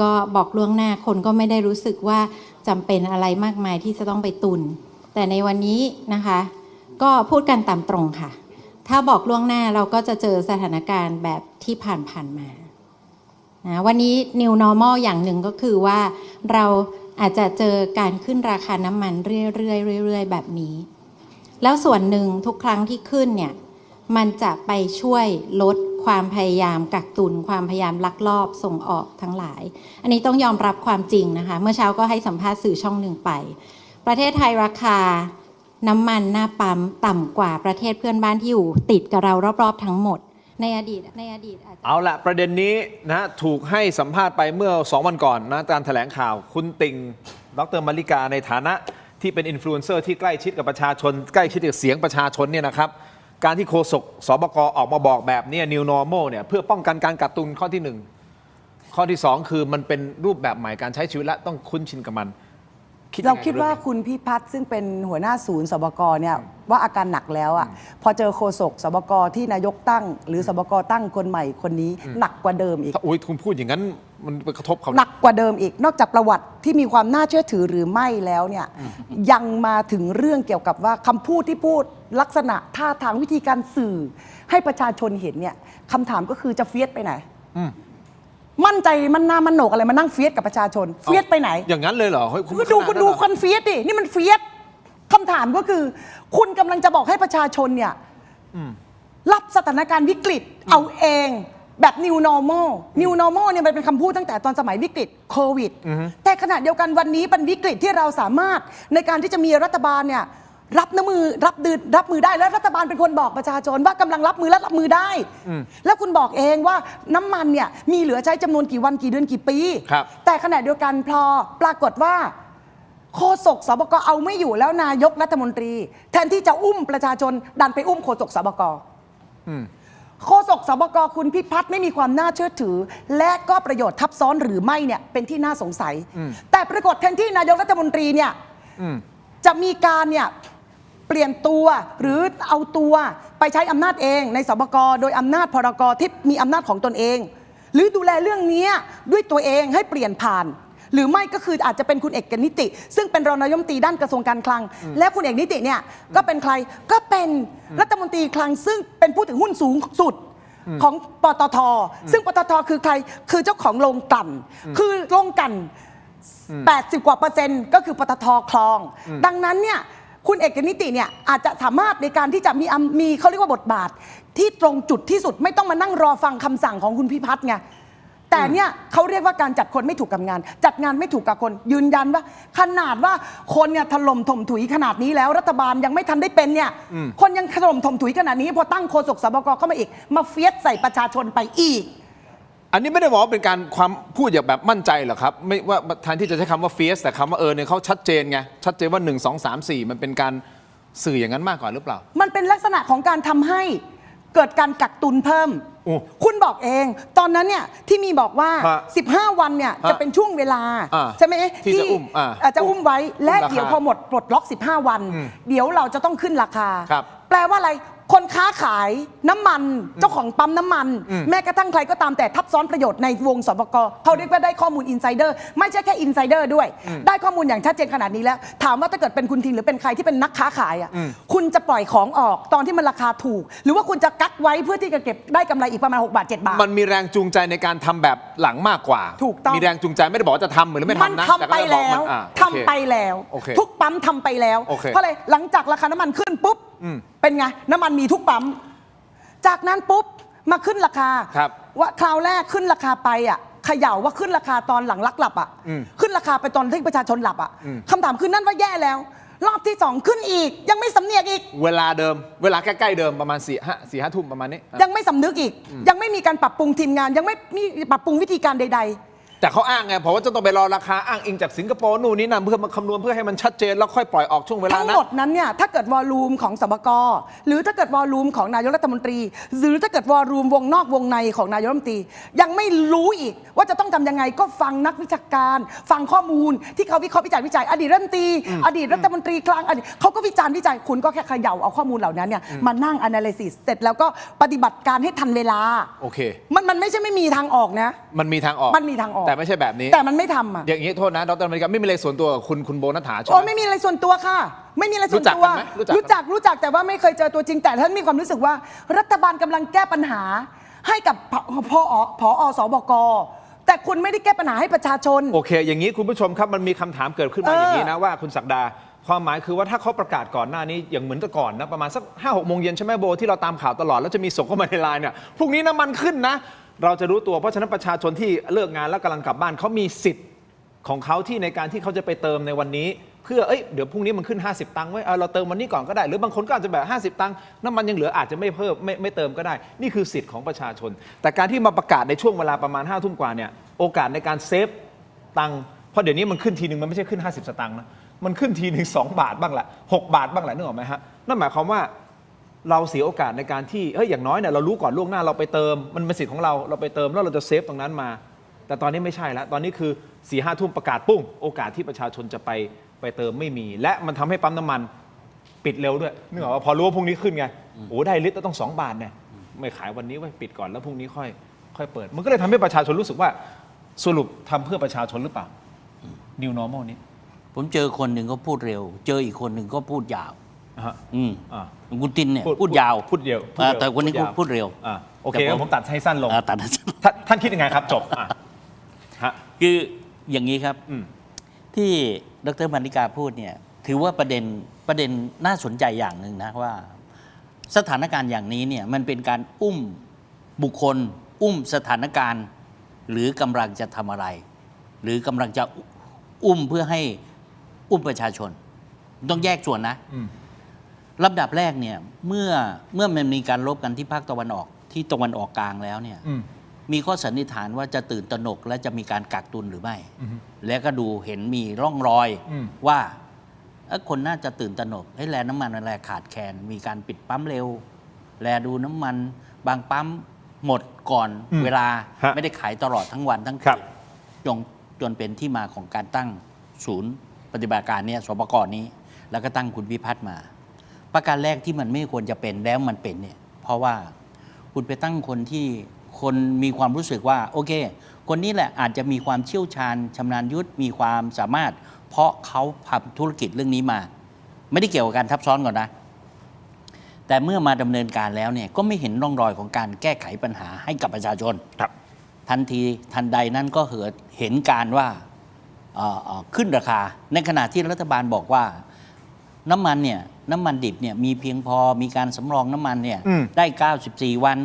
ก็บอกล่วงหน้าคนก็ไม่ได้รู้สึกว่าจำเป็นอะไรมากมายที่จะต้องไปตุนแต่ในวันนี้นะคะก็พูดกันตามตรงค่ะถ้าบอกล่วงหน้าเราก็จะเจอสถานการณ์แบบที่ผ่านมานะวันนี้ New Normal อย่างหนึ่งก็คือว่าเราอาจจะเจอการขึ้นราคาน้ำมันเรื่อยๆแบบนี้แล้วส่วนหนึ่งทุกครั้งที่ขึ้นเนี่ยมันจะไปช่วยลดความพยายามกักตุนความพยายามลักลอบส่งออกทั้งหลายอันนี้ต้องยอมรับความจริงนะคะเมื่อเช้าก็ให้สัมภาษณ์สื่อช่องหนึ่งไปประเทศไทยราคาน้ำมันหน้าปั๊มต่ำกว่าประเทศเพื่อนบ้านที่อยู่ติดกับเรารอบๆทั้งหมดในอดีตอาจจะ เอาละประเด็นนี้นะถูกให้สัมภาษณ์ไปเมื่อ 2 วันก่อนนะการแถลงข่าวคุณติ่งดร.มาริกาในฐานะที่เป็นอินฟลูเอนเซอร์ที่ใกล้ชิดกับประชาชนใกล้ชิดกับเสียงประชาชนเนี่ยนะครับการที่โฆษกสบกออกมาบอกแบบนี้ New Normal เนี่ยเพื่อป้องกันการกักตุนข้อที่ 1 ข้อที่ 2 คือมันเป็นรูปแบบใหม่การใช้ชีวิตและต้องคุ้นชินกับมันเราคิดว่าคุณพิพัฒน์ซึ่งเป็นหัวหน้าศูนย์สบกเนี่ยว่าอาการหนักแล้วอ่ะพอเจอโฆษกสบกที่นายกตั้งหรือสบกตั้งคนใหม่คนนี้หนักกว่าเดิมอีก ถ้าอุ้ยคุณพูดอย่างนั้นมันไปกระทบเขา หนักกว่าเดิมอีกนอกจากประวัติที่มีความน่าเชื่อถือหรือไม่แล้วเนี่ยยังมาถึงเรื่องเกี่ยวกับว่าคำพูดที่พูดลักษณะท่าทางวิธีการสื่อให้ประชาชนเห็นเนี่ยคำถามก็คือจะเฟียสไปไหนมั่นใจมันหน้ามันโหนกอะไรมานั่งเฟียสกับประชาชนเฟียสไปไหนอย่างนั้นเลยเหรอเฮ้ยคุณ คุณดูคนเฟียสดินี่มันเฟียสคำถามก็คือคุณกำลังจะบอกให้ประชาชนเนี่ยรับสถานการณ์วิกฤตเอาเองแบบ New Normal New Normal เนี่ยมันเป็นคำพูดตั้งแต่ตอนสมัยวิกฤตโควิดแต่ขณะเดียวกันวันนี้เป็นวิกฤตที่เราสามารถในการที่จะมีรัฐบาลเนี่ยรับมือได้แล้วรัฐบาลเป็นคนบอกประชาชนว่ากำลังรับมือและรับมือได้แล้วคุณบอกเองว่าน้ำมันเนี่ยมีเหลือใช้จำนวนกี่วันกี่เดือนกี่ปีแต่ขณะเดียวกันพอปรากฏว่าโฆษกสบกเอาไม่อยู่แล้วนายกรัฐมนตรีแทนที่จะอุ้มประชาชนดันไปอุ้มโฆษกสบกโฆษกสบกคุณพิพัฒน์ไม่มีความน่าเชื่อถือและก็ประโยชน์ทับซ้อนหรือไม่เนี่ยเป็นที่น่าสงสัยแต่ปรากฏแทนที่นายกรัฐมนตรีเนี่ยจะมีการเนี่ยเปลี่ยนตัวหรือเอาตัวไปใช้อำนาจเองในสบกโดยอำนาจพรกที่มีอำนาจของตนเองหรือดูแลเรื่องนี้ด้วยตัวเองให้เปลี่ยนผ่านหรือไม่ก็คืออาจจะเป็นคุณเอกนิติซึ่งเป็นรองนายกรัฐมนตรีด้านกระทรวงการคลังและคุณเอกนิติเนี่ยก็เป็นใครก็เป็นรัฐมนตรีคลังซึ่งเป็นผู้ถือหุ้นสูงสุดของปตท.ซึ่งปตท.คือใครคือเจ้าของโรงกลั่นคือโรงกลั่น80 กว่า%ก็คือปตท.คลองดังนั้นเนี่ยคุณเอกนิติเนี่ยอาจจะสามารถในการที่จะมีเขาเรียกว่าบทบาทที่ตรงจุดที่สุดไม่ต้องมานั่งรอฟังคำสั่งของคุณพิพัฒน์ไงแต่เนี่ยเขาเรียกว่าการจัดคนไม่ถูกกับงานจัดงานไม่ถูกกับคนยืนยันว่าขนาดว่าคนเนี่ยถล่มถมถุยขนาดนี้แล้วรัฐบาลยังไม่ทันได้เป็นเนี่ยคนยังถล่มถมถุยขนาดนี้พอตั้งโฆษกสบกเข้ามาอีกมาเฟียสใส่ประชาชนไปอีกอันนี้ไม่ได้บอกว่าเป็นการความพูดอย่างแบบมั่นใจหรอครับไม่ว่าแทนที่จะใช้คำว่าเฟียสแต่คำว่าเนี่ยเขาชัดเจนไงชัดเจนว่า1 2 3 4มันเป็นการสื่ออย่างนั้นมากกว่าหรือเปล่ามันเป็นลักษณะของการทำให้เกิดการกักตุนเพิ่มคุณบอกเองตอนนั้นเนี่ยที่มีบอกว่า15 วันเนี่ยจะเป็นช่วงเวลาใช่ไหมที่จะอุ้มไว้และเดี๋ยวพอหมดปลดล็อก15 วันเดี๋ยวเราจะต้องขึ้นราคาแปลว่าอะไรคนค้าขายน้ำมันเจ้าของปั๊มน้ำมันแม้กระทั่งใครก็ตามแต่ทับซ้อนประโยชน์ในวงสบกเขาเรียกว่าได้ข้อมูลอินไซเดอร์ไม่ใช่แค่อินไซเดอร์ด้วยได้ข้อมูลอย่างชัดเจนขนาดนี้แล้วถามว่าถ้าเกิดเป็นคุณทินหรือเป็นใครที่เป็นนักค้าขายอ่ะคุณจะปล่อยของออกตอนที่มันราคาถูกหรือว่าคุณจะกักไว้เพื่อที่จะเก็บได้กำไรอีกประมาณ6 บาท 7 บาทมันมีแรงจูงใจในการทำแบบหลังมากกว่าถูกต้องมีแรงจูงใจไม่ได้บอกว่าจะทำหรือไม่ทำนะมันทำไปแล้วทุกปั๊มทำไปแล้วเพราะอะไรหลังจากราคาน้ำมันขึ้นปุ๊บเป็นไงน้ำมันมีทุกปั๊มจากนั้นปุ๊บมาขึ้นราคาว่าคราวแรกขึ้นราคาไปอ่ะเขย่าว่าขึ้นราคาตอนหลังลักหลับอ่ะขึ้นราคาไปตอนที่ประชาชนหลับอ่ะคำถามคือนั่นว่าแย่แล้วรอบที่2ขึ้นอีกยังไม่สำเนียกอีกเวลาเดิมเวลาใกล้ๆเดิมประมาณ4-5 ทุ่มประมาณนี้ยังไม่สำนึกอีกยังไม่มีการปรับปรุงทีมงานยังไม่มีปรับปรุงวิธีการใดแต่เขาอ้างไงเพราะว่าจะต้องไปรอราคาอ้างอิงจากสิงคโปร์นู่นนี่นั่นเพื่อมาคำนวณเพื่อให้มันชัดเจนแล้วค่อยปล่อยออกช่วงเวลานั้นทั้งหมดนั้นเนี่ยถ้าเกิดวอลลุ่มของสบกหรือถ้าเกิดวอลลุ่มของนายกรัฐมนตรีหรือถ้าเกิดวอลลุ่มวงนอกวงในของนายกรัฐมนตรียังไม่รู้อีกว่าจะต้องทำยังไงก็ฟังนักวิชาการฟังข้อมูลที่เขาวิเคราะห์วิจัยอดีตรัฐมนตรีอดีตรัฐมนตรีคลังเขาก็วิจารณ์วิจัยคุณก็แค่เขย่าเอาข้อมูลเหล่านั้นเนี่ยมานั่ง analysis เสร็จแล้วก็ปฏิบัติการให้ทันเวลาโอเคมัน มันไม่ใช่ไม่มีทางออกนะ มันมีทางออก มันมีทางออก แต่ไม่ใช่แบบนี้ แต่มันไม่ทำอ่ะ อย่างนี้โทษนะดรอเมริกาไม่มีอะไรส่วนตัวกับคุณโบนัฐาใช่ไห โอ้ ม ไม่มีอะไรส่วนตัวค่ะ ไม่มีอะไรส่วนตัว รู้จักกันไหมรู้จักกัน รู้จักแต่ว่าไม่เคยเจอตัวจริง แต่ท่านมีความรู้สึกว่า รัฐบาลกำลังแก้ปัญหาให้กับพอสบกแต่คุณไม่ได้แก้ปัญหาให้ประชาชน โอเค อย่างนี้คุณผู้ชมครับมันมีคำถามเกิดขึ้นมาอย่างนี้นะว่าคุณศักดาความหมายคือว่าถ้าเขาประกาศก่อนหน้านี้อย่างเหมือนแต่ก่อนนะประมาณสัก5-6 โมงเย็นใช่ไหมโบที่เราตามข่าวตลอดแล้วจะมีส่งเข้ามาในไลน์เนี่ยพรุ่งนี้น้ำมันขึ้นนะ เราจะรู้ตัวเพราะฉะนั้นประชาชนที่เลิกงานแล้วกำลังกลับบ้านเขามีสิทธิ์ของเขาที่ในการที่เขาจะไปเติมในวันนี้ เพื่อเดี๋ยวพรุ่งนี้มันขึ้น50 ตังค์ไว้เราเติมวันนี้ก่อนก็ได้หรือบางคนก็อาจจะแบบ50 ตังค์น้ำมันยังเหลืออาจจะไม่เพิ่มไม่เติมก็ได้นี่คือสิทธิ์ของประชาชน แต่การที่มาประกาศในช่วงเวลาประมาณ5 ทุ่มกว่าเนี่ยโอกาสในการเซฟตังค์เพราะเดี๋ยวนี้มันขึ้นทีนึงมันไม่ใช่ขึ้น50 สตางค์นะมันขึ้นทีนึง2 บาทบ้างละ6 บาทบ้างละนึกออกไหมฮะนั่นหมายความว่าเราเสียโอกาสในการที่อย่างน้อยเนี่ยเรารู้ก่อนล่วงหน้าเราไปเติมมันเป็นสิทธิ์ของเราไปเติมแล้วเราจะเซฟตรงนั้นมาแต่ตอนนี้ไม่ใช่แล้วตอนนี้คือ4-5 ทุ่มประกาศปุ้งโอกาสที่ประชาชนจะไปเติมไม่มีและมันทำให้ปั๊มน้ำมันปิดเร็วด้วยนึกออกว่าพอรู้ว่าพรุ่งนี้ขึ้นไงโอ้ได้ลิตรละต้อง2 บาทเนี่ยไม่ขายวันนี้ไว้ปิดก่อนแล้วพรุ่งนี้ค่อยเปิดมันก็เลยทำให้ประชาชนรู้สึกว่าสรุปทำเพื่อประชาชนหรือเปล่า New Normal นี้ ผมเจอคนหนึ่งก็พูดเร็ว เจออีกคนหนึ่งก็พูดยาว ฮะ อ่าคุณตินเนี่ยพูดยาว พูดเร็ว แต่คนนี้พูดเร็ว โอเคงั้นผมตัดให้สั้นลง ตัด ท่านคิดยังไงครับจบฮะ คืออย่างนี้ครับ อืม ที่ดรมาริกาพูดเนี่ยถือว่าประเด็นน่าสนใจอย่างหนึ่งนะว่า สถานการณ์อย่างนี้เนี่ยมันเป็นการอุ้มบุคคล อุ้มสถานการณ์ หรือกำลังจะทำอะไร หรือกำลังจะอุ้มเพื่อให้อุ้มประชาชน ต้องแยกส่วนนะ อืม ลำดับแรกเนี่ยเมื่อมันมีการรบกันที่ภาคตะวันออกที่ตะวันออกกลางแล้วเนี่ย อืม มีข้อสันนิษฐานว่าจะตื่นตระหนกและจะมีการกักตุนหรือไม่ อืม แล้วก็ดูเห็นมีร่องรอย อืม ว่าคนน่าจะตื่นตระหนกให้แลน้ำมันอะไรขาดแคลนมีการปิดปั๊มเร็ว แลดูน้ำมันบางปั๊มหมดก่อนเวลา ฮะ ไม่ได้ขายตลอดทั้งวันทั้ง ครั คื บ นจนเป็นที่มาของการตั้งศูนย์ปฏิบัติการเนี่ยสปกนี้ แล้วก็ตั้งคุณวิพัฒน์มา ประการแรกที่มันไม่ควรจะเป็นแล้วมันเป็นเนี่ยเพราะว่าคุณไปตั้งคนที่คนมีความรู้สึกว่าโอเค คนนี้แหละอาจจะมีความเชี่ยวชาญชำนาญยุทธมีความสามารถ เพราะเขาทำธุรกิจเรื่องนี้มา ไม่ได้เกี่ยวกับการทับซ้อนก่อนนะ แต่เมื่อมาดำเนินการแล้วเนี่ยก็ไม่เห็นร่องรอยของการแก้ไขปัญหาให้กับประชาชน ครับ ทันทีทันใดนั้นก็เห็นการว่าขึ้นราคา ในขณะที่รัฐบาลบอกว่าน้ำมันดิบเนี่ยมีเพียงพอมีการสำรองน้ำมันเนี่ย อืม ได้ 94 วัน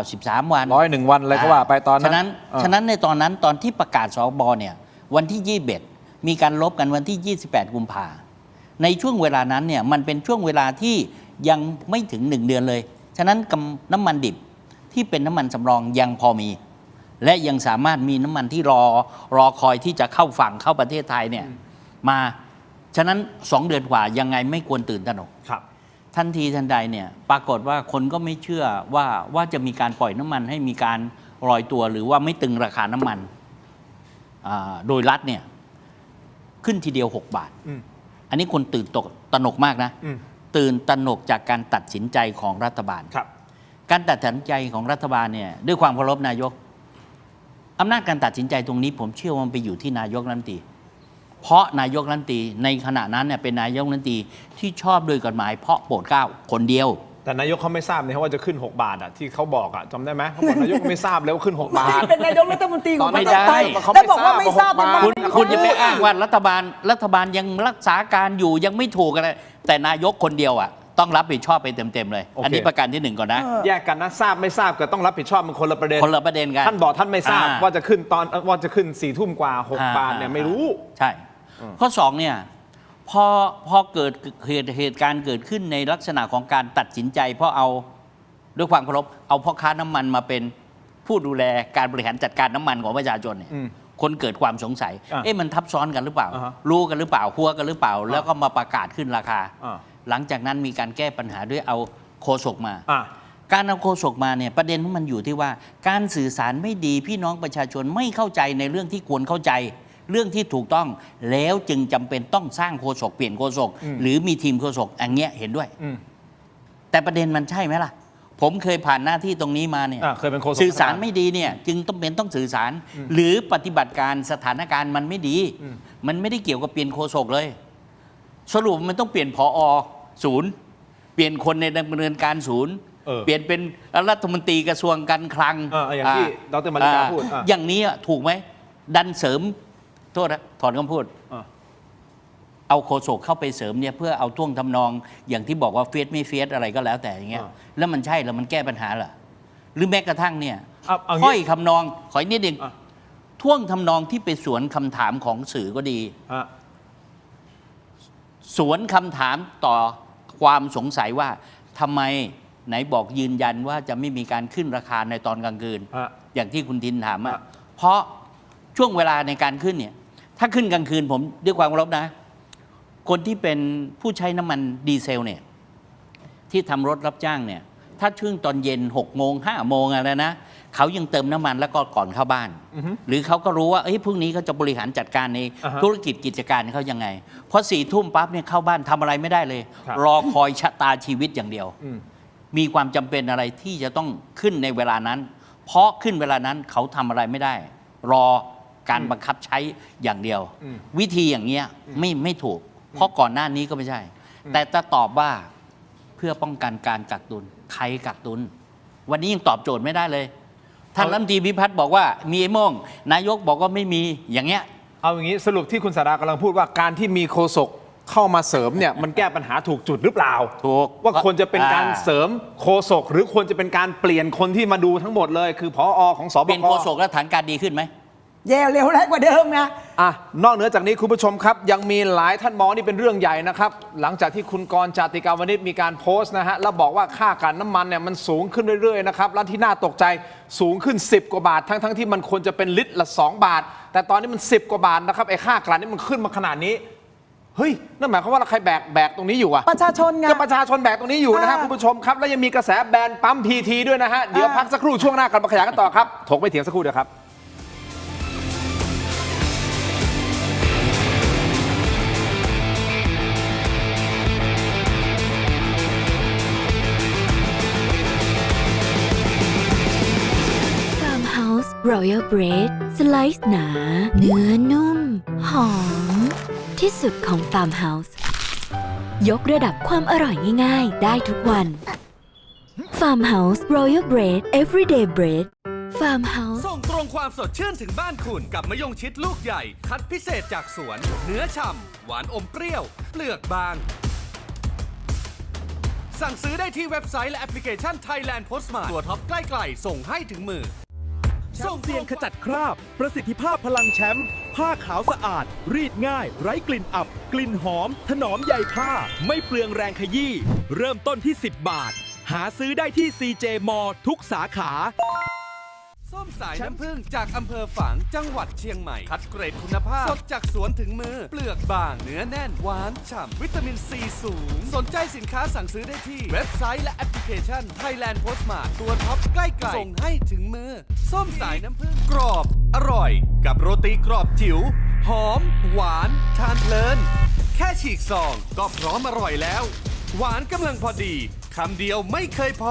93 วัน 101 วันอะไรก็ว่าไปตอนนั้น ฉะนั้นในตอนนั้นตอนที่ประกาศสบเนี่ยวันที่ 21 มีการลบกันวันที่ 28 กุมภาในช่วงเวลานั้นเนี่ยมันเป็นช่วงเวลาที่ยังไม่ถึง 1 เดือนเลย ฉะนั้นน้ำมันดิบที่เป็นน้ำมันสำรองยังพอมี และยังสามารถมีน้ำมันที่รอคอยที่จะเข้าฝั่งเข้าประเทศไทยเนี่ยมาฉะนั้น 2 เดือนกว่ายังไงไม่ควรตื่นตระหนก ครับ ทันทีทันใดเนี่ยปรากฏว่าคนก็ไม่เชื่อว่าจะมีการปล่อยน้ำมันให้มีการลอยตัวหรือว่าไม่ตึงราคาน้ำมันโดยรัฐเนี่ยขึ้นทีเดียว 6 บาท อืม อันนี้คนตื่นตระหนกมากนะ อืม ตื่นตระหนกจากการตัดสินใจของรัฐบาล ครับ การตัดสินใจของรัฐบาลเนี่ยด้วยความเคารพนายกอำนาจการตัดสินใจตรงนี้ผมเชื่อว่ามันไปอยู่ที่นายกรัฐมนตรีเพราะนายกรัฐมนตรีในขณะนั้นเนี่ยเป็นนายกรัฐมนตรีที่ชอบโดยกฎหมายเพราะโปรดเกล้าคนเดียว แต่นายกเขาไม่ทราบนะว่าจะขึ้น6 บาทที่เขาบอกจำได้ไหมเขาบอกนายกไม่ทราบเลยว่าขึ้น6 บาท เป็นนายกรัฐมนตรีของประเทศไทย เขาไม่ แล้วบอกว่าไม่ทราบ ทราบ มัน คุณจะไปอ้างว่ารัฐบาลยังรักษาการอยู่ยังไม่ถูกอะไรแต่นายกคนเดียวต้องรับผิดชอบไปเต็มๆเลย โอเค อันนี้ประการที่ 1 ก่อนนะ แยกกันนะทราบไม่ทราบก็ต้องรับผิดชอบมันคนละประเด็น คนละประเด็นกัน ท่านบอกท่านไม่ทราบว่าจะขึ้น4 ทุ่มกว่า อ่า 6 บาทเนี่ยไม่รู้ ใช่ ข้อ 2เนี่ยพอเกิดเหตุการณ์เกิดขึ้นในลักษณะของการตัดสินใจ เพราะเอาด้วยความเคารพเอาพ่อค้าน้ำมันมาเป็นผู้ดูแลการบริหารจัดการน้ำมันของประชาชนเนี่ย อืม คนเกิดความสงสัย มันทับซ้อนกันหรือเปล่า อ่าฮะ รู้กันหรือเปล่าหัวกันหรือเปล่า แล้วก็มาประกาศขึ้นราคา อ่า หลังจากนั้นมีการแก้ปัญหาด้วยเอาโฆษกมา อ่ะ การเอาโฆษกมาเนี่ยประเด็นของมันอยู่ที่ว่าการสื่อสารไม่ดีพี่น้องประชาชนไม่เข้าใจในเรื่องที่ควรเข้าใจ เรื่องที่ถูกต้องแล้วจึงจำเป็นต้องสร้างโฆษกเปลี่ยนโฆษกหรือมีทีมโฆษกอันเงี้ยเห็นด้วย อืม แต่ประเด็นมันใช่ไหมล่ะ ผมเคยผ่านหน้าที่ตรงนี้มาเนี่ย เคยเป็นโฆษก สื่อสารไม่ดีเนี่ยจึงต้องสื่อสาร หรือปฏิบัติการสถานการณ์มันไม่ดี มันไม่ได้เกี่ยวกับเปลี่ยนโฆษกเลย สรุปมันต้องเปลี่ยนผอศูนย์เปลี่ยนคนในดำเนินการศูนย์เปลี่ยนเป็นรัฐมนตรีกระทรวงการคลัง อย่างที่ดร.มาริกาพูด อย่างนี้ถูกไหมดันเสริมโทษนะถอนคำพูด เอาโฆษกเข้าไปเสริมเนี่ยเพื่อเอาท่วงทำนองอย่างที่บอกว่าเฟียสไม่เฟียสอะไรก็แล้วแต่อย่างเงี้ยแล้วมันใช่แล้วมันแก้ปัญหาเหรอหรือแม้กระทั่งเนี่ยถ้อยคำนองขออีกนิดเดียวท่วงทำนองที่ไปสวนคำถามของสื่อก็ดีสวนคำถามต่อความสงสัยว่าทำไมไหนบอกยืนยันว่าจะไม่มีการขึ้นราคาในตอนกลางคืนอย่างที่คุณทินถามเพราะช่วงเวลาในการขึ้นเนี่ยถ้าขึ้นกลางคืนผมด้วยความเคารพนะคนที่เป็นผู้ใช้น้ำมันดีเซลเนี่ยที่ทำรถรับจ้างเนี่ยถ้าช่วงตอนเย็น6 โมง 5 โมงอะไรนะเขายังเติมน้ำมันแล้วก็ก่อนเข้าบ้านหรือเขาก็รู้ว่าพรุ่งนี้เขาจะบริหารจัดการในธุรกิจกิจการเขายังไงพอ4 ทุ่มปั๊บเนี่ยเข้าบ้านทำอะไรไม่ได้เลย รอคอยชะตาชีวิตอย่างเดียวมีความจำเป็นอะไรที่จะต้องขึ้นในเวลานั้นเพราะขึ้นเวลานั้นเขาทำอะไรไม่ได้ รอการบังคับใช้อย่างเดียว วิธีอย่างเงี้ยไม่ถูกเพราะก่อนหน้านี้ก็ไม่ใช่ แต่จะตอบว่าเพื่อป้องกันการกักตุนใครกักตุนวันนี้ยังตอบโจทย์ไม่ได้เลยท่านรัฐมนตรีพิพัฒน์บอกว่ามีไอ้โม่งนายกบอกว่าไม่มีอย่างเงี้ยเอาอย่างนี้สรุปที่คุณสารากำลังพูดว่าการที่มีโฆษกเข้ามาเสริมเนี่ยมันแก้ปัญหาถูกจุดหรือเปล่าถูกว่าควรจะเป็นการเสริมโฆษกหรือควรจะเป็นการเปลี่ยนคนที่มาดูทั้งหมดเลยคือผอของสบกเป็นโฆษกแล้วฐานการดีขึ้นไหมแย่เร็วแรงกว่าเดิมนะนอกเหนือจากนี้คุณผู้ชมครับยังมีหลายท่านมองนี่เป็นเรื่องใหญ่นะครับหลังจากที่คุณกรณ์จติกาวนิชมีการโพสต์นะฮะแล้วบอกว่าค่าการน้ำมันเนี่ยมันสูงขึ้นเรื่อยๆนะครับและที่น่าตกใจสูงขึ้น10 กว่าบาททั้งที่มันควรจะเป็นลิตรละ2 บาทแต่ตอนนี้มัน10 กว่าบาทนะครับไอ้ค่ากลั่นนี่มันขึ้นมาขนาดนี้เฮ้ยนั่นหมายความว่าใครแบกตรงนี้อยู่อะประชาชนไงก็ประชาชนแบกตรงนี้อยู่นะครับคุณผู้ชมครับแล้วยังมีกระแสแบนปั๊มพีทีด้วยนะฮะเดี๋ยวพักสักครู่ช่วงหน้ากลับมาขยายกันต่อครับถกไม่เถียงสักครู่เดียวครับRoyal Bread สไลซ์หนาเนื้อนุ่มหอมที่สุดของ Farmhouse ยกระดับความอร่อยง่ายๆได้ทุกวัน Farmhouse Royal Bread Everyday Bread Farmhouse ส่งตรงความสดชื่นถึงบ้านคุณกับมะยงชิดลูกใหญ่คัดพิเศษจากสวนเนื้อฉ่ำหวานอมเปรี้ยวเปลือกบางสั่งซื้อได้ที่เว็บไซต์และแอปพลิเคชัน Thailand Postmart ตัวท็อปใกล้ๆส่งให้ถึงมือส่งเสียงขจัดคราบประสิทธิภาพพลังแชมป์ผ้าขาวสะอาดรีดง่ายไร้กลิ่นอับกลิ่นหอมถนอมใยผ้าไม่เปลืองแรงขยี้เริ่มต้นที่10 บาทหาซื้อได้ที่ CJ มอทุกสาขาส้มสายน้ำผึ้งจากอำเภอฝางจังหวัดเชียงใหม่คัดเกรดคุณภาพสดจากสวนถึงมือเปลือกบางเนื้อแน่นหวานฉ่ำวิตามินซีสูงสนใจสินค้าสั่งซื้อได้ที่เว็บไซต์และแอปพลิเคชัน Thailand Postmart ตัวท็อปใกล้ๆส่งให้ถึงมือส้มสายน้ำผึ้งกรอบอร่อยกับโรตีกรอบจิ๋วหอมหวานทานเพลินแค่ฉีกซองก็พร้อมอร่อยแล้วหวานกำลังพอดีคำเดียวไม่เคยพอ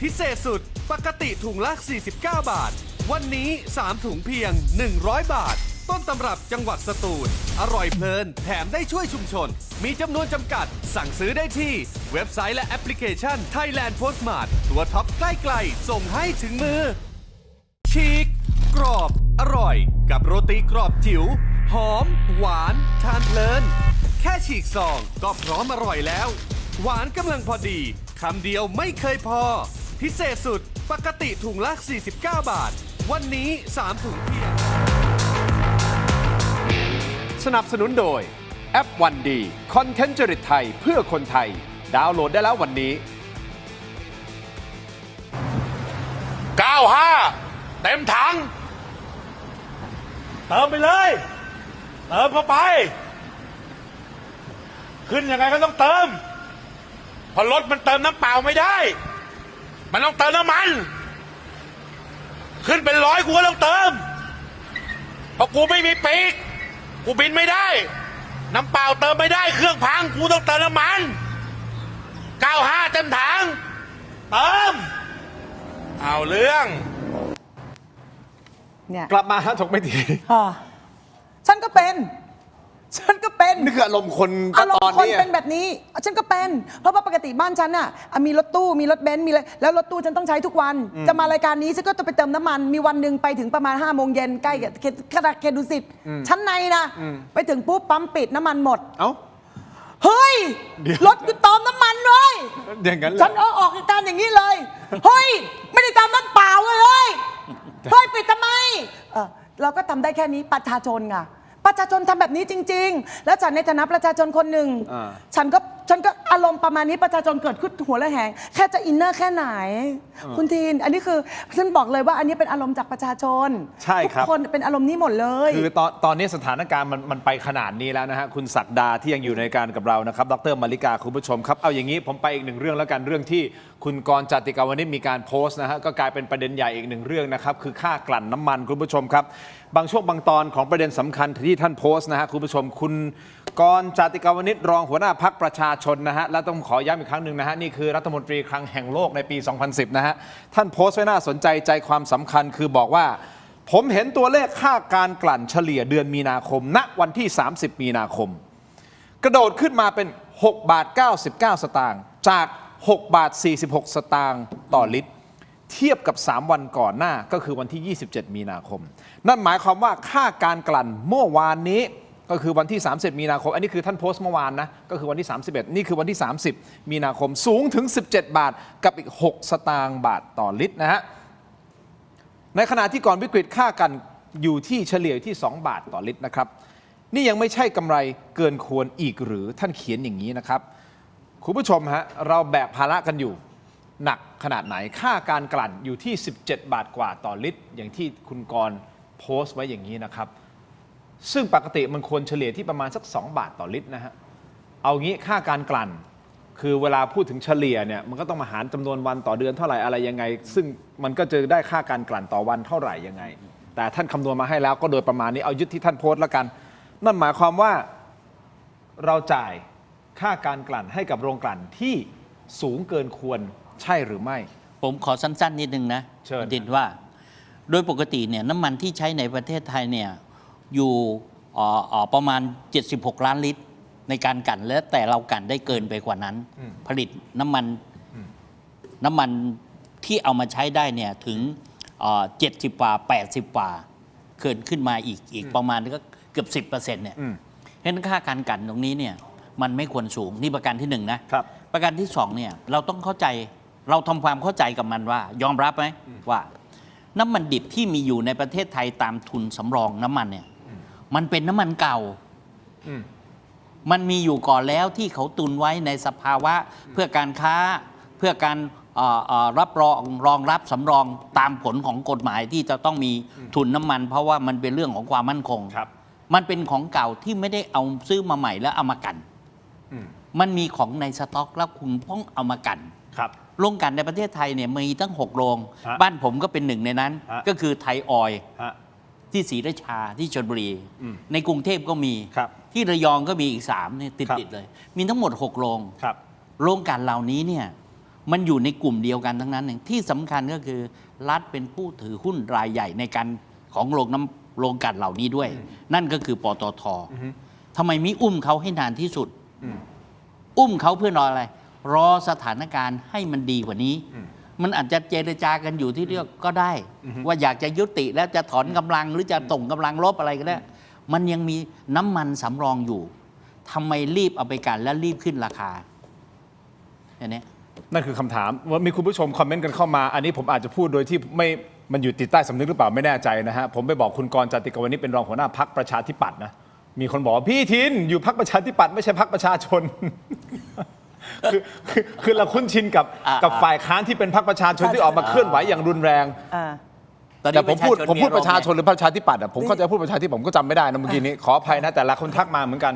พิเศษสุดปกติถุงละ49 บาทวันนี้3 ถุงเพียง100 บาทต้นตำรับจังหวัดสตูลอร่อยเพลินแถมได้ช่วยชุมชนมีจำนวนจำกัดสั่งซื้อได้ที่เว็บไซต์และแอปพลิเคชัน Thailand Postmart ตัวท็อปใกล้ๆส่งให้ถึงมือฉีกกรอบอร่อยกับโรตีกรอบจิ๋วหอมหวานทานเพลินแค่ฉีกซองก็พร้อมอร่อยแล้วหวานกำลังพอดีคำเดียวไม่เคยพอพิเศษสุดปกติถุงละ49 บาทวันนี้3 ถุงเพียงสนับสนุนโดยแอปวันดีคอนเทนต์จริตไทยเพื่อคนไทยดาวน์โหลดได้แล้ววันนี้95เต็มถังเติมไปเลยเติมเข้าไปขึ้นยังไงก็ต้องเติมเพราะรถมันเติมน้ำเปล่าไม่ได้มันต้องเติมน้ำมันขึ้นเป็น100กูก็ต้องเติมเพราะกูไม่มีปีกกูบินไม่ได้น้ำเปล่าเติมไม่ได้เครื่องพังกูต้องเติมน้ำมัน95เต็มถังเติม เอาเรื่อง เนี่ย กลับมาฮะถกไม่ถี ฉันก็เป็น นี่คืออารมณ์คน อารม ตอน ณ์คน นี้ เป็นแบบนี้ ฉันก็เป็น เพราะว่าปกติบ้านฉันน่ะมีรถตู้มีรถเบนซ์มีอะไรแล้วรถตู้ฉันต้องใช้ทุกวัน จะมารายการนี้ฉันก็จะไปเติมน้ำมัน มีวันหนึ่งไปถึงประมาณ5 โมงเย็นใกล้กับเคดุสิตชั้นในนะไปถึงปุ๊บปั๊มปิดน้ำมันหมด เอ้า เฮ้ย เดี๋ยว รถกูเติมน้ำมันเลย อย่างนั้นเลย ฉันออกอาการอย่างนี้เลย เฮ้ย ไม่ได้เติมน้ำเปล่าเลยเฮ้ยปิดทำไมเราก็ทำได้แค่นี้ประชาชนไงประชาชนทำแบบนี้จริง ๆ แล้วฉันในฐานะประชาชนคนหนึ่ง ฉันก็อารมณ์ประมาณนี้ประชาชนเกิดขึ้นหัวระแหงแค่จะอินเนอร์แค่ไหน คุณทีน อันนี้คือฉันบอกเลยว่าอันนี้เป็นอารมณ์จากประชาชน ใช่ครับ ทุกคนเป็นอารมณ์นี้หมดเลย คือตอนนี้สถานการณ์มันไปขนาดนี้แล้วนะฮะคุณศักดาที่ยังอยู่ในการกับเรานะครับดรมาริกาคุณผู้ชมครับเอาอย่างนี้ผมไปอีกหนึ่งเรื่องแล้วกันเรื่องที่คุณกรณ์จติกาวนิชมีการโพสต์นะฮะก็กลายเป็นประเด็นใหญ่อีกหนึ่งเรื่องนะครับคือค่ากลั่นน้ำมันคุณผู้ชมครับบางช่วงบางตอนของประเด็นสำคัญที่ท่านโพสต์นะฮะคุณผู้ชมคุณกรณ์จติกาวนิชรองหัวหน้าพรรคประชาชนนะฮะและต้องขอย้ำอีกครั้งหนึ่งนะฮะนี่คือรัฐมนตรีคลังแห่งโลกในปี 2010 นะฮะท่านโพสต์ไว้น่าสนใจใจความสำคัญคือบอกว่าผมเห็นตัวเลขค่าการกลั่นเฉลี่ยเดือนมีนาคมณวันที่ 30 มีนาคม กระโดดขึ้นมาเป็น6 บาท 99 สตางค์จาก6 บาท 46 สตางค์ต่อลิตร เทียบกับ 3 วันก่อนหน้าก็คือวันที่ 27 มีนาคม นั่นหมายความว่าค่าการกลั่นเมื่อวานนี้ก็คือวันที่ 30 มีนาคม อันนี้คือท่านโพสต์เมื่อวานนะก็คือวันที่ 31 นี่คือวันที่ 30 มีนาคมสูงถึง 17 บาทกับอีก 6 สตางค์บาทต่อลิตรนะฮะในขณะที่ก่อนวิกฤตค่ากันอยู่ที่เฉลี่ยที่ 2 บาทต่อลิตรนะครับนี่ยังไม่ใช่กำไรเกินควรอีกหรือท่านเขียนอย่างนี้นะครับคุณผู้ชมฮะเราแบกภาระกันอยู่หนักขนาดไหนค่าการกลั่นอยู่ที่ 17 บาทกว่าต่อลิตรอย่างที่คุณกรณ์โพสต์ไว้อย่างนี้นะครับซึ่งปกติมันควรเฉลี่ยที่ประมาณสัก2 บาทต่อลิตรนะฮะเอางี้ค่าการกลั่นคือเวลาพูดถึงเฉลี่ยเนี่ยมันก็ต้องมาหารจำนวนวันต่อเดือนเท่าไหร่อะไรยังไงซึ่งมันก็จะได้ค่าการกลั่นต่อวันเท่าไหร่ยังไงแต่ท่านคำนวณมาให้แล้วก็โดยประมาณนี้เอายึดที่ท่านโพสต์แล้วกันนั่นหมายความว่าเราจ่ายค่าการกลั่นให้กับโรงกลั่นที่สูงเกินควรใช่หรือไม่ ผมขอสั้นๆนิดนึงนะ เชิญ ดินว่า โดยปกติเนี่ยน้ำมันที่ใช้ในประเทศไทยเนี่ยอยู่ประมาณ 76 ล้านลิตรในการกลั่นและแต่เรากลั่นได้เกินไปกว่านั้น ผลิตน้ำมันที่เอามาใช้ได้เนี่ยถึง70 กว่า 80 กว่าเกินขึ้นมาอีกประมาณก็เกือบ 10% เนี่ยเพราะฉะนั้นค่าการกลั่นตรงนี้เนี่ยมันไม่ควรสูงนี่ประการที่1นะครับประการที่2เนี่ยเราต้องเข้าใจเราทำความเข้าใจกับมันว่ายอมรับไหมว่าน้ำมันดิบที่มีอยู่ในประเทศไทยตามทุนสำรองน้ำมันเนี่ยมันเป็นน้ำมันเก่ามันมีอยู่ก่อนแล้วที่เขาตุนไว้ในสภาวะเพื่อการค้าเพื่อการรับรองรับสำรองตามผลของกฎหมายที่จะต้องมีทุนน้ำมัน เพราะว่ามันเป็นเรื่องของความมั่นคงมันเป็นของเก่าที่ไม่ได้เอาซื้อมาใหม่แล้วเอามากันมันมีของในสต็อกแล้วคุณต้องเอามากันโรงกลั่นในประเทศไทยเนี่ยมีตั้ง6 โรงบ้านผมก็เป็นหนึ่งในนั้นก็คือไทยออยล์ที่ศรีราชาที่ชลบุรีในกรุงเทพก็มีที่ระยองก็มีอีก3เนี่ยติดเลยมีทั้งหมด6 โรงโรงกลั่นเหล่านี้เนี่ยมันอยู่ในกลุ่มเดียวกันทั้งนั้นเองที่สำคัญก็คือรัฐเป็นผู้ถือหุ้นรายใหญ่ในการของโรงกลั่นเหล่านี้ด้วยนั่นก็คือปตท.ทำไมมิอุ้มเขาให้นานที่สุดอุ้มเขาเพื่อรออะไรรอสถานการณ์ให้มันดีกว่านี้มันอาจจะเจรจากันอยู่ที่เรียกก็ได้ว่าอยากจะยุติแล้วจะถอนกำลังหรือจะส่งกำลังรบอะไรก็ได้มันยังมีน้ำมันสำรองอยู่ทำไมรีบเอาไปกันและรีบขึ้นราคาอย่างนี้นั่นคือคำถามว่ามีคุณผู้ชมคอมเมนต์กันเข้ามาอันนี้ผมอาจจะพูดโดยที่ไม่มันอยู่ติดใต้สำนึกหรือเปล่าไม่แน่ใจนะฮะผมไปบอกคุณกรณ์จติกาวนิชเป็นรองหัวหน้าพรรคประชาธิปัตย์นะมีคนบอกว่าพี่ทินอยู่พรรคประชาธิปัตย์ไม่ใช่พรรคประชาชน คือเราคุ้นชินกับฝ่ายค้านที่เป็นพรรคประชาชนที่ออกมาเคลื่อนไหวอย่างรุนแรงแต่ผมพูดประชาชนหรือประชาธิปัตย์ผมเข้าใจพูดประชาธิปัตย์ผมก็จำไม่ได้นะเมื่อกี้นี้ขออภัยนะแต่ละคนทักมาเหมือนกัน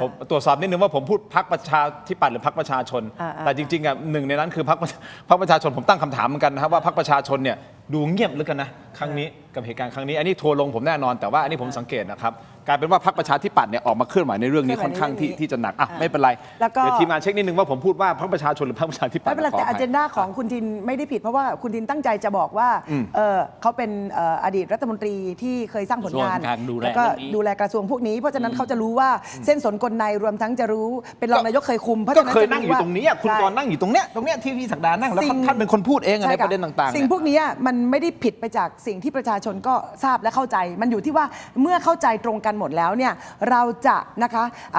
ผมตรวจสอบนิดนึงว่าผมพูดพรรคประชาธิปัตย์หรือพรรคประชาชนแต่จริงๆหนึ่งในนั้นคือพรรคประชาชนผมตั้งคำถามเหมือนกันนะครับว่าพรรคประชาชนเนี่ย ดูเงียบเหลือเกันนะครั้งนี้กับเหตุการณ์ครั้งนี้อันนี้ทัวร์ลงผมแน่นอนแต่ว่าอันนี้ผมสังเกตนะครับกลายเป็นว่าพรรคประชาธิปัตย์เนี่ยออกมาเคลื่อนไหวในเรื่องนี้ค่อนข้างที่จะหนักอ่ะไม่เป็นไร แล้วก็ เดี๋ยวทีมงานเช็คนิดนึงว่าผมพูดว่าพรรคประชาชนหรือพรรคประชาธิปัต ไม่ ย์ เป็นไร ขอ แต่ อภัย อเจนดาของคุณทินไม่ได้ผิดเพราะว่าคุณทินตั้งใจจะบอกว่าเขาเป็นอดีตรัฐมนตรีที่เคยสร้างผลงาน กระทรวงการดูแล แล้วก็ เรื่องนี้ ดูแลกระทรวงพวกนี้ เพราะฉะนั้นเขาจะรู้ว่าเส้นสนกลในรวมทั้งจะรู้เป็นรองนายกเคยคุมเพราะ ก็ ฉะนั้น เคย จะ นั่งอยู่ ว่า ตรงนี้อะคุณ ใช่ กรณ์นั่งอยู่ตรงเนี้ยที่พี่ศักดานั่งแล้ว สิ่ง ท่านเป็นคนพูดเองอะ ใช่ ใน ค่ะ ประเด็นต่างๆ สิ่ง เนี่ย พวกนี้มันไม่ได้ผิดไปจากสิ่งที่ประชาชนก็ทราบและเข้าใจ มันอยู่ที่ว่าเมื่อเข้าใจตรงกันหมดแล้วเนี่ยเราจะนะค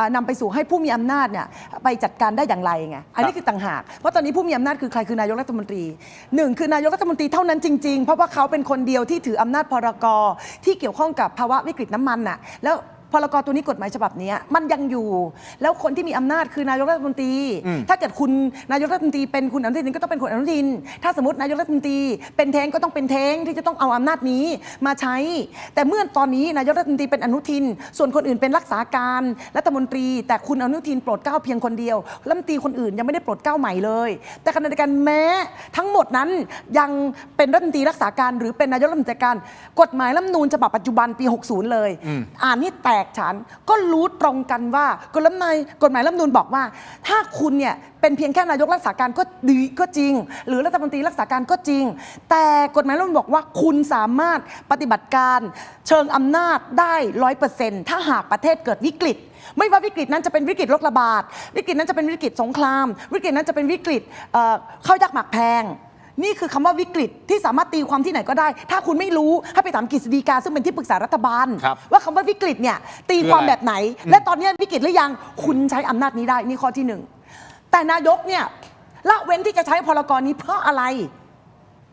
ะนำไปสู่ให้ผู้มีอำนาจเนี่ยไปจัดการได้อย่างไรไงอันนี้คือต่างหากเพราะตอนนี้ผู้มีอำนาจคือใครคือนายกรัฐมนตรีหนึ่งคือนายกรัฐมนตรีเท่านั้นจริงๆเพราะว่าเขาเป็นคนเดียวที่ถืออำนาจพรกที่เกี่ยวข้องกับภาวะวิกฤตน้ำมันน่ะแล้วพรกตัวนี้กฎหมายฉบับนี้มันยังอยู่ แล้วคนที่มีอำนาจคือนายกรัฐมนตรี ถ้าเกิดคุณนายกรัฐมนตรีเป็นคุณอนุทินก็ต้องเป็นคุณอนุทิน ถ้าสมมตินายกรัฐมนตรีเป็นเท้งก็ต้องเป็นเท้งที่จะต้องเอาอำนาจนี้มาใช้ แต่เมื่อตอนนี้นายกรัฐมนตรีเป็นอนุทิน ส่วนคนอื่นเป็นรักษาการรัฐมนตรี แต่คุณอนุทินโปรดเกล้าเพียงคนเดียวรัฐมนตรีคนอื่นยังไม่ได้โปรดเกล้าใหม่เลย แต่ขณะเดียวกันแม้ทั้งหมดนั้นยังเป็นรัฐมนตรีรักษาการหรือเป็นนายกรัฐมนตรีการกฎหมายรัฐธรรมนูญฉบับปัจจุบันปี 60 เลย อ่านนี่แตกฉานก็รู้ตรงกันว่ากฎหมายรัฐธรรมนูญบอกว่า ถ้าคุณเนี่ยเป็นเพียงแค่นายกรักษาการก็ดีก็จริง หรือรัฐมนตรีรักษาการก็จริง แต่กฎหมายรัฐธรรมนูญบอกว่าคุณสามารถปฏิบัติการเชิงอำนาจได้ 100% ถ้าหากประเทศเกิดวิกฤต ไม่ว่าวิกฤตนั้นจะเป็นวิกฤตโรคระบาดวิกฤตนั้นจะเป็นวิกฤตสงคราม วิกฤตนั้นจะเป็นวิกฤตข้าวยากหมากแพง นี่คือคำว่าวิกฤตที่สามารถตีความที่ไหนก็ได้ ถ้าคุณไม่รู้ให้ไปถามกฤษฎีกาซึ่งเป็นที่ปรึกษารัฐบาล ว่าคำว่าวิกฤตเนี่ยตีความแบบไหน และตอนนี้วิกฤตหรือยังคุณใช้อำนาจนี้ได้นี่ข้อที่หนึ่งแต่นายกเนี่ยละเว้นที่จะใช้พรกนี้เพราะอะไร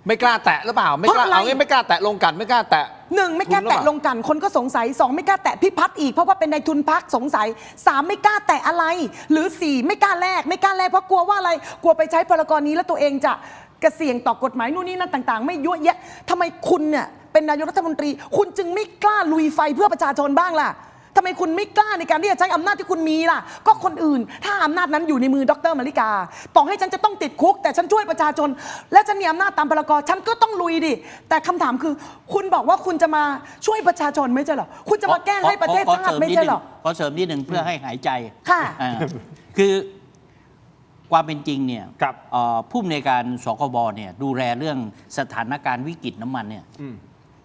ไม่กล้าแตะหรือเปล่าไม่กล้า เพราะอะไร เอางี้ไม่กล้าแตะลงกันไม่กล้าแตะ หนึ่งไม่กล้าแตะลงกันคนก็สงสัย 2 ไม่กล้าแตะพิพัฒน์อีกเพราะว่าเป็นนายทุนพักสงสัย 3 ไม่กล้าแตะอะไร หรือ 4 ไม่กล้าแลกเพราะกลัวว่าอะไรกลัวไปใช้พรกนี้แล้วตัวเองจะกระเสี่ยงต่อกฎหมายนู่นนี่นั่นต่างๆ ไม่ยั่วแยะทำไมคุณเนี่ยเป็นนายกรัฐมนตรี คุณจึงไม่กล้าลุยไฟเพื่อประชาชนบ้างล่ะทำไมคุณไม่กล้าในการที่จะใช้อำนาจที่คุณมีล่ะก็คนอื่น ถ้าอำนาจนั้นอยู่ในมือดร.มาริกาต่อให้ฉันจะต้องติดคุกแต่ฉันช่วยประชาชน และฉันมีอำนาจตามพรกฉันก็ต้องลุยดิแต่คำถามคือ คุณบอกว่าคุณจะมาช่วยประชาชนไม่ใช่เหรอคุณจะมาแก้ให้ประเทศชาติไม่ใช่เหรอ ขอเสริมนิดหนึ่งเพื่อให้หายใจ ค่ะ คือความเป็นจริงเนี่ย ครับ ผู้อำนวยการสคบเนี่ยดูแลเรื่องสถานการณ์วิกฤตน้ำมันเนี่ย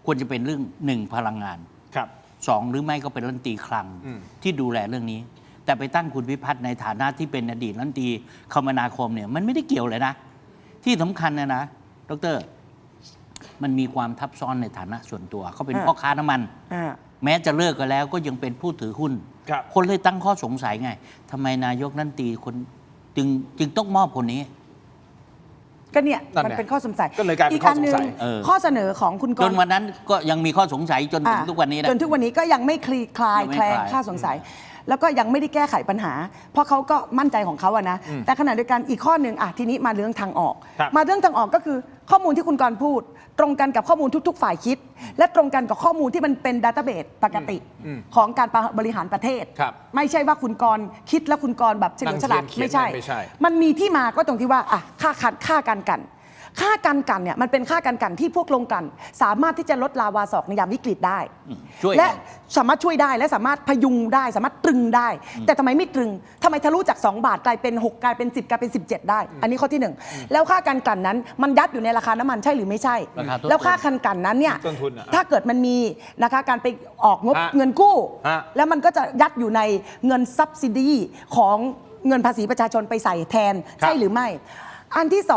ควรจะเป็นเรื่องหนึ่งพลังงาน ครับ สองหรือไม่ก็เป็นรัฐมนตรีคลัง อืม ที่ดูแลเรื่องนี้ แต่ไปตั้งคุณพิพัฒน์ในฐานะที่เป็นอดีตรัฐมนตรีคมนาคมเนี่ยมันไม่ได้เกี่ยวเลยนะ ที่สำคัญนะดร.มันมีความทับซ้อนในฐานะส่วนตัวเขาเป็นพ่อค้าน้ำมัน แม้จะเลิกกันแล้วก็ยังเป็นผู้ถือหุ้น ครับ คนเลยตั้งข้อสงสัยไงทำไมนายกรัฐมนตรีคนจึงต้องมอบคนนี้ ก็เนี่ย นั่น มัน ไง เป็นข้อสงสัย ก็เลยกลายเป็นข้อสงสัย กอันหนึ่ข้อเสนอของคุณก จ ร น ณ์ วันนั้นก็ยังมีข้อสงสัยจนถึงทุกวันนี้นะ จนทุกวันนี้ก็ยังไม่คลี่คลาย ยังไม่ แคลง คลาย ข้อสงสัย แล้วก็ยังไม่ได้แก้ไขปัญหา เพราะเขาก็มั่นใจของเขาอะนะแต่ขณะเดียวกันอีกข้อหนึ่งทีนี้มาเรื่องทางออก ครับ มาเรื่องทางออกก็คือข้อมูลที่คุณกรณ์พูด ตรงกันกับข้อมูลทุก ๆ ฝ่ายคิด และตรงกันกับข้อมูลที่มันเป็นดัตต้าเบสปกติของการบริหารประเทศ ครับ ไม่ใช่ว่าคุณกรณ์คิดแล้วคุณกรณ์แบบเฉลียวฉลาด นั่งเขียน ไม่ใช่ ไม่ใช่ มันมีที่มาก็ตรงที่ว่าค่าการกันค่าการกันเนี่ยมันเป็นค่าการกันที่พวกโรงกลั่นสามารถที่จะลดลาวาศอกในยามวิกฤตได้ ช่วย และ กัน สามารถช่วยได้และสามารถพยุงได้สามารถตรึงได้ แต่ทำไมไม่ตรึงทำไมทะลุจาก 2 บาทกลายเป็น 6 กลายเป็น 10 กลายเป็น 17 ได้ อันนี้ข้อที่ 1 แล้วค่าการกลั่นนั้นมันยัดอยู่ในราคาน้ำมันใช่หรือไม่ใช่ ราคาต้นทุน แล้วค่าการกลั่นนั้นเนี่ย ต้นทุนอะ ถ้าเกิดมันมีนะคะการไปออกงบ ฮะ เงินกู้ ฮะ แล้วมันก็จะยัดอยู่ในเงินซับซิดีของเงินภาษีประชาชนไปใส่แทนใช่หรือไม่ อันที่ 2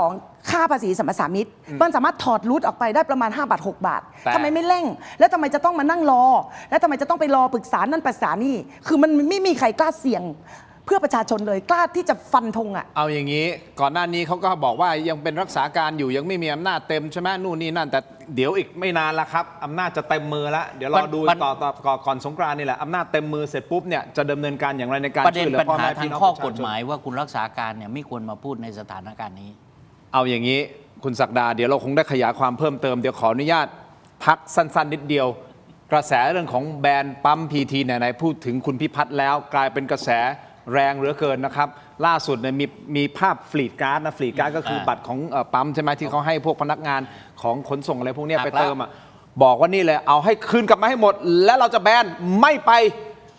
ค่าภาษีสัมปทานมิตรมันสามารถถอดรูทออกไปได้ประมาณ5 บาท 6 บาท แต่ ทำไมไม่เร่ง แล้วทำไมจะต้องมานั่งรอ แล้วทำไมจะต้องไปรอปรึกษานั่นปรึกษานี่คือมันไม่มีใครกล้าเสี่ยงเพื่อประชาชนเลยกล้าที่จะฟันธงอ่ะ เอาอย่างนี้ก่อนหน้านี้เขาก็บอกว่ายังเป็นรักษาการอยู่ยังไม่มีอำนาจเต็มใช่ไหมนู่นนี่นั่นแต่เดี๋ยวอีกไม่นานละครับอำนาจจะเต็มมือแล้วเดี๋ยวรอดู มัน ต่อก่อนสงกรานต์นี่แหละอำนาจเต็มมือเสร็จปุ๊บเนี่ยจะดำเนินการอย่างไรในการ ประเด็ ช่ น วยเหลือ ปัญ พ่อ หา แม่ ทา พี่ ง น้อง ข้อ ประชาชน กฎหมายว่าคุณรักษาการเนี่ยไม่ควรมาพูดในสถานการณ์นี้ เอาอย่างนี้คุณศักดาเดี๋ยวเราคงได้ขยายความเพิ่มเติมเดี๋ยวขออนุญาตพักสั้นๆนิดเดียว กระแสเรื่องของแบรนด์ปั๊มพีทีไหนๆพูดถึงคุณพิพัฒน์แล้วกลายเป็นกระแส แรงเหลือเกินนะครับ ล่าสุดเนี่ยมีภาพฟลีดการ์ดนะฟลีดการ์ดก็คือบัตรของปั๊มใช่ไหมที่เขาให้พวกพนักงานของขนส่งอะไรพวกเนี้ยไปเติมอ่ะบอกว่านี่เลยเอาให้คืนกลับมาให้หมด และเราจะแบนไม่ไป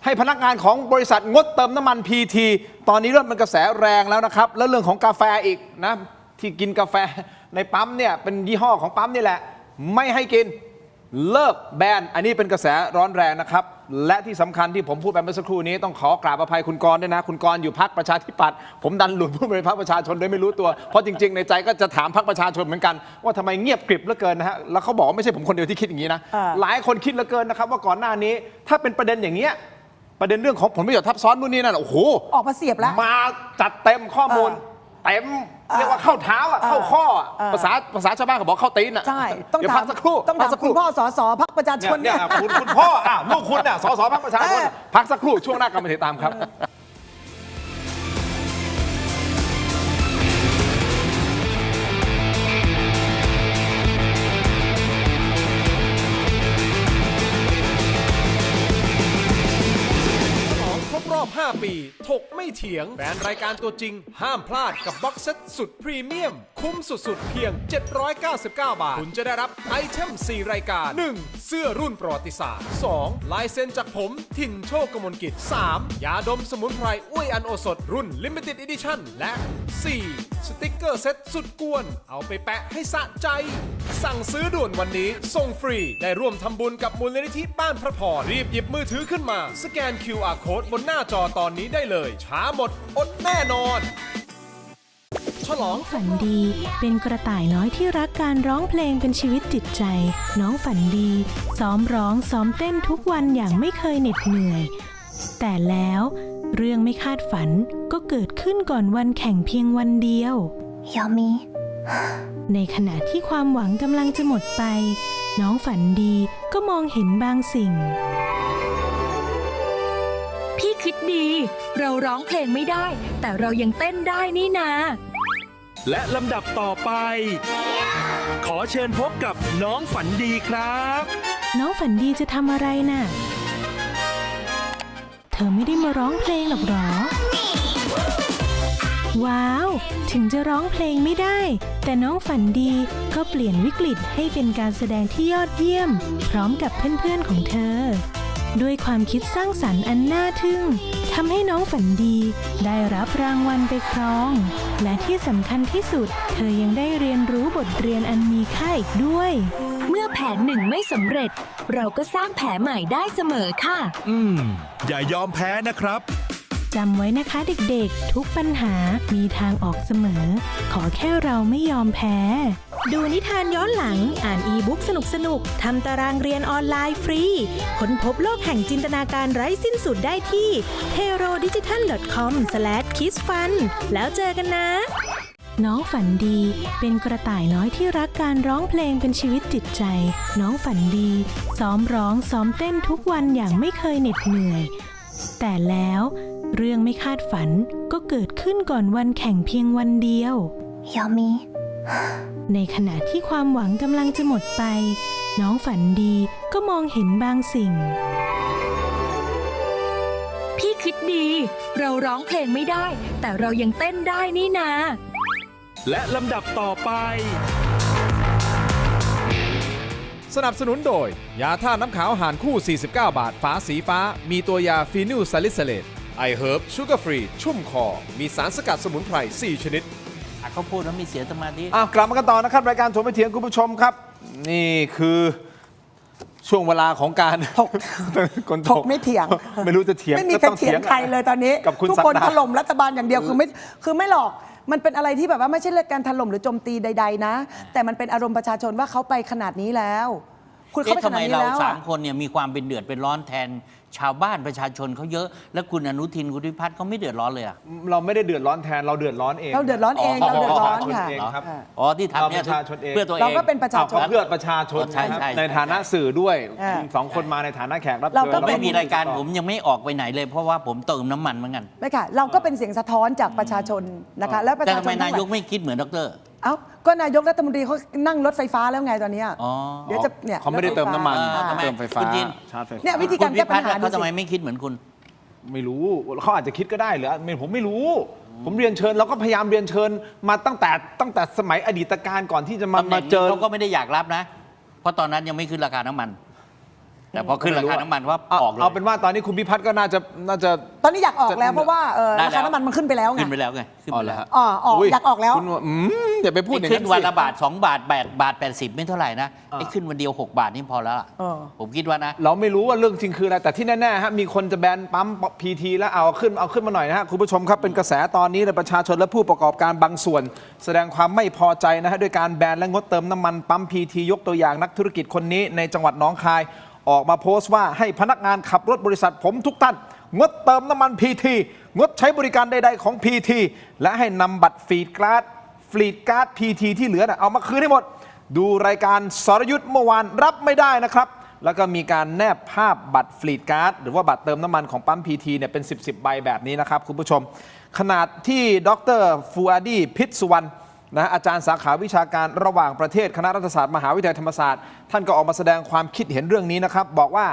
ให้พนักงานของบริษัทงดเติมน้ำมัน PT ตอนนี้เริ่มเป็นกระแสแรงแล้วนะครับแล้วเรื่องของกาแฟอีกนะที่กินกาแฟในปั๊มเนี่ยเป็นยี่ห้อของปั๊มนี่แหละไม่ให้กินเลิกแบนอันนี้เป็นกระแสร้อนแรงนะครับและที่สำคัญที่ผมพูดไปเมื่อสักครู่นี้ต้องขอกราบอภัยคุณกรณ์ด้วยนะคุณกรณ์อยู่พรรคประชาธิปัตย์ผมดันหลุดพูดไปพรรคประชาชนโดยไม่รู้ตัวเพราะจริงๆในใจก็จะถามพรรคประชาชนเหมือนกันว่าทำไมเงียบกริบเหลือเกินนะฮะแล้วเขาบอกว่าไม่ใช่ผมคนเดียวที่คิดอย่างนี้นะหลายคนคิดเหลือเกินนะครับว่าก่อนหน้านี้ถ้าเป็นประเด็นอย่างเงี้ยประเด็นเรื่องของผลประโยชน์ทับซ้อนนู่นนี่นั่นโอ้โห ออกมาเสียบแล้ว มาจัดเต็มข้อมูลเต็มเรียกว่าเข้าเท้าอ่ะเข้าข้ออ่ะภาษาชาวบ้านเขาบอกเข้าตีนอ่ะ ใช่ต้อง เดี๋ยว ถา พั ม กสักครู่ ต้องถาม พักสัก คุณพ่อสสพรรคประชาชน เนี่ยคุณพ่อลูกคุณน่ะสสพรรคประชาชนพักสักครู่ช่วงหน้ากลับมาติดตามครับ ครบรอบ 5 ปี ถกไม่เถียงแฟนรายการตัวจริง ห้ามพลาดกับบ็อกเซตสุดพรีเมียม คุ้มสุดๆ เพียง 799 บาท คุณจะได้รับไอเทม 4 รายการ 1. เสื้อรุ่นประวัติศาสตร์ 2. ลายเซ็นจากผม ถิ่นโชคกมลกิจ 3. ยาดมสมุนไพรอุ้ยอันโอสถรุ่น Limited Edition และ 4. สติกเกอร์เซ็ตสุดกวน เอาไปแปะให้สะใจ สั่งซื้อด่วนวันนี้ส่งฟรีได้ร่วมทำบุญกับมูลนิธิบ้านพระพรรีบหยิบมือถือขึ้นมาสแกน QR Code บนหน้าจอตอนนี้ได้เลย ช้าหมดอดแน่นอน ฉลอง ฝันดีเป็นกระต่ายน้อยที่รักการร้องเพลงเป็นชีวิตจิตใจ น้องฝันดีซ้อมร้องซ้อมเต้นทุกวันอย่างไม่เคยเหน็ดเหนื่อย แต่แล้วเรื่องไม่คาดฝันก็เกิดขึ้นก่อนวันแข่งเพียงวันเดียว ในขณะที่ความหวังกำลังจะหมดไป น้องฝันดีก็มองเห็นบางสิ่ง พี่คิดดี เราร้องเพลงไม่ได้ แต่เรายังเต้นได้นี่นา และลำดับต่อไป ขอเชิญพบกับน้องฝันดีครับ น้องฝันดีจะทำอะไรน่ะ เธอไม่ได้มาร้องเพลงหรอกหรอ ว้าว ถึงจะร้องเพลงไม่ได้ แต่น้องฝันดีก็เปลี่ยนวิกฤตให้เป็นการแสดงที่ยอดเยี่ยม พร้อมกับเพื่อนๆของเธอ ด้วยความคิดสร้างสรรค์อันน่าทึ่งทำให้น้องฝันดีได้รับรางวัลไปครอง และที่สำคัญที่สุด เธอยังได้เรียนรู้บทเรียนอันมีค่าอีกด้วย เมื่อแผนหนึ่งไม่สำเร็จ เราก็สร้างแผนใหม่ได้เสมอค่ะ อย่ายอมแพ้นะครับ จำไว้นะคะเด็กๆ ทุกปัญหามีทางออกเสมอ ขอแค่เราไม่ยอมแพ้ ดูนิทานย้อนหลัง อ่านอีบุ๊กสนุกๆ ทำตารางเรียนออนไลน์ฟรี ค้นพบโลกแห่งจินตนาการไร้สิ้นสุดได้ที่ herodigital.com/kidsfun แล้วเจอกันนะ น้องฝันดีเป็นกระต่ายน้อยที่รักการร้องเพลงเป็นชีวิตจิตใจ น้องฝันดีซ้อมร้องซ้อมเต้นทุกวันอย่างไม่เคยเหน็ดเหนื่อย แต่แล้วเรื่องไม่คาดฝันก็เกิดขึ้นก่อนวันแข่งเพียงวันเดียว ในขณะที่ความหวังกำลังจะหมดไป น้องฝันดีก็มองเห็นบางสิ่ง พี่คิดดี เราร้องเพลงไม่ได้ แต่เรายังเต้นได้นี่นา และลำดับต่อไป สนับสนุนโดย ยาท่าตุน้ำขาวหารคู่ 49 บาท ฝาสีฟ้า มีตัวยาฟีนิลซาลิซิเลตไอเฮิร์บชูการ์ฟรี ชุ่มคอ มีสารสกัดสมุนไพร 4 ชนิด เขาพูดแล้วมีเสียสมาธิ กลับมากันต่อนะครับ รายการถกไม่เถียงคุณผู้ชมครับ นี่คือช่วงเวลาของการ คน ถกไม่เถียง ไม่รู้จะเถียง ไม่มี ก็ ใคร ต้อง เถียงใครเลยตอนนี้ กับคุณ ทุก ศัก คน ดา ถล่มรัฐบาลอย่างเดียวคือไม่หรอกมันเป็นอะไรที่แบบว่าไม่ใช่เรื่องการถล่มหรือโจมตีใดๆนะ แต่มันเป็นอารมณ์ประชาชนว่าเขาไปขนาดนี้แล้ว คุณเข้าไปข ทำ นา ไม ดนี้ เรา แล้ว สามคนเนี่ยมีความเป็นเดือดเป็นร้อนแทนชาวบ้านประชาชนเขาเยอะ แล้วคุณอนุทินคุณพิพัฒน์เขาไม่เดือดร้อนเลยอ่ะ เราไม่ได้เดือดร้อนแทนเราเดือดร้อนเอง เราเดือดร้อนเอง อ๋อ เราเดือดร้อน ประชาชน ค่ะ เองครับ อ๋อที่ทำเนี่ย เราประชาชนเอง เพื่อตัวเอง เราก็เป็นประชาชน เพื่อประชาชน ใช่ นะครับ ใช่ ในฐานะสื่อด้วย อ่า สองคนมาในฐานะแขกรับ เรา เชิญ ก็ ไม่มีรายการผมยังไม่ออกไปไหนเลย เพราะว่าผมเติมน้ำมันเหมือนกัน ไม่ค่ะ เราก็เป็นเสียงสะท้อนจากประชาชนนะคะ และประ แต่ ชา ทำ ช ไม น นายกไม่คิดเหมือนดร เอ้าก็นายกรัฐมนตรีเขานั่งรถไฟฟ้าแล้วไงตอนเนี้ย อ๋อ เดี๋ยวจะเนี่ย เขาไม่ได้เติมน้ำมัน ทำไม เติมไฟฟ้า คุณจิน ชาร์จไฟฟ้า เนี่ยวิธี คุ การ ณ แก้ พิ ปั พั ญ ฒน์ หา เขา ดู ทำไม สิ ไม่คิดเหมือนคุณ ไม่รู้เขาอาจจะคิดก็ได้หรือผมไม่รู้ ผมเรียนเชิญเราก็พยายามเรียนเชิญมาตั้งแต่สมัยอดีตการก่อนที่จะมาเจอ เขาก็ไม่ได้อยากรับนะ เพราะตอนนั้นยังไม่ขึ้นราคาน้ำมัน แต่พอขึ้นราคาน้ำมันว่าออกเลย เอาเป็นว่าตอนนี้คุณพิพัฒน์ก็น่าจะ ตอนนี้อยากออกแล้วเพราะว่า ได้ รา แล้ว คาน้ำมันมันขึ้นไปแล้วไง ขึ้นไปแล้วไงขึ้นไปแล้ว ออกอยากออกแล้ว คุณอย่าไปพูดอย่าง ขึ้ นั้น น วัน สิ ละบาท2 บาทบาท 80 ไม่เท่าไหร่นะไอ้ขึ้นวันเดียว6 บาทนี่พอแล้วล่ะ เออ ผมคิดว่านะ เราไม่รู้ว่าเรื่องจริงคืออะไรแต่ที่แน่ๆฮะมีคนจะแบนปั๊ม PT แล้วเอาขึ้นมาหน่อยนะฮะคุณผู้ชมครับเป็นกระแสตอนนี้เลยประชาชนและผู้ประกอบการบางส่วน แสดงความไม่พอใจนะฮะด้วยการแบนและงดเติมน้ำมันปั๊ม PT ยกตัวอย่างนักธุรกิจคนนี้ในจังหวัดหนองคายออกมาโพสต์ว่าให้พนักงานขับรถบริษัทผมทุกท่านงดเติมน้ำมัน PT งดใช้บริการใดๆของ PT และให้นำบัตรฟรีการ์ด PT ที่เหลือเอามาคืนให้หมดดูรายการสรยุทธ์เมื่อวานรับไม่ได้นะครับแล้วก็มีการแนบภาพบัตรฟรีการ์ดหรือว่าบัตรเติมน้ำมันของปั๊ม PT เนี่ยเป็น 10 ใบแบบนี้นะครับคุณผู้ชมขนาดที่ดร.ฟูอาดีพิษสุวรรณนะอาจารย์สาขาวิชาการระหว่างประเทศคณะรัฐศาสตร์มหาวิทยาลัยธรรมศาสตร์ท่านก็ออกมาแสดงความคิดเห็นเรื่องนี้นะครับบอกว่า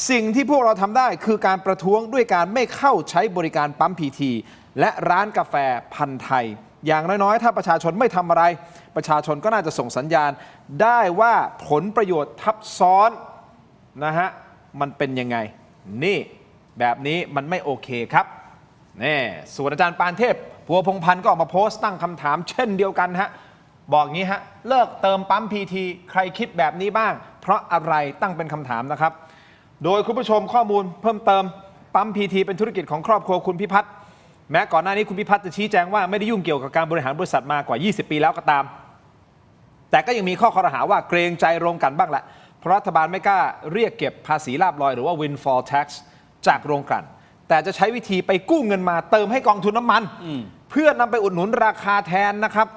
สิ่งที่พวกเราทำได้คือการประท้วงด้วยการไม่เข้าใช้บริการปั๊ม PT และร้านกาแฟพันธุ์ไทยอย่างน้อยๆถ้าประชาชนไม่ทำอะไรประชาชนก็น่าจะส่งสัญญาณได้ว่าผลประโยชน์ทับซ้อนนะฮะมันเป็นยังไงนี่แบบนี้มันไม่โอเคครับนี่ส่วนอาจารย์ปานเทพพัวพงษ์พันธ์ก็ออกมาโพสต์ตั้งคำถามเช่นเดียวกันฮะบอกงี้ฮะเลิกเติมปั๊ม PT ใครคิดแบบนี้บ้างเพราะอะไรตั้งเป็นคำถามนะครับโดยคุณผู้ชมข้อมูลเพิ่มเติมปั๊ม PT เป็นธุรกิจของครอบครัวคุณพิพัฒน์แม้ก่อนหน้านี้คุณพิพัฒน์จะชี้แจงว่าไม่ได้ยุ่งเกี่ยวกับการบริหารบริษัทมากว่า20 ปีแล้วก็ตามแต่ก็ยังมีข้อคอรหาว่าเกรงใจโรงกลั่นบ้างแหละเพราะรัฐบาลไม่กล้าเรียกเก็บภาษีลาภลอยหรือว่า windfall tax จากโรงกลั่นแต่จะใช้วิธีไปกู้เงินมาเติมให้กองทุนน้ำมันเพื่อนำไปอุดหนุนราคาแทนนะครับ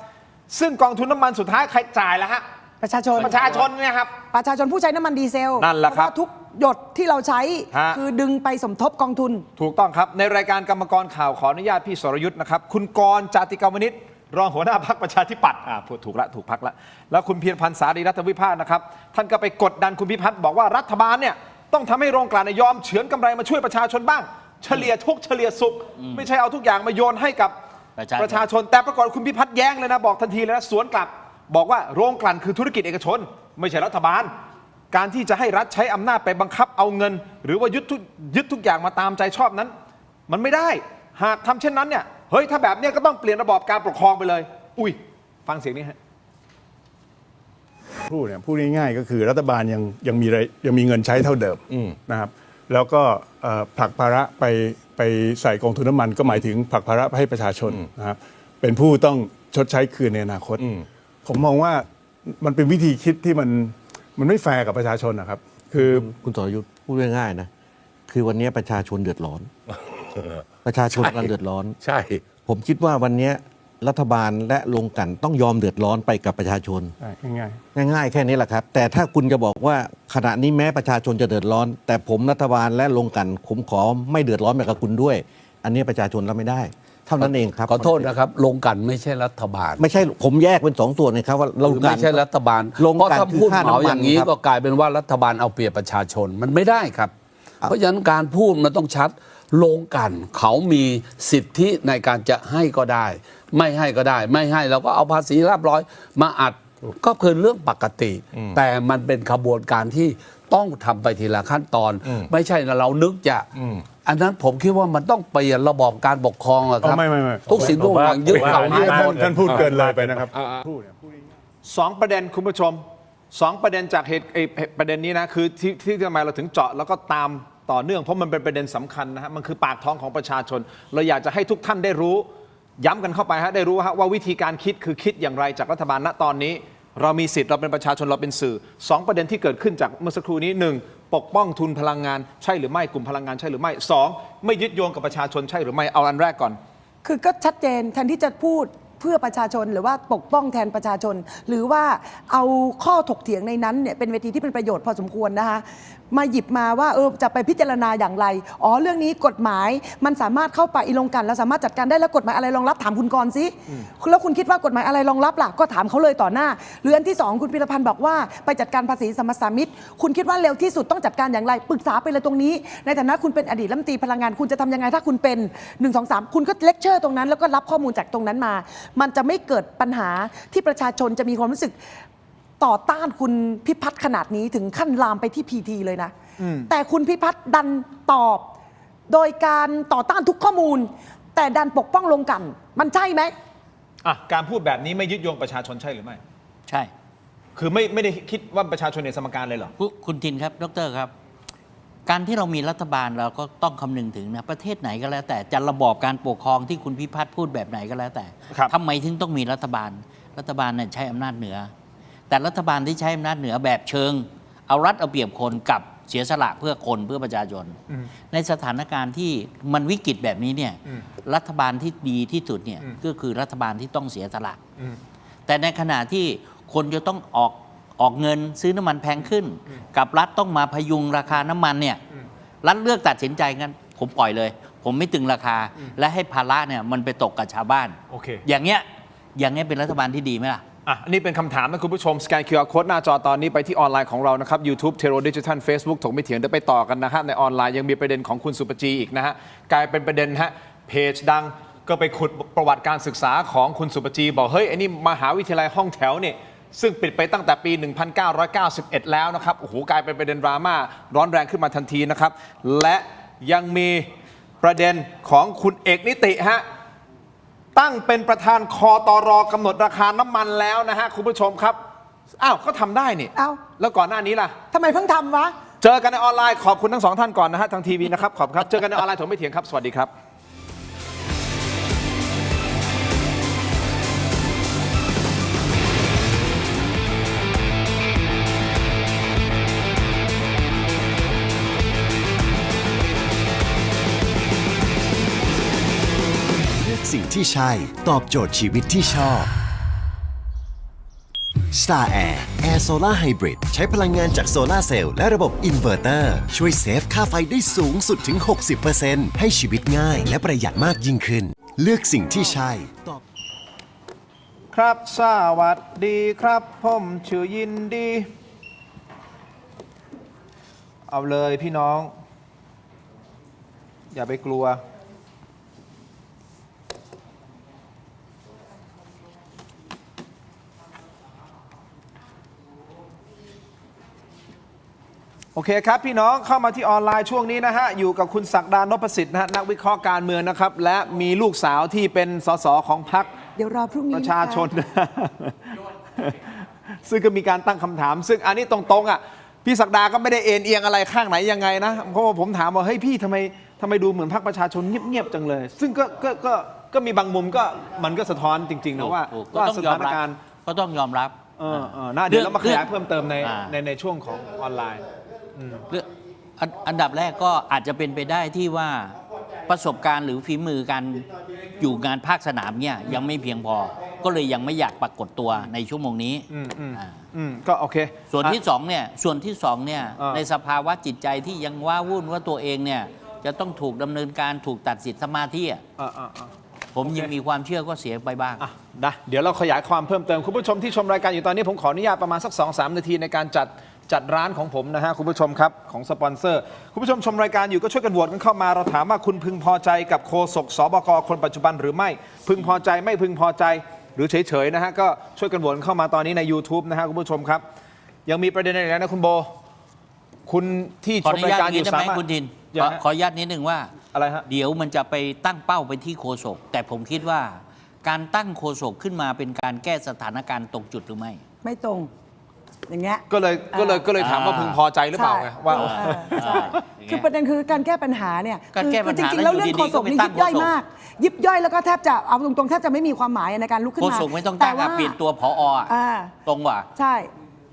ซึ่งกองทุนน้ำมันสุดท้ายใครจ่ายล่ะฮะประชาชนเนี่ยครับประชาชนผู้ใช้น้ำมันดีเซล นั่นแหละครับ เพาว่าทุกหยดที่เราใช้ ฮะ คือดึงไปสมทบกองทุน ถูกต้องครับในรายการกรรมกรข่าวขออนุญาตพี่สรยุทธ์นะครับคุณกรณ์จาติกาวนิชรองหัวหน้าพรรคประชาธิปัตย์พูดถูกพรรคละแล้วคุณเพียรพันธ์สารีรัฐวิภาคนะครับท่านก็ไปกดดันคุณพิพัฒน์บอกว่ารัฐบาลเนี่ยต้องทำให้โรงกลั่นยอมเฉือนกำไรมาช่วยประชาชนบ้างเฉลี่ยทุกข์เฉลี่ยสุขไม่ใช่เอาทุกอย่างมาโยนให้กับประชาชนแต่ปรากฏคุณพิพัฒน์แย้งเลยนะบอกทันทีเลยนะสวนกลับบอกว่าโรงกลั่นคือธุรกิจเอกชนไม่ใช่รัฐบาลการที่จะให้รัฐใช้อำนาจไปบังคับเอาเงินหรือว่ายึดทุกอย่างมาตามใจชอบนั้นมันไม่ได้หากทำเช่นนั้นเนี่ยเฮ้ยถ้าแบบนี้ก็ต้องเปลี่ยนระบอบการปกครองไปเลยอุ้ยฟังเสียงนี้ฮะพูดง่ายๆก็คือรัฐบาลยังมีเงินใช้เท่าเดิมนะครับแล้วก็ผลักภาระไปใส่กองทุนน้ำมันก็หมายถึงผลักภาระไปให้ประชาชนนะครับเป็นผู้ต้องชดใช้คืนในอนาคตผมมองว่ามันเป็นวิธีคิดที่มันไม่แฟร์กับประชาชนนะครับคือคุณสรยุทธ์พูดง่ายๆนะคือวันนี้ประชาชนเดือดร้อน ประชาชนกำลังเดือดร้อน ใช่ ผมคิดว่าวันนี้รัฐบาลและโรงกลั่นต้องยอมเดือดร้อนไปกับประชาชนง่ายๆแค่นี้แหละครับแต่ถ้าคุณจะบอกว่าขณะนี้แม้ประชาชนจะเดือดร้อน แต่ผมรัฐบาลและโรงกลั่นผมขอไม่เดือดร้อนไปกับคุณด้วย อันนี้ประชาชนรับไม่ได้เท่านั้นเองครับขอโทษนะครับโรงกลั่นไม่ใช่รัฐบาลไม่ใช่ผมแยกเป็น2 ส่วนนะครับว่าโรงกลั่นไม่ใช่รัฐบาลเพราะถ้าพูดเหมาอย่างนี้ก็กลายเป็นว่ารัฐบาลเอาเปรียบประชาชนมันไม่ได้ครับเพราะฉะนั้นการพูดมันต้องชัดโรงกลั่นเขามีสิทธิในการจะให้ก็ได้ไม่ให้ก็ได้ไม่ให้เราก็เอาภาษีลาภลอยมาอัดก็คือเรื่องปกติแต่มันเป็นขบวนการที่ต้องทำไปทีละขั้นตอนไม่ใช่เรานึกจะอันนั้นผมคิดว่ามันต้องเปลี่ยนระบอบการปกครองอะครับทุกสิ่งทุกอย่างยึดเขาให้หมด ท่านพูดเกินเลยไปนะครับ2 ประเด็นคุณผู้ชม2 ประเด็นจากเหตุประเด็นนี้นะคือที่ทำไมเราถึงเจาะแล้วก็ตามต่อเนื่องเพราะมันเป็นประเด็นสำคัญนะฮะมันคือปากท้องของประชาชนเราอยากจะให้ทุกท่านได้รู้ย้ำกันเข้าไปฮะได้รู้ฮะว่าวิธีการคิดคือคิดอย่างไรจากรัฐบาลณตอนนี้เรามีสิทธิ์เราเป็นประชาชนเราเป็นสื่อ2 ประเด็นที่เกิดขึ้นจากเมื่อสักครู่นี้1ปกป้องทุนพลังงานใช่หรือไม่กลุ่มพลังงานใช่หรือไม่2ไม่ยึดโยงกับประชาชนใช่หรือไม่เอาอันแรกก่อนคือก็ชัดเจนแทนที่จะพูด พื่อประชาชนหรือว่าปกป้องแทนประชาชน หรือว่าเอาข้อถกเถียงในนั้นเนี่ยเป็นเวทีที่เป็นประโยชน์พอสมควรนะคะมาหยิบมาว่าจะไปพิจารณาอย่างไรเรื่องนี้กฎหมายมันสามารถเข้าไปลงกันแล้วสามารถจัดการได้แล้วกฎหมายอะไรรองรับถามคุณกรณ์สิแล้วคุณคิดว่ากฎหมายอะไรรองรับล่ะก็ถามเขาเลยต่อหน้าหรืออันที่2คุณพิรพันธ์บอกว่าไปจัดการภาษีสัมปทานมิตรคุณคิดว่าเร็วที่สุดต้องจัดการอย่างไรปรึกษาไปเลยตรงนี้ในฐานะคุณเป็นอดีตรัฐมนตรีพลังงานคุณจะทำยังไงถ้าคุณเป็น1 2 3คุณก็เลคเชอร์ตรงนั้นแล้วก็รับข้อมูลจากตรงนั้นมามันจะไม่เกิดปัญหาที่ประชาชนจะมีความรู้สึกต่อต้านคุณพิพัฒน์ขนาดนี้ถึงขั้นลามไปที่พีทีเลยนะแต่คุณพิพัฒน์ดันตอบโดยการต่อต้านทุกข้อมูลแต่ดันปกป้องลงกันมันใช่ไหมการพูดแบบนี้ไม่ยึดโยงประชาชนใช่หรือไม่ใช่คือไม่ได้คิดว่าประชาชนเป็นสมการเลยเหรอคุณทินครับดร.ครับการที่เรามีรัฐบาลเราก็ต้องคำนึงถึงนะประเทศไหนก็แล้วแต่จะระบอบการปกครองที่คุณพิพัฒน์พูดแบบไหนก็แล้วแต่ทำไมถึงต้องมีรัฐบาลเนี่ยใช้อำนาจเหนือแต่รัฐบาลที่ใช้อำนาจเหนือแบบเชิงเอารัดเอาเปรียบคนกับเสียสละเพื่อคนเพื่อประชาชนในสถานการณ์ที่มันวิกฤตแบบนี้เนี่ยรัฐบาลที่ดีที่สุดเนี่ยก็คือรัฐบาลที่ต้องเสียสละแต่ในขณะที่คนจะต้องออกเงินซื้อน้ำมันแพงขึ้นกับรัฐต้องมาพยุงราคาน้ำมันเนี่ยรัฐเลือกตัดสินใจงั้นผมปล่อยเลยผมไม่ตึงราคาและให้ภาระเนี่ยมันไปตกกับชาวบ้านอย่างเงี้ยเป็นรัฐบาลที่ดีไหมล่ะอันนี้เป็นคำถามนะคุณผู้ชมสแกน QR Code หน้าจอตอนนี้ไปที่ออนไลน์ของเรานะครับ YouTube Tero Digital Facebook ถกไม่เถียงเดี๋ยวไปต่อกันนะฮะในออนไลน์ยังมีประเด็นของคุณสุปจีอีกนะฮะกลายเป็นประเด็นฮะเพจดังก็ไปขุดประวัติการศึกษาของคุณสุปจีบอกเฮ้ยไอ้นี่มหาวิทยาลัยห้องแถวเนี่ยซึ่งปิดไปตั้งแต่ปี 1991 แล้วนะครับโอ้โหกลายเป็นประเด็นดราม่าร้อนแรงขึ้นมาทันทีนะครับและยังมีประเด็นของคุณเอกนิติฮะตั้งเป็นประธานคตร.กำหนดราคาน้ำมันแล้วนะฮะคุณผู้ชมครับก็ทำได้นี่แล้วก่อนหน้านี้ล่ะทำไมเพิ่งทำวะเจอกันในออนไลน์ขอบคุณทั้ง2ท่านก่อนนะฮะทางทีวีนะครับขอบครับเจอกันในออนไลน์ถกไม่เถียงครับสวัสดีครับสิ่งที่ใช่ตอบโจทย์ชีวิตที่ชอบ Star Air Air Solar Hybrid ใช้พลังงานจากโซลาร์เซลล์และระบบอินเวอร์เตอร์ช่วยเซฟค่าไฟได้สูงสุดถึง 60% ให้ชีวิตง่ายและประหยัดมากยิ่งขึ้นเลือกสิ่งที่ใช่ตอบครับสวัสดีครับผมชื่อยินดีเอาเลยพี่น้องอย่าไปกลัวโอเคครับพี่น้องเข้ามาที่ออนไลน์ช่วงนี้นะฮะอยู่กับคุณศักดานพสิทธิ์นะฮะนักวิเคราะห์การเมืองนะครับและมีลูกสาวที่เป็นสสของพรรคเดี๋ยวรอพรุ่งนี้ประชาชน ซึ่งก็มีการตั้งคำถามซึ่งอันนี้ตรงๆพี่ศักดาก็ไม่ได้เอ็นเอียงอะไรข้างไหนยังไงนะเพราะว่าผมถามว่าเฮ้ยพี่ทำไมดูเหมือนพรรคประชาชนเงียบๆจังเลยซึ่งก็มีบางมุมก็มันก็สะท้อนจริงๆนะว่าสถานการณ์ก็ต้องยอมรับเดี๋ยวเรามาขยายเพิ่มเติมในช่วงของออนไลน์อันดับแรกก็อาจจะเป็นไปได้ที่ว่าประสบการณ์หรือฝีมือการอยู่งานภาคสนามเนี่ยยังไม่เพียงพอก็เลยยังไม่อยากปรากฏตัวในชั่วโมงนี้ก็โอเคส่วนที่สองเนี่ยในสภาวะจิตใจที่ยังว้าวุ่นว่าตัวเองเนี่ยจะต้องถูกดำเนินการถูกตัดสิทธิสมาธิผมยังมีความเชื่อก็เสียไปบ้างเดี๋ยวเราขยายความเพิ่มเติมคุณผู้ชมที่ชมรายการอยู่ตอนนี้ผมขออนุญาตประมาณสัก 2-3 นาทีในการจัดร้านของผมนะฮะคุณผู้ชมครับของสปอนเซอร์คุณผู้ชมชมรายการอยู่ก็ช่วยกันโหวตกันเข้ามาเราถามว่าคุณพึงพอใจกับโฆษกสบคคนปัจจุบันหรือไม่พึงพอใจไม่พึงพอใจหรือเฉยๆนะฮะก็ช่วยกันโหวตเข้ามาตอนนี้ใน YouTube นะฮะคุณผู้ชมครับยังมีประเด็นอะไรนะคุณโบคุณที่ชมรายการอยู่สามารถคุณทินขออนุญาตนิดนึงว่าอะไรฮะเดี๋ยวมันจะไปตั้งเป้าไปที่โฆษกแต่ผมคิดว่าการตั้งโฆษกขึ้นมาเป็นการแก้สถานการณ์ตรงจุดหรือไม่ตรงอย่างเงี้ยก็เลยถามว่าพึงพอใจหรือเปล่าไงว่าคือประเด็นคือการแก้ปัญหาเนี่ยคือจริงๆแล้วเรื่องโฆษกนี่ยิบย่อยมากยิบย่อยแล้วก็แทบจะเอาตรงๆแทบจะไม่มีความหมายในการลุกขึ้นมาโฆษกไม่ต้องตั้งเปลี่ยนตัวผอ.ตรงว่ะใช่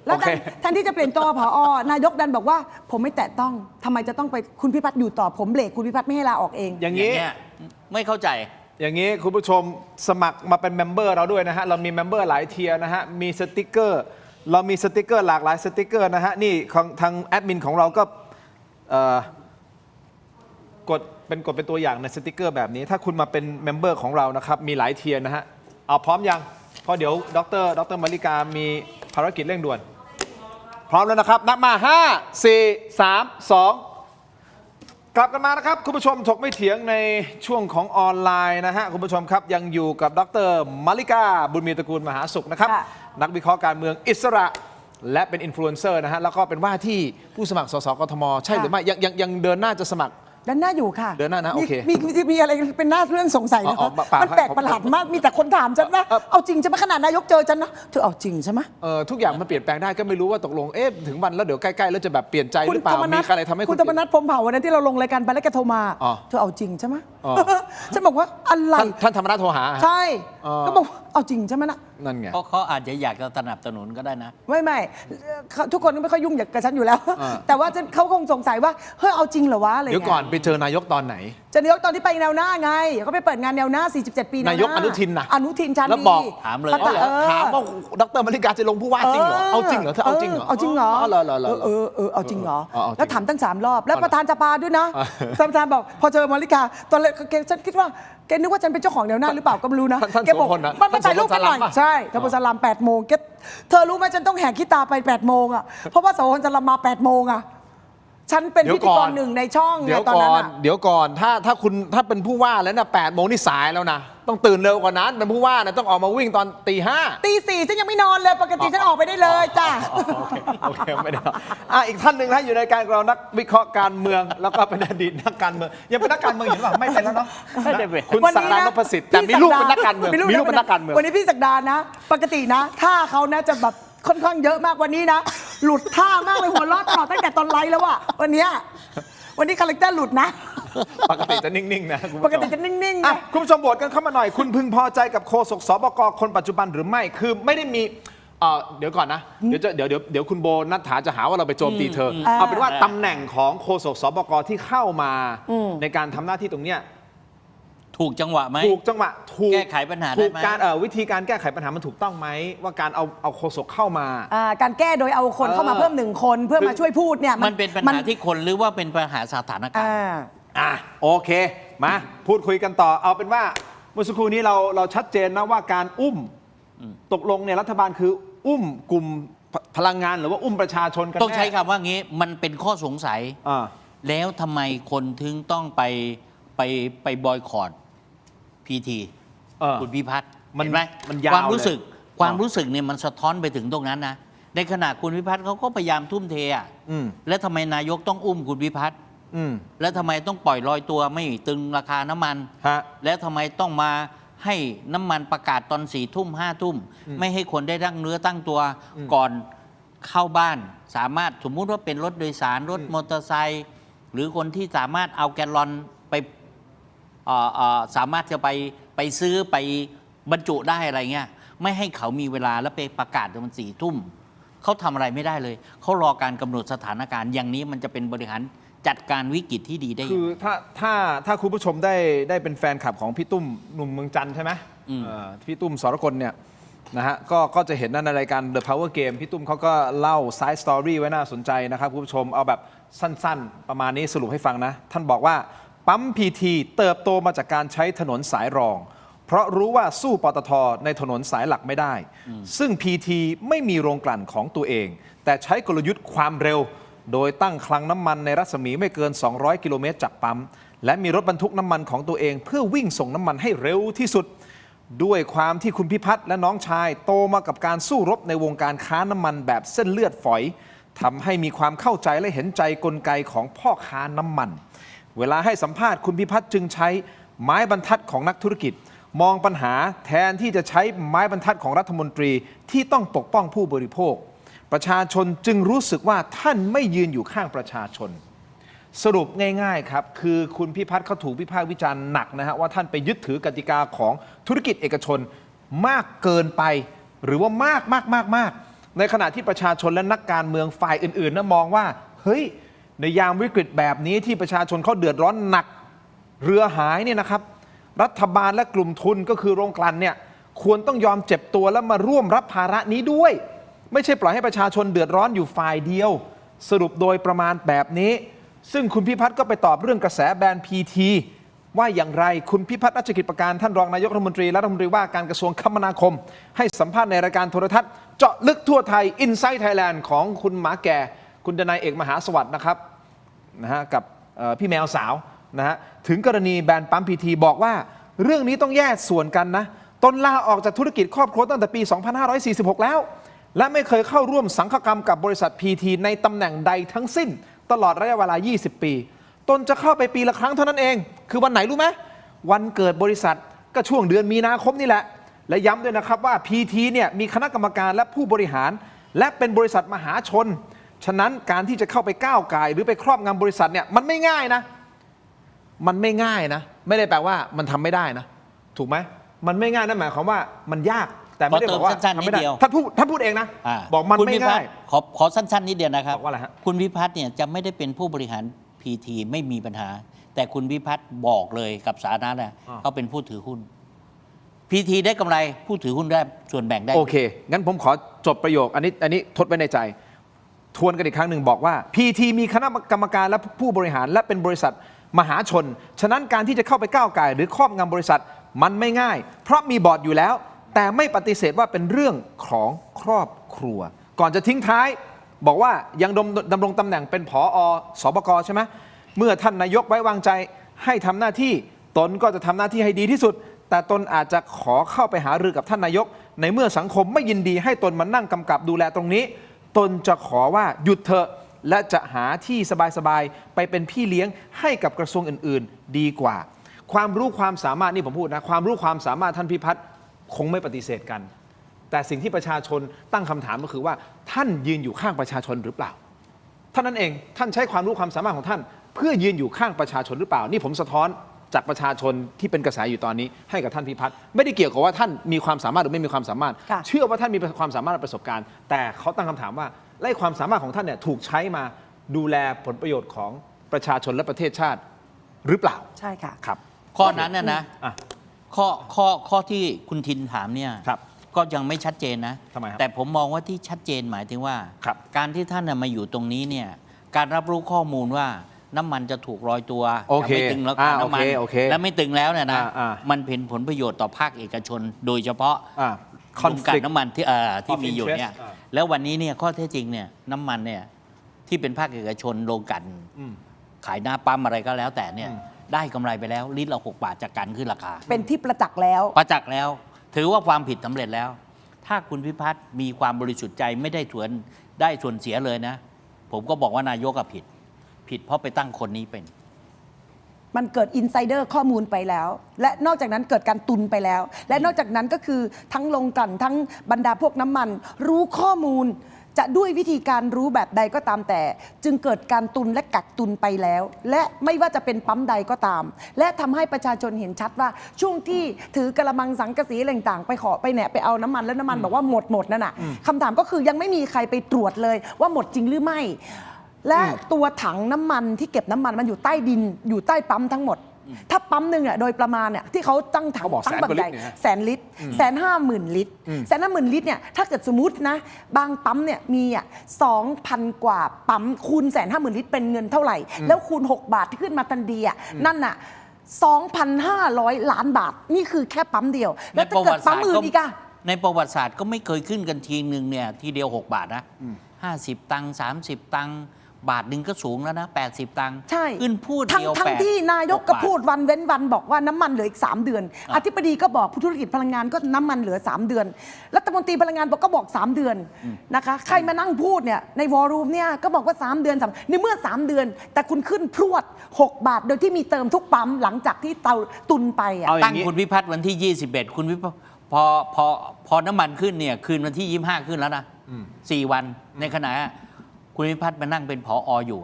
แล้วแทนที่จะเปลี่ยนตัวผอ.นายกดันบอกว่าผมไม่แตะต้องทำไมจะต้องไปคุณพิพัฒน์อยู่ต่อผมเบรกคุณพิพัฒน์ไม่ให้ลาออกเองอย่างนี้ไม่เข้าใจ อย่างนี้คุณผู้ชมสมัครมาเป็นเมมเบอร์เราด้วยนะฮะเรามีเมมเบอร์หลายเทียร์นะฮะมีสติกเกอร์เรามีสติกเกอร์หลากหลายสติกเกอร์นะฮะนี่ของทางแอดมินของเราก็กดเป็นตัวอย่างในสติกเกอร์แบบนี้ถ้าคุณมาเป็นเมมเบอร์ของเรานะครับมีหลายเทียร์นะฮะเอาพร้อมยังเพราะเดี๋ยวดรมาริกามีภารกิจเร่งด่วนพร้อมแล้วนะครับนับมา5 4 3 2กลับกันมานะครับคุณผู้ชมถกไม่เถียงในช่วงของออนไลน์นะฮะคุณผู้ชมครับยังอยู่กับดรมาริกาบุญมีตระกูลมหาสุขนะครับนักวิเคราะห์การเมืองอิสระและเป็นอินฟลูเอนเซอร์นะฮะแล้วก็เป็นว่าที่ผู้สมัครสสกทมใช่หรือไม่ยังเดินหน้าจะสมัครเดินหน้าอยู่ค่ะเดินหน้านะโอเคมีอะไรเป็นหน้าเรื่องสงสัยนะคะมันแปลกประหลาดมากมีแต่คนถามฉันนะเอาจริงใช่ไหมขนาดนายกเจอฉันนะเธอเอาจริงใช่ไหมทุกอย่างมันเปลี่ยนแปลงได้ก็ไม่รู้ว่าตกลงถึงวันแล้วเดี๋ยวใกล้ๆแล้วจะแบบเปลี่ยนใจหรือเปล่ามีอะไรทำให้คุณธรรมนัสพรหมเผ่าวันนั้นที่เราลงรายการไปแล้วแกโทรมาเธอเอาจริงใช่ไหมฉันบอกว่าอะไรท่านธรรมนัสโทรหาใช่ก็บอกเอาจริงใช่ไหมนะนั่นไงเขาอาจจะอยากจะสนับสนุนก็ได้นะไม่ทุกคนก็ไม่ค่อยยุ่งกับฉันอยู่แล้วแต่ว่าเขาคงสงสัยว่าเฮ้ยเอาจริงเหรอวะอะไรเดี๋ยวก่อนไปเจอนายกตอนไหนเจอนายกตอนที่ไปแนวหน้าไงเขาไปเปิดงานแนวหน้า47 ปีนายกอนุทินนะอนุทินชาญแล้วบอกถามเลยถามว่าดรมาริกาจะลงผู้ว่าจริงเหรอเอาจริงเหรอเธอเอาจริงเหรอเอาจริงเหรอเอาจริงเหรอแล้วถามตั้ง3 รอบแล้วประธานสภาด้วยนะประธานบอกพอเจอมาริกาตอนแรกฉันคิดว่าแกนึกว่าฉันเป็นเจ้าของแนวหน้าหรือเปล่าก็ไม่รู้นะแกบอกมันถ่ายรูปกันหน่อยใช่ทบสลาม8 โมงเธอรู้ไหมฉันต้องแหกขี้ตาไป8 โมงอ่ะเพราะว่าโสพลสลามมา8 โมงอ่ะฉันเป็นพิธีกร1ในช่องไงตอนนั้นอ่ะเดี๋ยวก่อนถ้าเป็นผู้ว่าแล้วนะ8 โมงนี่สายแล้วนะต้องตื่นเร็วกว่านั้นเป็นผู้ว่านะต้องออกมาวิ่งตอนตี 5 ตี 4ฉันยังไม่นอนเลยปกติฉันออกไปได้เลยจ้าโอเคไม่ได้อีกท่านหนึ่งนะอยู่ในการเรานักวิเคราะห์การเมืองแล้วก็เป็นอดีตนักการเมืองยังเป็นนักการเมืองอยู่หรือเปล่าไม่เป็นแล้วเนาะคุณศักดานพสิทธิ์แต่มีลูกเป็นนักการเมืองมีลูกเป็นนักการเมืองวันนี้พี่ศักดานะปกตินะถ้าเขานะจะแบบค่อนข้างเยอะมากวันนี้นะหลุดท่ามากเลยหัวเราะตลอดตั้งแต่ตอนไลฟ์แล้วอะวันนี้คาแรคเตอร์หลุดนะปกติจะนิ่งๆนะปกติจะนิ่งๆนะคุณผู้ชมโหวตกันเข้ามาหน่อยคุณพึงพอใจกับโฆษกสบกคนปัจจุบันหรือไม่คือไม่ได้มีเดี๋ยวก่อนนะเดี๋ยวคุณโบนัฐาจะหาว่าเราไปโจมตีเธอเอาเป็นว่าตำแหน่งของโฆษกสบกที่เข้ามาในการทำหน้าที่ตรงเนี้ยถูกจังหวะไหมถูกจังหวะถูกแก้ไขปัญหาได้ไหมการวิธีการแก้ไขปัญหามันถูกต้องไหมว่าการเอาโฆษกเข้ามาการแก้โดยเอาคนเข้ามาเพิ่ม1 คนเพื่อมาช่วยพูดเนี่ยมันเป็นปัญหาที่คนหรือว่าเป็นปัญหาสถานการณ์โอเคมาพูดคุยกันต่อเอาเป็นว่าเมื่อสักครู่นี้เราชัดเจนนะว่าการตกลงเนี่ยรัฐบาลคือกลุ่มพลังงานหรือว่าประชาชนกันต้องใช้คำว่างี้มันเป็นข้อสงสัยแล้วทำไมคนถึงต้องไปบอยคอรตPT คุณพิพัฒน์เห็นไหมความรู้สึกเนี่ยมันสะท้อนไปถึงตรงนั้นนะในขณะคุณพิพัฒน์เขาก็พยายามทุ่มเทแล้วทำไมนายกต้องคุณพิพัฒน์แล้วทำไมต้องปล่อยลอยตัวไม่ตึงราคาน้ำมันแล้วทำไมต้องมาให้น้ำมันประกาศตอน4 ทุ่ม5 ทุ่มไม่ให้คนได้ตั้งเนื้อตั้งตัวก่อนเข้าบ้านสามารถสมมุติว่าเป็นรถโดยสารรถมอเตอร์ไซค์หรือคนที่สามารถเอาแกลลอนไปสามารถจะไปซื้อไปบรรจุได้อะไรเงี้ยไม่ให้เขามีเวลาแล้วไปประกาศมัน4 ทุ่มเขาทำอะไรไม่ได้เลยเขารอการกำหนดสถานการณ์อย่างนี้มันจะเป็นบริหารจัดการวิกฤตที่ดีได้คือถ้าคุณผู้ชมได้เป็นแฟนคลับของพี่ตุ้มหนุ่มเมืองจันทร์ใช่ไหมพี่ตุ้มสรกลเนี่ยนะฮะก็จะเห็นในรายการ The Power Game พี่ตุ้มเขาก็เล่า side story ไว้น่าสนใจนะครับคุณผู้ชมเอาแบบสั้นๆประมาณนี้สรุปให้ฟังนะท่านบอกว่าปั๊ม PT เติบโตมาจากการใช้ถนนสายรองเพราะรู้ว่าสู้ปตท.ในถนนสายหลักไม่ได้ซึ่ง PT ไม่มีโรงกลั่นของตัวเองแต่ใช้กลยุทธ์ความเร็วโดยตั้งคลังน้ำมันในรัศมีไม่เกิน200 กิโลเมตรจากปั๊มและมีรถบรรทุกน้ำมันของตัวเองเพื่อวิ่งส่งน้ำมันให้เร็วที่สุดด้วยความที่คุณพิพัฒน์และน้องชายโตมากับการสู้รบในวงการค้าน้ำมันแบบเส้นเลือดฝอยทำให้มีความเข้าใจและเห็นใจกลไกของพ่อค้าน้ำมันเวลาให้สัมภาษณ์คุณพิพัฒน์จึงใช้ไม้บรรทัดของนักธุรกิจมองปัญหาแทนที่จะใช้ไม้บรรทัดของรัฐมนตรีที่ต้องปกป้องผู้บริโภคประชาชนจึงรู้สึกว่าท่านไม่ยืนอยู่ข้างประชาชนสรุปง่ายๆครับคือคุณพิพัฒน์เขาถูกวิพากษ์วิจารณ์หนักนะฮะว่าท่านไปยึดถือกติกาของธุรกิจเอกชนมากเกินไปหรือว่ามากในขณะที่ประชาชนและนักการเมืองฝ่ายอื่นๆนะมองว่าเฮ้ยในยามวิกฤตแบบนี้ที่ประชาชนเขาเดือดร้อนหนักเรือหายเนี่ยนะครับ รัฐบาลและกลุ่มทุนก็คือโรงกลั่นเนี่ยควรต้องยอมเจ็บตัวแล้วมาร่วมรับภาระนี้ด้วย ไม่ใช่ปล่อยให้ประชาชนเดือดร้อนอยู่ฝ่ายเดียว สรุปโดยประมาณแบบนี้ ซึ่งคุณพิพัฒน์ก็ไปตอบเรื่องกระแสแบน PT ว่าอย่างไรคุณพิพัฒน์รัชกิจประการท่านรองนายกรัฐมนตรีและรัฐมนตรีว่าการกระทรวงคมนาคมให้สัมภาษณ์ในรายการโทรทัศน์เจาะลึกทั่วไทย Inside Thailand ของคุณหมาแก่คุณดนัยเอกมหาสวัสดิ์นะครับกับพี่แมวสาวนะฮะถึงกรณีแบนปั๊ม PT บอกว่าเรื่องนี้ต้องแยกส่วนกันนะตนลาออกจากธุรกิจครอบครัวตั้งแต่ปี 2546 แล้วและไม่เคยเข้าร่วมสังฆกรรมกับบริษัท PT ในตำแหน่งใดทั้งสิ้นตลอดระยะเวลา 20 ปีตนจะเข้าไปปีละครั้งเท่านั้นเองคือวันไหนรู้ไหมวันเกิดบริษัทก็ช่วงเดือนมีนาคมนี่แหละและย้ำด้วยนะครับว่า PT เนี่ยมีคณะกรรมการและผู้บริหารและเป็นบริษัทมหาชนฉะนั้นการที่จะเข้าไปก้าวไก่หรือไปครอบงำบริษัทเนี่ยมันไม่ง่ายนะมันไม่ง่ายนะไม่ได้แปลว่ามันทำไม่ได้นะถูกไหมมันไม่ง่ายนั่นหมายความว่ามันยากแต่ไม่ได้บอกว่าทำไม่ได้ท่านพูดเองนะบอกมันไม่ง่ายขอสั้นๆนิดเดียวนะครับบอกว่าอะไรฮะคุณพิพัฒน์เนี่ยจะไม่ได้เป็นผู้บริหาร PT ไม่มีปัญหาแต่คุณพิพัฒน์บอกเลยกับสาธารณะนะเขาเป็นผู้ถือหุ้น PT ได้กำไรผู้ถือหุ้นได้ส่วนแบ่งได้โอเคงั้นผมขอจบประโยคอันนี้ทดไว้ในใจทวนกันอีกครั้งหนึ่งบอกว่า PT มีคณะกรรมการและผู้บริหารและเป็นบริษัทมหาชนฉะนั้นการที่จะเข้าไปก้าวไก่หรือครอบงำบริษัทมันไม่ง่ายเพราะมีบอร์ดอยู่แล้วแต่ไม่ปฏิเสธว่าเป็นเรื่องของครอบครัวก่อนจะทิ้งท้ายบอกว่ายังดำรงตำแหน่งเป็นผอ.สบก.ใช่ไหมเมื่อท่านนายกไว้วางใจให้ทำหน้าที่ตนก็จะทำหน้าที่ให้ดีที่สุดแต่ตนอาจจะขอเข้าไปหารือกับท่านนายกในเมื่อสังคมไม่ยินดีให้ตนมานั่งกำกับดูแลตรงนี้ตนจะขอว่าหยุดเถอะและจะหาที่สบายๆไปเป็นพี่เลี้ยงให้กับกระทรวงอื่นๆดีกว่าความรู้ความสามารถนี่ผมพูดนะความรู้ความสามารถท่านพิพัฒน์คงไม่ปฏิเสธกันแต่สิ่งที่ประชาชนตั้งคำถามก็คือว่าท่านยืนอยู่ข้างประชาชนหรือเปล่าท่านนั้นเองท่านใช้ความรู้ความสามารถของท่านเพื่อยืนอยู่ข้างประชาชนหรือเปล่านี่ผมสะท้อนจากประชาชนที่เป็นกระแสอยู่ตอนนี้ให้กับท่านพิพัฒน์ไม่ได้เกี่ยวกับว่าท่านมีความสามารถหรือไม่มีความสามารถเชื่อว่าท่านมีความสามารถและประสบการณ์แต่เขาตั้งคำถามว่าไล่ความสามารถของท่านเนี่ยถูกใช้มาดูแลผลประโยชน์ของประชาชนและประเทศชาติหรือเปล่าใช่ค่ะครับข้อนั้นนะข้อที่คุณทินถามเนี่ยก็ยังไม่ชัดเจนนะแต่ผมมองว่าที่ชัดเจนหมายถึงว่าการที่ท่านมาอยู่ตรงนี้เนี่ยการรับรู้ข้อมูลว่าน้ำมันจะถูกลอยตัวจะไม่ตึงแล้วน้ำมันและไม่ตึงแล้วเนี่ยนะมันเป็นผลประโยชน์ต่อภาคเอกชนโดยเฉพาะโรงกลั่นน้ำมันที่มีอยู่เนี่ยแล้ววันนี้เนี่ยข้อเท็จจริงเนี่ยน้ำมันเนี่ยที่เป็นภาคเอกชนโรงกลั่นขายหน้าปั๊มอะไรก็แล้วแต่เนี่ยได้กำไรไปแล้วลิตรละ6 บาทจากการขึ้นราคาเป็นที่ประจักษ์แล้วถือว่าความผิดสำเร็จแล้วถ้าคุณพิพัฒน์มีความบริสุทธิ์ใจไม่ได้ส่วนเสียเลยนะผมก็บอกว่านายกผิดเพราะไปตั้งคนนี้เป็นมันเกิดอินไซเดอร์ข้อมูลไปแล้วและนอกจากนั้นเกิดการตุนไปแล้วและนอกจากนั้นก็คือทั้งโรงกลั่นทั้งบรรดาพวกน้ำมันรู้ข้อมูลจะด้วยวิธีการรู้แบบใดก็ตามแต่จึงเกิดการตุนและกักตุนไปแล้วและไม่ว่าจะเป็นปั๊มใดก็ตามและทำให้ประชาชนเห็นชัดว่าช่วงที่ถือกระมังสังกะสีอะไรต่างไปขอไปแหนไปเอาน้ำมันแล้วน้ำมันบอกว่าหมดนั่นน่ะคำถามก็คือยังไม่มีใครไปตรวจเลยว่าหมดจริงหรือไม่และตัวถังน้ำมันที่เก็บน้ำมันอยู่ใต้ดินอยู่ใต้ปั๊มทั้งหมดถ้าปั๊มหนึ่งโดยประมาณเนี่ยที่เขาตั้งถังตั้งแบบใหญ่100,000 ลิตร150,000 ลิตร150,000 ลิตรเนี่ยถ้าเกิดสมมตินะบางปั๊มเนี่ยมี2,000 กว่าปั๊มคูณ150,000 ลิตรเป็นเงินเท่าไหร่แล้วคูณ6 บาทที่ขึ้นมาทันทีนั่นน่ะ 2,500 ล้านบาทนี่คือแค่ปั๊มเดียวแล้วถ้าเกิดปั๊มอื่นอีกในประวัติศาสตร์ก็ไม่เคยขึ้นกันทีนึงเนี่ยทีเดียว6 บาทนะ50 ตังค์30 ตังค์บาทหนึ่งก็สูงแล้วนะ80 ตังค์ใช่ขึ้นพูดเดียวทั้งที่นายกก็พูดวันเว้นวันบอกว่าน้ำมันเหลืออีก3 เดือนอธิบดีก็บอกผู้ธุรกิจพลังงานก็น้ำมันเหลือ3 เดือนรัฐมนตรีพลังงานก็บอก3 เดือนนะคะใครมานั่งพูดเนี่ยในวอลลุ่มเนี่ยก็บอกว่า3 เดือนในเมื่อ3 เดือนแต่คุณขึ้นพรวด6 บาทโดยที่มีเติมทุกปั๊มหลังจากที่เตาตุนไปตั้งคุณพิพัฒน์วันที่21คุณพิพัฒน์พอน้ำมันขึ้นเนี่ยคืนวันที่25ขึ้นแล้วนะ4 วันในขณะคุณพิพัฒน์มานั่งเป็นผอ.อยู่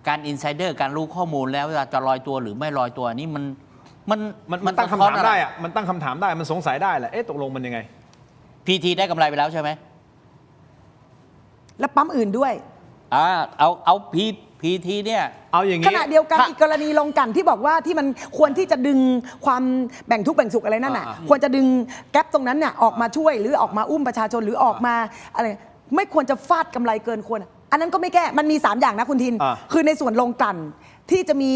การอินไซเดอร์การรู้ข้อมูลแล้วจะลอยตัวหรือไม่ลอยตัวนี้มันตั้งคำถามได้อะมันตั้งคำถามได้มันสงสัยได้แหละตกลงมันยังไง PT ได้กำไรไปแล้วใช่ไหมและปั๊มอื่นด้วยเอา PT เนี่ย เอาอย่าง ข นี้ ณะเดียวกันอีกกรณีลงกลั่นที่บอกว่าที่มันควรที่จะดึงความแบ่งทุกข์แบ่งสุขอะไรนั่นน่ะควรจะดึงแก๊ปตรงนั้นเนี่ยออกมาช่วยหรือออกมาอุ้มประชาชนหรือออกมาอะไรไม่ควรจะฟาดกำไรเกินควรอันนั้นก็ไม่แก้มันมี3อย่างนะคุณทิน คือในส่วนลงกลั่นที่จะมี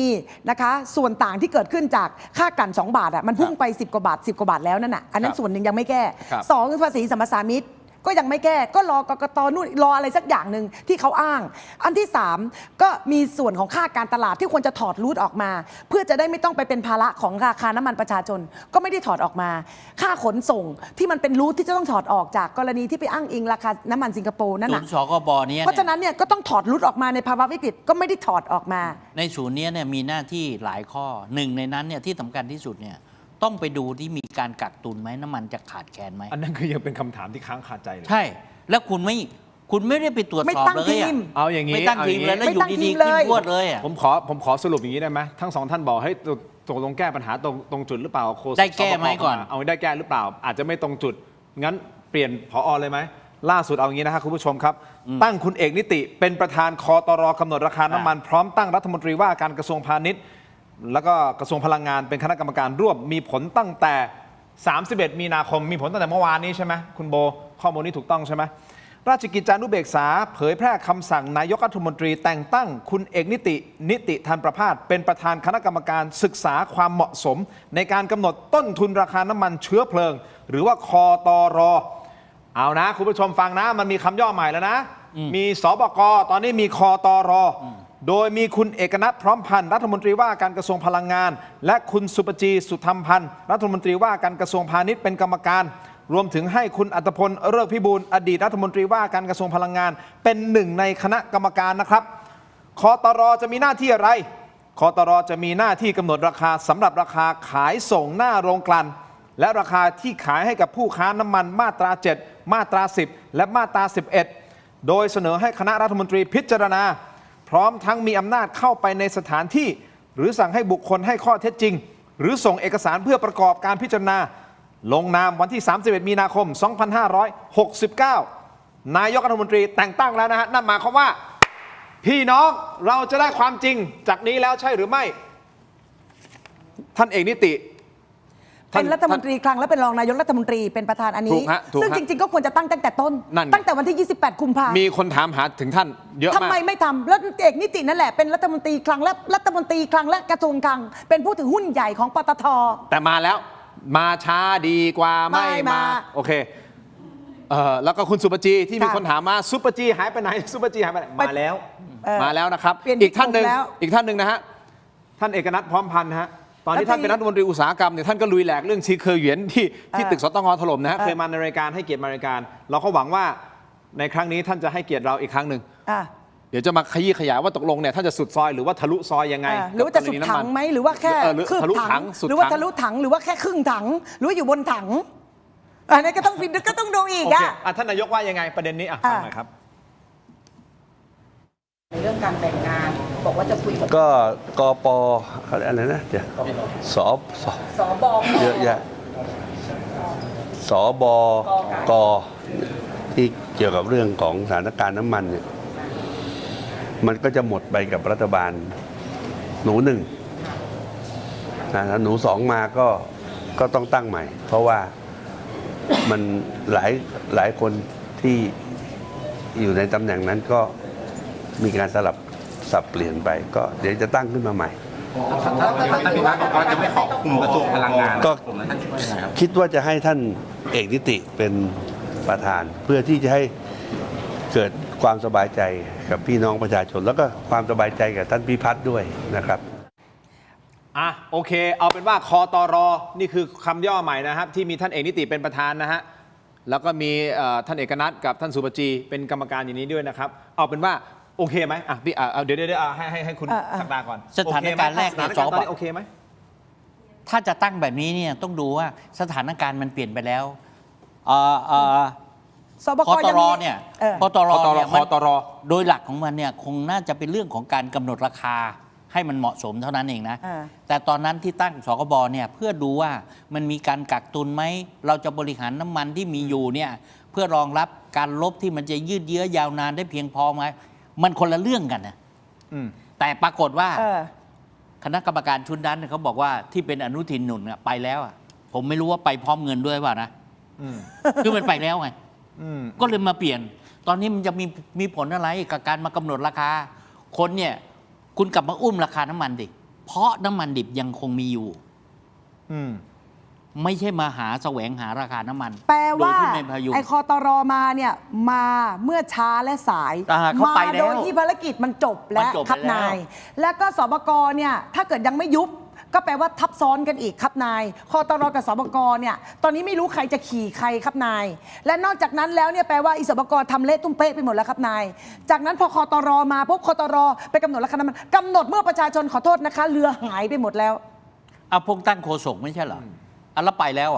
นะคะส่วนต่างที่เกิดขึ้นจากค่ากลั่น2 บาทอ่ะมันพุ่งไป10 กว่าบาท10 กว่าบาทแล้วนั่นน่ะอันนั้นส่วนหนึ่งยังไม่แก้2คือภาษีสัมปทานมิตรก็ยังไม่แก้ก็รอกกต.นู่นรออะไรสักอย่างหนึ่งที่เขาอ้างอันที่3ก็มีส่วนของค่าการตลาดที่ควรจะถอดรูทออกมา เพื่อจะได้ไม่ต้องไปเป็นภาระของราคาน้ำมันประชาชนก็ไม่ได้ถอดออกมา ค่าขนส่งที่มันเป็นรูทที่จะต้องถอดออกจากกรณีที่ไปอ้างอิงราคาน้ำมันสิงคโปร์นั่น ศู น่ะ นย์สกบเนี่ย เพราะฉะนั้นเนี่ยก็ต้องถอดรูทออกมาในภาวะวิกฤตก็ไม่ได้ถอดออกมา ในศูนย์เนี้ยมีหน้าที่หลายข้อหนึ่งในนั้นเนี่ยที่สำคัญที่สุดเนี่ยต้องไปดูที่มีการกักตุนไหมน้ำมันจะขาดแคลนไหม อันนั้นคือยังเป็นคำถามที่ค้างคาใจเลย ใช่ แล้วคุณไม่ได้ไปตรวจ ไม่ สอบ ตั้ง เลย ที อะ ม เอาอย่างนี้ ไม่ตั้งทีมเลยแล้วอยู่ ไม่ตั้งที ดี ม ๆ เล ขึ้น ย พรวดเลยอะ ผมขอสรุปอย่างนี้ได้ไหมทั้ง2ท่านบอกให้ตกลงแก้ปัญหาตรงจุดหรือเปล่าโฆษก ได้แก้ไหมก่อน เอาได้แก้หรือเปล่า อาจจะไม่ตรงจุดงั้นเปลี่ยนผอเลยไหมล่าสุดเอาอย่างนี้นะครับคุณผู้ชมครับ ตั้งคุณเอกนิติเป็นประธานคตรกำหนดราคาน้ำมันพร้อมตั้งรัฐมนตรีว่าการกระทรวงพาณิชย์ แล้วก็กระทรวงพลังงานเป็นคณะกรรมการร่วมมีผลตั้งแต่31 มีนาคมมีผลตั้งแต่เมื่อวานนี้ใช่ไหมคุณโบข้อมูลนี้ถูกต้องใช่ไหมราชกิจจานุเบกษาเผยแพร่คำสั่งนายกรัฐมนตรีแต่งตั้งคุณเอกนิติธันประภาสเป็นประธานคณะกรรมการศึกษาความเหมาะสมในการกำหนดต้นทุนราคาน้ำมันเชื้อเพลิง หรือว่าคตร.เอานะคุณผู้ชมฟังนะมันมีคำย่อใหม่แล้วนะมีสบกตอนนี้มีคตร.โดยมีคุณเอกนัทพร้อมพันธ์รัฐมนตรีว่าการกระทรวงพลังงานและคุณสุปจีสุธรรมพันธ์รัฐมนตรีว่าการกระทรวงพาณิชย์เป็นกรรมการรวมถึงให้คุณอัตพลเลิกพิบูลอดีตรัฐมนตรีว่าการกระทรวงพลังงานเป็นหนึ่งในคณะกรรมการนะครับคตร.จะมีหน้าที่อะไรคตร.จะมีหน้าที่กำหนดราคาสำหรับราคาขายส่งหน้าโรงกลั่นและราคาที่ขายให้กับผู้ค้าน้ำมันมาตรา 7 มาตรา 10 และมาตรา 11 โดยเสนอให้คณะรัฐมนตรีพิจารณาพร้อมทั้งมีอำนาจเข้าไปในสถานที่หรือสั่งให้บุคคลให้ข้อเท็จจริงหรือส่งเอกสารเพื่อประกอบการพิจารณาลงนามวันที่31 มีนาคม 2569 นายกรัฐมนตรีแต่งตั้งแล้วนะฮะนั่นหมายความว่าพี่น้องเราจะได้ความจริงจากนี้แล้วใช่หรือไม่ท่านเอกนิติ เป็นรัฐมนตรีคลังและเป็นรองนายกรัฐมนตรีเป็นประธานอัน ถู นี้ กฮะถูกฮะ ซึ่งจริงๆก็ควรจะตั้งแต่ต้น นั่นไง ตั้งแต่วันที่ 28 กุมภาพันธ์ มีคนถามหาถึงท่านเยอะ ทำ มาก ไมไม่ทำแล้วเอกนิตินั่นแหละเป็นรัฐมนตรีคลังและรัฐมนตรีคลังและกระทรวงคลังเป็นผู้ถือหุ้นใหญ่ของปตท.แต่มาแล้วมาช้าดีกว่าไม่ ไม่ มา มา โอเคแล้วก็คุณสุปจีที่มี ค่ะ คนถามมาซุปเปอร์จีหายไปไหนซุปเปอร์จีหายไปไหน ไป มาแล้ว เออ มาแล้วนะครับ เปลี่ยน อีกท่านหนึ่ง แล้ว อีกท่านหนึ่งนะฮะท่านเอกนัทพร้อมพันธ์นะฮะตอนที่ท่านเป็นรัฐมนตรีอุตสาหกรรมเนี่ยท่านก็ลุยแหลกเรื่องชีเคอร์เหวียนที่ตึกสตงถล่มนะฮะเคยมาในรายการให้เกียรติมารายการ เราก็หวังว่าในครั้งนี้ท่านจะให้เกียรติเราอีกครั้งหนึ่ง อ่ะ เดี๋ยวจะมาขยี้ขยายว่าตกลงเนี่ยท่านจะสุดซอยหรือว่าทะลุซอยยังไง หรือว่าจะสุดถังไหมหรือว่าแค่ หรือ ครึ่ง ทะลุถั ถั ง ง สุด หรือว่า ถัง ทะลุถังหรือว่าแค่ครึ่งถังหรือว่าอยู่บนถังอันนี้ก็ต้องดูอีก โอเค อ่ะ ท่านนายกว่ายังไงประเด็นนี้ฟังหน่อยครับ ในเรื่องการแบ่งงานบอกว่าจะคุยกับ ก็กปอะไรนะเดี๋ยวสบเยอะแยะสบกที่เกี่ยวกับเรื่องของสถานการณ์น้ำมันเนี่ยมันก็จะหมดไปกับรัฐบาลหนูหนึ่งนะหนูสองมาก็ต้องตั้งใหม่ เพราะว่ามันหลายคนที่อยู่ในตำแหน่งนั้นก็มีการสับเปลี่ยนไปก็เดี๋ยวจะตั้งขึ้นมาใหม่ก็คิดว่าจะให้ท่านเอกนิติเป็นประธาน เพื่อที่จะให้เกิดความสบายใจกับพี่น้องประชาชน แล้วก็ความสบายใจกับท่านพิพัฒน์ด้วยนะครับ โอเคเอาเป็นว่าคตร.นี่คือคำย่อใหม่นะครับที่มีท่านเอกนิติเป็นประธานนะฮะแล้วก็มีท่านเอกนัทกับท่านสุปจีเป็นกรรมการอย่างนี้ด้วยนะครับเอาเป็นว่าโอเคไหมพี่เดี๋ยวให้คุณศักดาก่อน สถานการณ์แรก สถานการณ์ตอนนี้โอเคไหม ถ้าจะตั้งแบบนี้เนี่ยต้องดูว่าสถานการณ์มันเปลี่ยนไปแล้วสบ ค ก ต ยัง ร มี เนี่ย ค ตรเนี่ย คตร โดยหลักของมันเนี่ยคงน่าจะเป็นเรื่องของการกำหนดราคาให้มันเหมาะสมเท่านั้นเองนะ แต่ตอนนั้นที่ตั้งสกบเนี่ยเพื่อดูว่ามันมีการกักตุนไหมเราจะบริหารน้ำมันที่มีอยู่เนี่ยเพื่อรองรับการลบที่มันจะยืดเยื้อยาวนานได้เพียงพอไหมมันคนละเรื่องกันนะ แต่ปรากฏว่าคณะกรรมการชุดนั้นเขาบอกว่าที่เป็นอนุทินหนุนไปแล้วผมไม่รู้ว่าไปพร้อมเงินด้วยว่านะคือมันไปแล้วไงก็เลยมาเปลี่ยน ตอนนี้มันจะมีผลอะไรกับการมากำหนดราคา คนเนี่ยคุณกลับมาอุ้มราคาน้ำมันดิเพราะน้ำมันดิบยังคงมีอยู่ไม่ใช่มาแสวงหาราคาน้ำมัน แปลว่า โดยที่ไม่พยุง ไอ้คตรมาเนี่ยมาเมื่อช้าและสาย เขาไปแล้ว โดยที่ภารกิจมันจบแล้วครับนาย แล้วก็สบกเนี่ยถ้าเกิดยังไม่ยุบก็แปลว่าทับซ้อนกันอีกครับนายคตรกับสบกเนี่ยตอนนี้ไม่รู้ใครจะขี่ใครครับนาย และนอกจากนั้นแล้วเนี่ยแปลว่าอิสบกทำเละตุ้มเป๊ะไปหมดแล้วครับนายจากนั้นพอคตรมาปุ๊บคตรไปกำหนดราคาน้ำมันกำหนดเมื่อประชาชนขอโทษนะคะเรือหายไปหมดแล้ว เอาพงตั้งโฆษกไม่ใช่เหรอแล้วไปแล้ว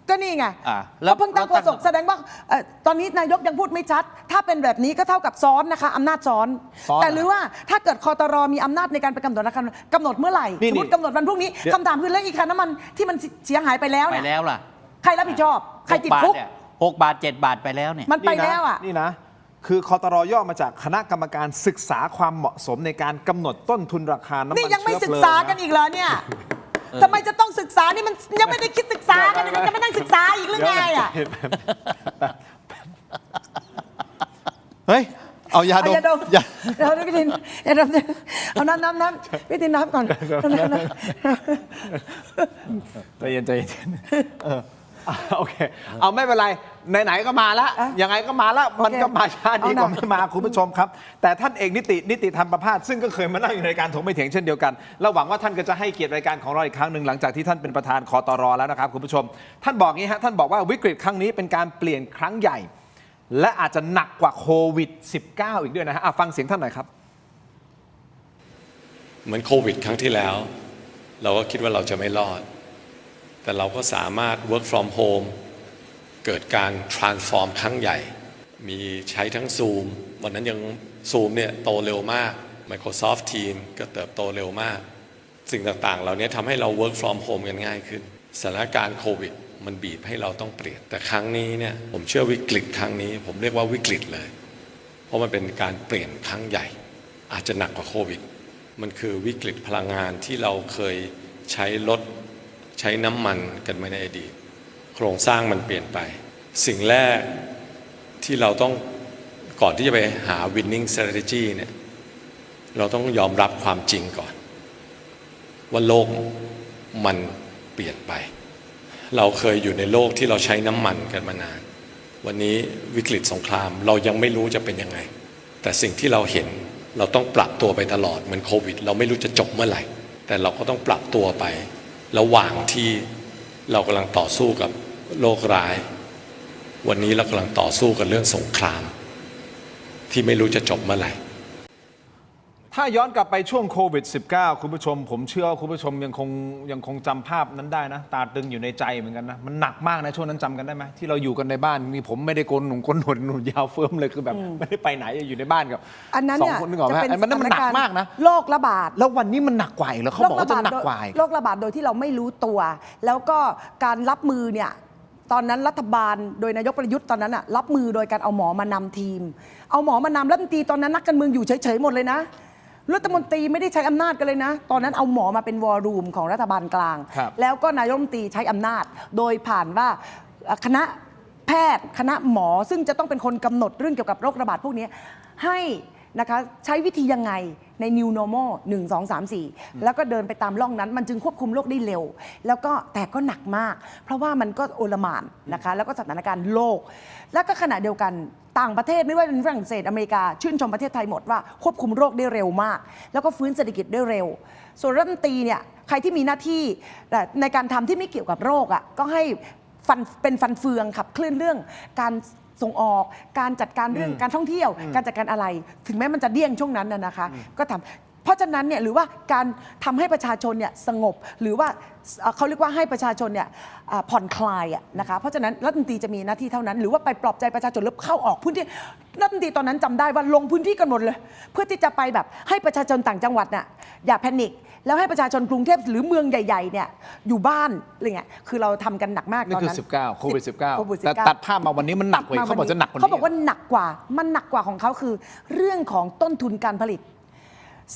ก็นี่ไง แล้ แล้ว วเพิ่งตั้งโฆษกแสดงว่าตอนนี้นายกยังพูดไม่ชัด ถ้าเป็นแบบนี้ก็เท่ากับซ้อนนะคะอำนาจซ้อน แต่หรือว่าถ้าเกิดคตรมีอำนาจในการไปกำหนดราคากำหนดเมื่อไหร่สมมติกำหนดวันพรุ่งนี้คำถามคือแล้วอีกคันน้ำมันที่มันเสียหายไปแล้ว ไปแล้วล่ะ ใครรับผิดชอบใครติดคุก6 บาท 7 บาทไปแล้วเนี่ยมันไปแล้วนี่นะคือคตรย่อมาจากคณะกรรมการศึกษาความเหมาะสมในการกำหนดต้นทุนราคาน้ำมันนี่ยังไม่ศึกษากันอีกเหรอเนี่ยทำไมจะต้องศึกษานี่มันยังไม่ได้คิดศึกษากันยังจะไม่นั่งศึกษาอีกหรือไงเฮ้ยเอายาดมเอาพี่ทินยาดมเอาน้ำพี่ทินน้ำก่อนใจเย็นโอเคเอาไม่เป็นไรไหนๆก็มาแล้วยังไงก็มาแล้วมันก็มาช้าดีกว่าไม่มาคุณผู้ชมครับแต่ท่านเอกนิติธรรมประภาสซึ่งก็เคยมานั่งอยู่ในการถกไม่เถียงเช่นเดียวกันเราหวังว่าท่านก็จะให้เกียรติรายการของเราอีกครั้งหนึ่งหลังจากที่ท่านเป็นประธานคตรแล้วนะครับคุณผู้ชมท่านบอกงี้ฮะท่านบอกว่าวิกฤตครั้งนี้เป็นการเปลี่ยนครั้งใหญ่และอาจจะหนักกว่าโควิด -19 อีกด้วยนะฮะฟังเสียงท่านหน่อยครับเหมือนโควิดครั้งที่แล้วเราก็คิดว่าเราจะไม่รอดแต่เราก็สามารถ work from home เกิดการ transform ครั้งใหญ่มีใช้ทั้ง Zoom วันนั้นยัง Zoom เนี่ยโตเร็วมาก Microsoft Teams ก็เติบโตเร็วมากสิ่งต่างๆเหล่านี้ทำให้เรา work from home กันง่ายขึ้นสถานการณ์โควิดมันบีบให้เราต้องเปลี่ยนแต่ครั้งนี้เนี่ยผมเชื่อวิกฤตครั้งนี้ผมเรียกว่าวิกฤตเลยเพราะมันเป็นการเปลี่ยนครั้งใหญ่อาจจะหนักกว่าโควิดมันคือวิกฤตพลังงานที่เราเคยใช้รถใช้น้ำมันกันมาในอดีตโครงสร้างมันเปลี่ยนไปสิ่งแรกที่เราต้องก่อนที่จะไปหา winning strategy เนี่ยเราต้องยอมรับความจริงก่อนว่าโลกมันเปลี่ยนไปเราเคยอยู่ในโลกที่เราใช้น้ำมันกันมานานวันนี้วิกฤตสงครามเรายังไม่รู้จะเป็นยังไงแต่สิ่งที่เราเห็นเราต้องปรับตัวไปตลอดเหมือนโควิดเราไม่รู้จะจบเมื่อไหร่แต่เราก็ต้องปรับตัวไประหว่างที่เรากำลังต่อสู้กับโรคร้ายวันนี้เรากำลังต่อสู้กับเรื่องสงครามที่ไม่รู้จะจบเมื่อไหร่ถ้าย้อนกลับไปช่วงโควิด -19 คุณผู้ชมผมเชื่อว่าคุณผู้ชมยังคงจำภาพนั้นได้นะตาตึงอยู่ในใจเหมือนกันนะมันหนักมากนะช่วงนั้นจำกันได้ไหมที่เราอยู่กันในบ้านมีผมไม่ได้โกนหนวดยาวเฟิร์มเลยคือแบบไม่ได้ไปไหนอยู่ในบ้านกับอันนั้นเนี่ยจะเป็นมันหนักมากนะโรคระบาดแล้ววันนี้มันหนักกว่าอีกแล้วเขาบอกว่าจะหนักกว่าโรคระบาดโดยที่เราไม่รู้ตัวแล้วก็การรับมือเนี่ยตอนนั้นรัฐบาลโดยนายกประยุทธ์ตอนนั้นรับมือโดยการเอาหมอมานำทีมเอาหมอมานำรัฐมนตรีตอนนั้นนักการเมืองอยู่เฉยๆหมดเลยนะรัฐมนตรีไม่ได้ใช้อำนาจกันเลยนะตอนนั้นเอาหมอมาเป็นวอร์รูมของรัฐบาลกลางแล้วก็นายกรัฐมนตรีใช้อำนาจโดยผ่านว่าคณะแพทย์คณะหมอซึ่งจะต้องเป็นคนกำหนดเรื่องเกี่ยวกับโรคระบาดพวกนี้ให้นะคะใช้วิธียังไงใน New Normal 1 2 3 4แล้วก็เดินไปตามร่องนั้นมันจึงควบคุมโรคได้เร็วแล้วก็แต่ก็หนักมากเพราะว่ามันก็โอลหม่านนะคะแล้วก็สถานการณ์โลกแล้วก็ขณะเดียวกันต่างประเทศไม่ว่าเป็นฝรั่งเศสอเมริกาชื่นชมประเทศไทยหมดว่าควบคุมโรคได้เร็วมากแล้วก็ฟื้นเศรษฐกิจได้เร็วส่วนรัฐมนตรีเนี่ยใครที่มีหน้าที่ในการทำที่ไม่เกี่ยวกับโรคก็ให้เป็นฟันเฟืองขับเคลื่อนเรื่องการส่งออกการจัดการเรื่องการท่องเที่ยวการจัดการอะไรถึงแม้มันจะเดี้ยงช่วงนั้นนะคะก็ทำเพราะฉะนั้นเนี่ยหรือว่าการทำให้ประชาชนเนี่ยสงบหรือว่าเขาเรียกว่าให้ประชาชนเนี่ยผ่อนคลายนะคะเพราะฉะนั้นรัฐมนตรีจะมีหน้าที่เท่านั้นหรือว่าไปปลอบใจประชาชนหรือเข้าออกพื้นที่รัฐมนตรีตอนนั้นจำได้ว่าลงพื้นที่กันหมดเลยเพื่อที่จะไปแบบให้ประชาชนต่างจังหวัดน่ะอย่าแพนิคแล้วให้ประชาชนกรุงเทพหรือเมืองใหญ่ๆเนี่ยอยู่บ้านอะไรเงี้ยคือเราทำกันหนักมากตอนนั้นนี่คือ19โควิด -19 แต่ตัดภาพมาวันนี้มันหนักกว่าเขาบอกจะหนักกว่านี้เขาบอกว่าหนักกว่ามันหนักกว่าของเขาคือเรื่องของต้นทุนการผลิต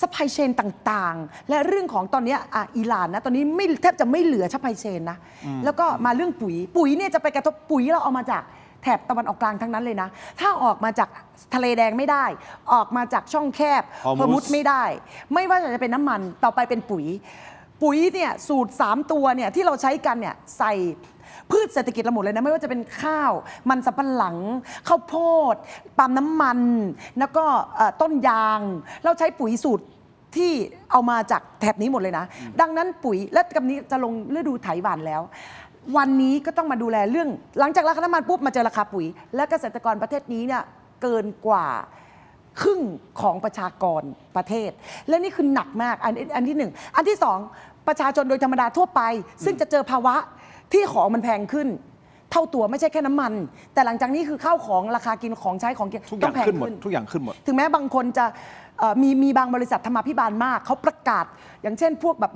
ซัพพลายเชนต่างๆ และเรื่องของตอนเนี้ยอิหร่านนะตอนนี้ไม่แทบจะไม่เหลือซัพพลายเชนนะแล้วก็มาเรื่องปุ๋ยเนี่ยจะไปกระทบปุ๋ยเราเอามาจากแถบตะวันออกกลางทั้งนั้นเลยนะถ้าออกมาจากทะเลแดงไม่ได้ออกมาจากช่องแคบฮอร์มุซไม่ได้ ไม่ว่าจะเป็นน้ำมันต่อไปเป็นปุ๋ยเนี่ยสูตร3ตัวเนี่ยที่เราใช้กันเนี่ยใส่พืชเศรษฐกิจเราหมดเลยนะไม่ว่าจะเป็นข้าวมันสำปะหลังข้าวโพดปาล์มน้ำมันแล้วก็ต้นยางเราใช้ปุ๋ยสูตรที่เอามาจากแถบนี้หมดเลยนะดังนั้นปุ๋ยและกำนี้จะลงฤดูไถหวานแล้ววันนี้ก็ต้องมาดูแลเรื่องหลังจากราคาน้ำมันปุ๊บมาเจอราคาปุ๋ยและเกษตรกรประเทศนี้เนี่ยเกินกว่าครึ่งของประชากรประเทศและนี่คือหนักมากอันที่1อันที่2ประชาชนโดยธรรมดาทั่วไปซึ่งจะเจอภาวะที่ของมันแพงขึ้นเท่าตัวไม่ใช่แค่น้ำมันแต่หลังจากนี้คือข้าวของราคากินของใช้ของกิน ทุกอ ต้อย่าง แพง ขึ้นหมด ขึ้น ทุกอย่างขึ้นหมด ถึงแม้บางคนจะมีบางบริษัทธรรมาภิบาลมากเขาประกาศอย่างเช่นพวกแบบ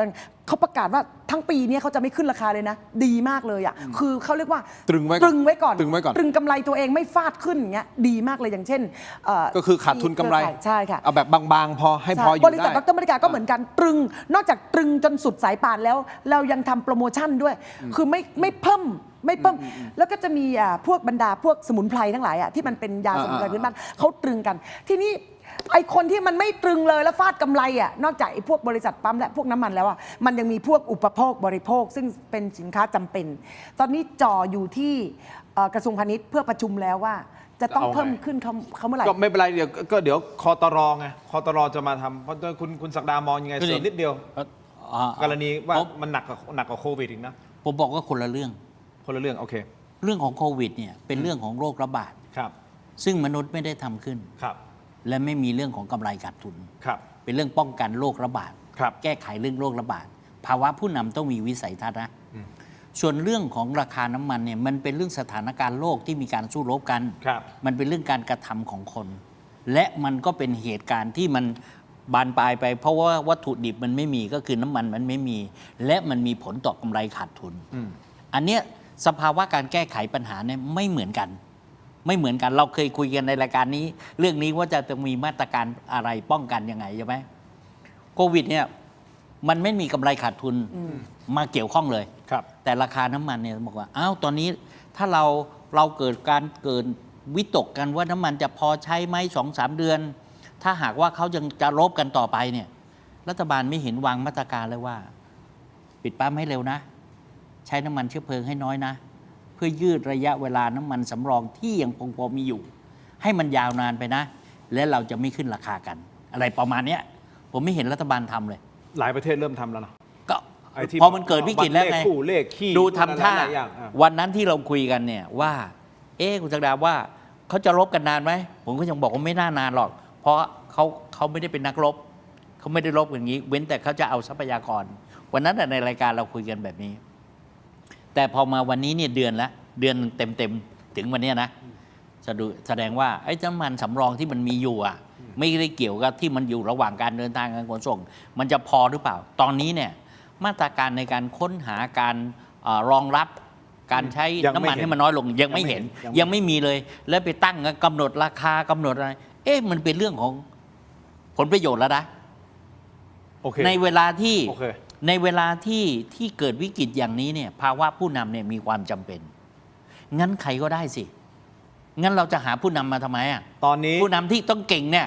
เขาประกาศว่าทั้งปีนี้เขาจะไม่ขึ้นราคาเลยนะดีมากเลยอ่ะคือเขาเรียกว่าตรึงไว้ก่อนตรึงกำไรตัวเองไม่ฟาดขึ้นอย่างเงี้ยดีมากเลยอย่างเช่นก็คือขาดทุนกำไรใช่ค่ะเอาแบบบางๆพอให้พออยู่ได้ บริษัทดร.บริการก็เหมือนกันตรึงนอกจากตรึงจนสุดสายป่านแล้วเรายังทำโปรโมชั่นด้วยคือไม่เพิ่มแล้วก็จะมีพวกบรรดาพวกสมุนไพรทั้งหลายที่มันเป็นยาสมุนไพรพื้นบ้านเขาตรึงกันทีนี้ไอคนที่มันไม่ตรึงเลยแล้วฟาดกำไรนอกจากไอพวกบริษัทปั๊มและพวกน้ำมันแล้วมันยังมีพวกอุปโภคบริโภคซึ่งเป็นสินค้าจำเป็นตอนนี้จ่ออยู่ที่กระทรวงพาณิชย์เพื่อประชุมแล้วว่าจะต้องเพิ่มขึ้นเขาเมื่อไหร่ก็ไม่เป็นไรเดี๋ยวคตรไงคตรจะมาทำเพราะคุณศักดามองยังไงเสริมนิดเดียวกรณีว่ามันหนักกว่าโควิดอีกนะผมบอกว่าคนละเรื่องโอเคเรื่องของโควิดเนี่ยเป็นเรื่องของโรคระบาดครับซึ่งมนุษย์ไม่ได้ทำขึ้นครับและไม่มีเรื่องของกำไรขาดทุนครับเป็นเรื่องป้องกันโรคระบาดครับแก้ไขเรื่องโรคระบาดภาวะผู้นำต้องมีวิสัยทัศน์นะส่วนเรื่องของราคาน้ำมันเนี่ยมันเป็นเรื่องสถานการณ์โลกที่มีการสู้รบกันมันเป็นเรื่องการกระทำของคน และมันก็เป็นเหตุการณ์ที่มันบานปลายไปเพราะว่าวัตถุดิบมันไม่มีก็คือน้ำมันมันไม่มีและมันมีผลต่อกำไรขาดทุนอันเนี้ยสภาวะการแก้ไขปัญหาเนี่ยไม่เหมือนกันเราเคยคุยกันในรายการนี้เรื่องนี้ว่าจะมีมาตรการอะไรป้องกันยังไงใช่ไหมโควิดเนี่ยมันไม่มีกำไรขาดทุนมาเกี่ยวข้องเลยแต่ราคาน้ำมันเนี่ยบอกว่าอ้าวตอนนี้ถ้าเราเกิดวิตกกันว่าน้ำมันจะพอใช้ไหม 2-3 เดือนถ้าหากว่าเขายังจะรบกันต่อไปเนี่ยรัฐบาลไม่เห็นวางมาตรการเลยว่าปิดปั๊มให้เร็วนะใช้น้ำมันเชื้อเพลิงให้น้อยนะเพื่อยืดระยะเวลาน้ำมันสำรองที่ยังคงพอมีอยู่ให้มันยาวนานไปนะและเราจะไม่ขึ้นราคากันอะไรประมาณนี้ผมไม่เห็นรัฐบาลทำเลยหลายประเทศเริ่มทำแล้วนะก็พอมันเกิดวิกฤตแล้วไงดูทำท่าวันนั้นที่เราคุยกันเนี่ยว่าคุณศักดาว่าเขาจะรบกันนานไหมผมก็ยังบอกว่าไม่น่านานหรอกเพราะเขาไม่ได้เป็นนักรบเขาไม่ได้รบอย่างนี้เว้นแต่เขาจะเอาทรัพยากรวันนั้นในรายการเราคุยกันแบบนี้แต่พอมาวันนี้เนี่ยเดือนเต็มถึงวันนี้นะแสดงว่าไอ้น้ำมันสำรองที่มันมีอยู่ไม่ได้เกี่ยวกับที่มันอยู่ระหว่างการเดินทางการขนส่งมันจะพอหรือเปล่าตอนนี้เนี่ยมาตรการในการค้นหาการรองรับการใช้น้ำมันให้มันน้อยลงยังไม่เห็นยังไม่มีเลยแล้วไปตั้งกำหนดราคากำหนดอะไรมันเป็นเรื่องของผลประโยชน์แล้วนะในเวลาที่เกิดวิกฤตอย่างนี้เนี่ยภาวะผู้นำเนี่ยมีความจำเป็นงั้นใครก็ได้สิงั้นเราจะหาผู้นำมาทำไมตอนนี้ผู้นำที่ต้องเก่งเนี่ย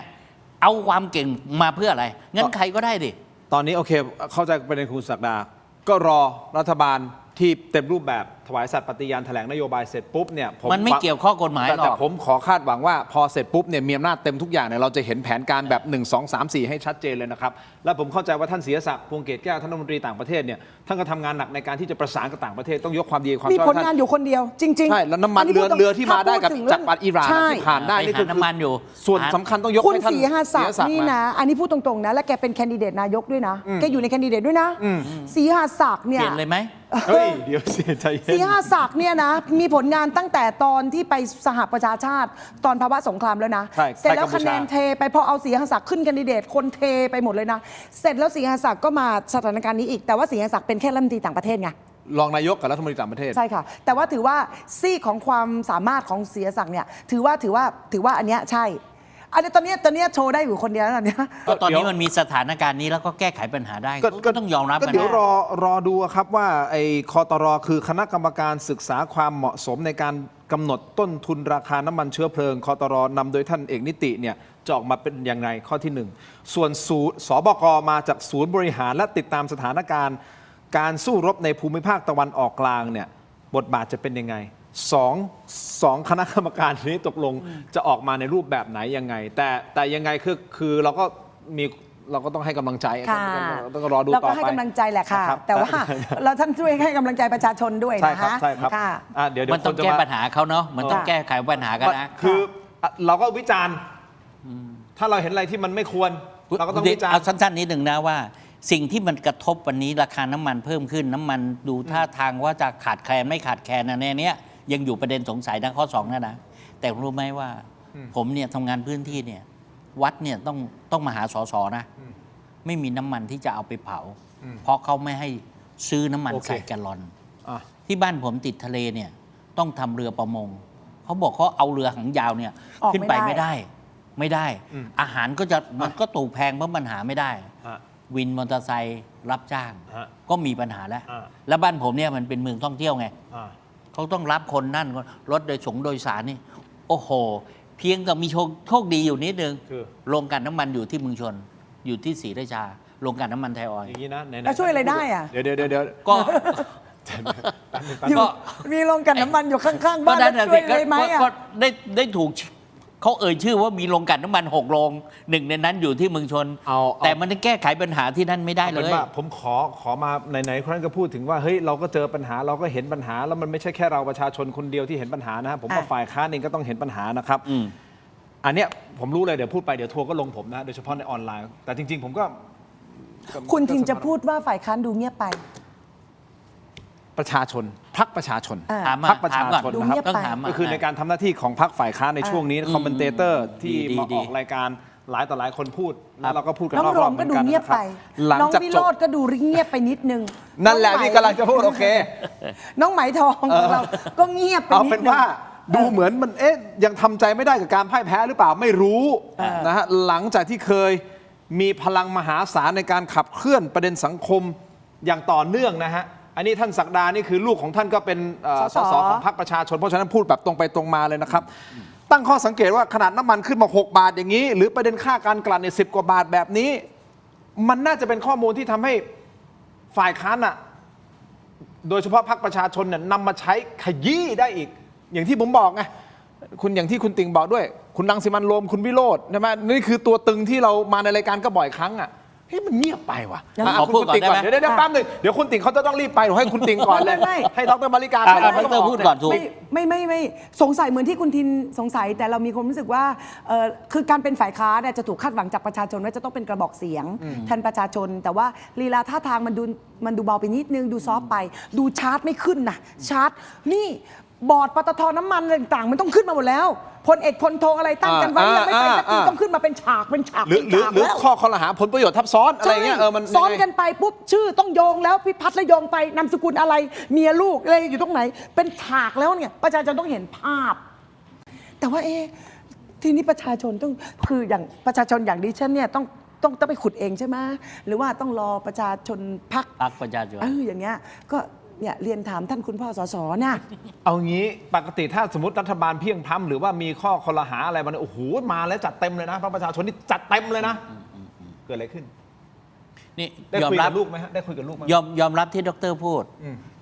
เอาความเก่งมาเพื่ออะไรงั้นใครก็ได้ดิตอนนี้โอเคเข้าใจประเด็นคุณศักดาก็รอรัฐบาลที่เต็มรูปแบบถวายสัตย์ปฏิญาณแถลงนโยบายเสร็จปุ๊บเนี่ยมันไม่เกี่ยวข้องกฎหมายหรอกแต่ผมขอคาดหวังว่าพอเสร็จปุ๊บเนี่ยมีอำนาจเต็มทุกอย่างเนี่ยเราจะเห็นแผนการแบบ1 2 3 4ให้ชัดเจนเลยนะครับและผมเข้าใจว่าท่านศรีศักดิ์พวงเกตแก้วท่านรัฐมนตรีต่างประเทศเนี่ยท่านก็ทำงานหนักในการที่จะประสานกับต่างประเทศต้องยกความดีความชอบมีผลงานอยู่คนเดียวจริงๆใช่แล้วน้ำมันเรือที่มาได้กับจากอิหร่านที่ผ่านได้นี่คือน้ำมันอยู่ส่วนสำคัญต้องยกให้ท่านศรีศักดิ์นี่นะอันนี้พูดตรงๆนะและแกเป็นแคนดิเดตนายกด้วยนะแกอยู่ในแคนดิเดตด้วยนะศรีศักดิ์เนี่ยเปลี่ยนเลยไหมเฮ้ยเดี๋ยวเสียใจศรีศักดิ์เนี่ยนะมีผลงานตั้งแต่ตอนที่ไปสหประชาชาติตอนภาวะสงครามแล้วนะเสร็จแล้วคะแนนเทไปพอเอาศรีศักดิ์ขึ้นแคนดิเดตคนเทไปหมดเลยนะเสร็จแล้วศรีศักดิ์ก็มาสถานการณ์นี้อีกแต่ว่าศรีศักดิ์เป็นแค่รัฐมนตรีต่างประเทศไงรองนายกกับรัฐมนตรีต่างประเทศใช่ค่ะแต่ว่าถือว่าซีกของความสามารถของศรีศักดิ์เนี่ยถือว่าอันเนี้ยใช่ อันนี้ตอนนี้โชว์ได้อยู่คนเดียวแล้วตอนเนี้ย ก็ตอนนี้มันมีสถานการณ์นี้แล้วก็แก้ไขปัญหาได้ก็ต้องยอมรับ ก็ กัน เดี๋ยว นะ รอดูครับว่าไอ้คตรคือคณะกรรมการศึกษาความเหมาะสมในการกำหนดต้นทุนราคาน้ำมันเชื้อเพลิงคตรนำโดยท่านเอกนิติเนี่ยจะออกมาเป็นอย่างไรข้อที่ 1 ส่วนสบกมาจากศูนย์บริหารและติดตามสถานการณ์การสู้รบในภูมิภาคตะวันออกกลางเนี่ยบทบาทจะเป็นยังไงสองคณะกรรมการนี้ตกลงจะออกมาในรูปแบบไหนยังไงแต่ยังไงคือเราก็ต้องให้กำลังใจ ค่ะ ต้องรอดูต่อไป เราก็ให้กำลังใจแหละค่ะ นะครับ แต่ว่าเราท่านช่วยให้กำลังใจประชาชนด้วย ใช่ นะ ครับ คะ ใช่ครับ ค่ะ เดี๋ยว มันต้องแก้ปัญหาเขาเนาะมันต้องแก้ไขปัญหากันนะ คือเราก็วิจารณ์ถ้าเราเห็นอะไรที่มันไม่ควรเราก็ต้องวิจารณ์ เอาสั้นๆนิดหนึ่งนะว่า สิ่งที่มันกระทบวันนี้ราคาน้ำมันเพิ่มขึ้นน้ำมันดูท่าทางว่าจะขาดแคลนไม่ขาดแคลนในเนี้ยยังอยู่ประเด็นสงสัยนะข้อ2นะแต่รู้ไหมว่าผมเนี่ยทำงานพื้นที่เนี่ยวัดเนี่ยต้องมาหาสสนะไม่มีน้ำมันที่จะเอาไปเผาเพราะเขาไม่ให้ซื้อน้ำมันใส่แกลลอนที่บ้านผมติดทะเลเนี่ยต้องทำเรือประมงเขาบอกเขาเอาเรือหางยาวเนี่ย ออก ขึ้นไป ไม่ได้ ไม่ได้อาหารก็จะมันก็ถูกแพงเพราะมันหาไม่ได้วินมอเตอร์ไซค์รับจ้างก็มีปัญหาแล้วบ้านผมเนี่ยมันเป็นเมืองท่องเที่ยวไงเขาต้องรับคนนั่นรถโดยสารนี่โอ้โหเพียงกับมีโชคดีอยู่นิดนึงโรงกลั่นน้ำมันอยู่ที่เมืองชนอยู่ที่ศรีราชาโรงกลั่นน้ำมันไทยออยล์อย่างนี้นะไหนๆ แล้วช่วยอะไรได้อะ เดี๋ยว ก็ อยู่มีโรงกลั่นน้ำมันอยู่ข้างๆบ้านแล้วช่วยเลยไหมอ่ะ ก็ได้ถูกเขาเอ่ยชื่อว่ามีโรงกลั่นน้ำมัน6 โรงหนึ่งในนั้นอยู่ที่เมืองชนแต่มันแก้ไขปัญหาที่นั่นไม่ได้เลย ผมขอมาไหนๆครั้นก็พูดถึงว่าเฮ้ยเราก็เจอปัญหาเราก็เห็นปัญหาแล้วมันไม่ใช่แค่เราประชาชนคนเดียวที่เห็นปัญหานะครับผมว่าฝ่ายค้านเองก็ต้องเห็นปัญหานะครับอันเนี้ยผมรู้เลยเดี๋ยวพูดไปเดี๋ยวทัวร์ก็ลงผมนะโดยเฉพาะในออนไลน์แต่จริงๆผมก็ คุณทินจะพูดว่าฝ่ายค้านดูเงียบไป ประชาชนพรรคประชาชน พ พรรคประชาชน ดู นะค เงี รับ ยบไป ก็คือในการทำหน้าที่ของพรรคฝ่ายค้านในช่วงนี้คอมเมนเตเตอร์ที่มาออกรายการหลายต่อหลายคนพูดแล้วเราก็พูดกัน น้อง ร โร อบๆ ม เหมื ก็ อน ดู กัน เงียบ นะครั ไป บหลัง น้อง จาก วิ จ โร บ จน์ก็ดูเงียบไปนิดนึง นั่นแหละที่กำลังจะพูดโอเค น้องไหมทองของเราก็เงียบไป เอา นิด เป็น นึง ว่าดูเหมือนมันยังทำใจไม่ได้กับการพ่ายแพ้หรือเปล่าไม่รู้นะฮะหลังจากที่เคยมีพลังมหาศาลในการขับเคลื่อนประเด็นสังคมอย่างต่อเนื่องนะฮะอันนี้ท่านศักดานี่คือลูกของท่านก็เป็นสสของพรรคประชาชนเพราะฉะนั้นพูดแบบตรงไปตรงมาเลยนะครับตั้งข้อสังเกตว่าขนาดน้ำมันขึ้นมา6 บาทอย่างนี้หรือประเด็นค่าการกลั่นใน10 กว่าบาทแบบนี้มันน่าจะเป็นข้อมูลที่ทำให้ฝ่ายค้านอ่ะโดยเฉพาะพรรคประชาชนเนี่ยนำมาใช้ขยี้ได้อีกอย่างที่ผมบอกไงคุณอย่างที่คุณติ่งบอกด้วยคุณรังสิมันต์โรมคุณวิโรจน์ใช่ไหมนี่คือตัวตึงที่เรามาในรายการก็บ่อยครั้งอ่ะเฮ้ยมันเงียบไปว่ะ ขอพูดก่อนได้ไหม เดี๋ยวแป๊บนึงเดี๋ยวคุณติ่งเขาจะต้องรีบไปผมให้คุณติ่งก่อนเลยให้ดรมาริกา ดรพูดก่อนถูก ไม่สงสัยเหมือนที่คุณทินสงสัยแต่เรามีความรู้สึกว่าคือการเป็นฝ่ายค้านเนี่ยจะถูกคาดหวังจากประชาชนว่าจะต้องเป็นกระบอกเสียงแทนประชาชน แต่ว่าลีลาท่าทางมันดูเบาไปนิดนึงดูซอฟต์ไปดูชาร์ตไม่ขึ้นนะชาร์ตนี่บอร์ดปตทน้ำมันอะไรต่างๆมันต้องขึ้นมาหมดแล้วพลเอกพลโทอะไรตั้งกันไว้ยังไม่ไปสักทีต้องขึ้นมาเป็นฉากหรือข้อคอรหาผลประโยชน์ทับซ้อนอะไรเงี้ยมันซ้อนกันไปปุ๊บชื่อต้องโยงแล้วพิพัฒน์แล้วโยงไปนามสกุลอะไรเมียลูกอะไรอยู่ตรงไหนเป็นฉากแล้วเนี่ยประชาชนต้องเห็นภาพ แต่ว่าทีนี้ประชาชนต้องคืออย่างประชาชนอย่างดิฉันเนี่ยต้องไปขุดเองใช่ไหมหรือว่าต้องรอประชาชนพรรค ประชาชน อย่างเงี้ยก็เนี่ยเรียนถามท่านคุณพ่อสสนะ เอางี้ปกติถ้าสมมติรัฐบาลเพียงพล้ำหรือว่ามีข้อคอรหาอะไรมันโอ้โหมาแล้วจัดเต็มเลยนะพรรคประชาชนนี่จัดเต็มเลยนะเกิดอะไรขึ้น นี่ ได้คุยกับลูกไหมฮะได้คุยกับลูกไหม ยอมรับที่ดรพูด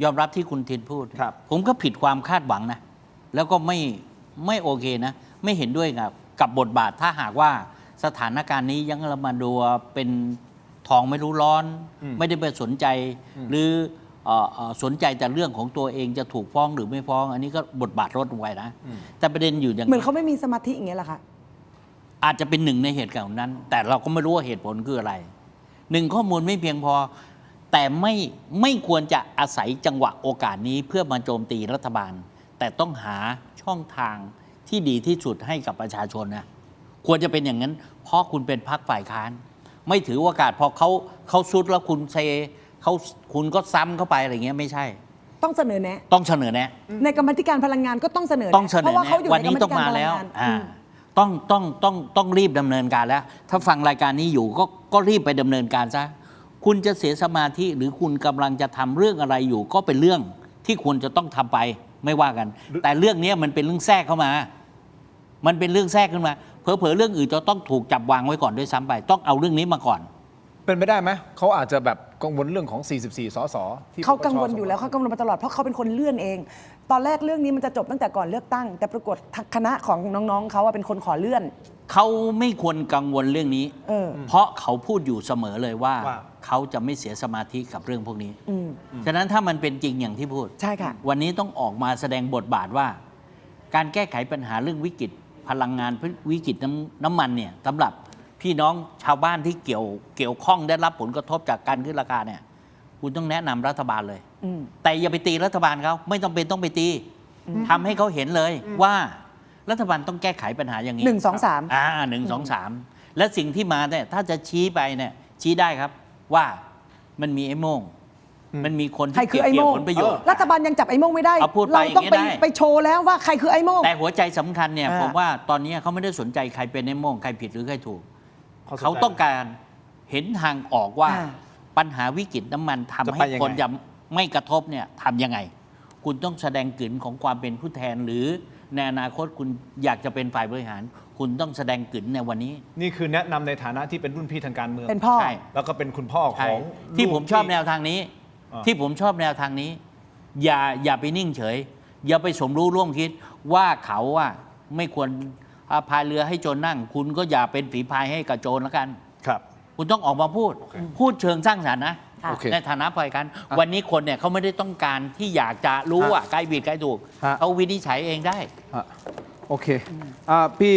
ยอมรับที่คุณทินพูดผมก็ผิดความคาดหวังนะแล้วก็ไม่โอเคนะไม่เห็นด้วยกับบทบาทถ้าหากว่าสถานการณ์นี้ยังเรามาดูเป็นทองไม่รู้ร้อนไม่ได้ไปสนใจหรือสนใจแต่เรื่องของตัวเองจะถูกฟ้องหรือไม่ฟ้องอันนี้ก็บทบาทลดลงไปนะแต่ประเด็นอยู่อย่างเหมือนเขาไม่มีสมาธิอย่างเงี้ยแหละค่ะ อาจจะเป็นหนึ่งในเหตุการณ์นั้น แต่เราก็ไม่รู้ว่าเหตุผลคืออะไรหนึ่งข้อมูลไม่เพียงพอแต่ไม่ควรจะอาศัยจังหวะโอกาสนี้เพื่อมาโจมตีรัฐบาล แต่ต้องหาช่องทางที่ดีที่สุดให้กับประชาชนนะควรจะเป็นอย่างนั้นเพราะคุณเป็นพรรคฝ่ายค้านไม่ถือโอกาสพอเขาซุดแล้วคุณคุณก็ซ้ำเข้าไปอะไรเงี้ยไม่ใช่ต้องเสนอแนะ ต้องเสนอแนะในกรรมาธิการพลังงานก็ต้องเสนอ ต้องเสนอ เพราะว่าเขาอยู่ วัน ในกร นี้ รมา ต้อ ธิ ง การ มา พลั แล้ว งงาน ต้องรีบดำเนินการแล้ว ถ้าฟังรายการนี้อยู่ก็รีบไปดำเนินการซะคุณจะเสียสมาธิหรือคุณกำลังจะทำเรื่องอะไรอยู่ ก็เป็นเรื่องที่ควรจะต้องทำไปไม่ว่ากัน แต่เรื่องนี้มันเป็นเรื่องแทรกเข้ามา มันเป็นเรื่องแทรกขึ้นมาเผลอๆเรื่องอื่นจะต้องถูกจับวางไว้ก่อนด้วยซ้ำไปต้องเอาเรื่องนี้มาก่อน เป็นไปได้ไหมเขาอาจจะแบบกังวลเรื่องของ 44 สสที่ เขากังวลอยู่แล้วเขากังวลมาตลอดเพราะเขาเป็นคนเลื่อนเอง ตอนแรกเรื่องนี้มันจะจบตั้งแต่ก่อนเลือกตั้ง แต่ปรากฏคณะของน้องๆเขาเป็นคนขอเลื่อน เขาไม่ควรกังวลเรื่องนี้ เพราะเขาพูดอยู่เสมอเลยว่าเขาจะไม่เสียสมาธิกับเรื่องพวกนี้ฉะนั้นถ้ามันเป็นจริงอย่างที่พูด ใช่ค่ะ วันนี้ต้องออกมาแสดงบทบาทว่า การแก้ไขปัญหาเรื่องวิกฤตพลังงานวิกฤตน้ำมันเนี่ยสำหรับพี่น้องชาวบ้านที่เกี่ยวข้องได้รับผลกระทบจากการขึ้นราคาเนี่ยคุณต้องแนะนำรัฐบาลเลยแต่อย่าไปตีรัฐบาลเขาไม่ต้องไปตีทำให้เขาเห็นเลยว่ารัฐบาลต้องแก้ไขปัญหาอย่างนี้ 1 2 3 1 2 3และสิ่งที่มาเนี่ยถ้าจะชี้ไปเนี่ยชี้ได้ครับว่ามันมีไอ้โม่งมันมีคน ใคร ที่ คือไอ้ เกี่ยว โม่ง ผลประโยชน์ รัฐบาลยังจับไอ้โม่งไม่ได้ เอาพูดไป เราต้อง อย่างนี้ได้ ไปโชว์แล้วว่าใครคือไอ้โม่ง แต่หัวใจสำคัญเนี่ย อ่า ผมว่าตอนนี้เขาไม่ได้สนใจใครเป็นไอ้โม่งใครผิดหรือใครถูกเขาต้องการเห็นทางออกว่าปัญหาวิกฤตน้ำมันทำให้คนจะไม่กระทบเนี่ยทำยังไง คุณต้องแสดงกลิ่นของความเป็นผู้แทนหรือในอนาคตคุณอยากจะเป็นฝ่ายบริหาร คุณต้องแสดงกลิ่นในวันนี้ นี่คือแนะนำในฐานะที่เป็นรุ่นพี่ทางการเมือง เป็นพ่อ ใช่ แล้วก็เป็นคุณพ่อของ ที่ผมชอบแน ลูก วทางนี้ อ่า ที่ผมชอบแนวทางนี้ อย่าไปนิ่งเฉย อย่าไปสมรู้ร่วมคิดว่าเขาอะไม่ควรพายเรือให้โจรนั่ง คุณก็อย่าเป็นฝีพายให้กับโจรแล้วกัน ครับ คุณต้องออกมาพูดเชิงสร้างสรรค์นะ โอเค ในฐานะฝ่ายการวันนี้คนเนี่ยเขาไม่ได้ต้องการที่อยากจะรู้ว่าใครผิดใครถูก ฮะ เขาวินิจฉัยเองได้ โอเคพี่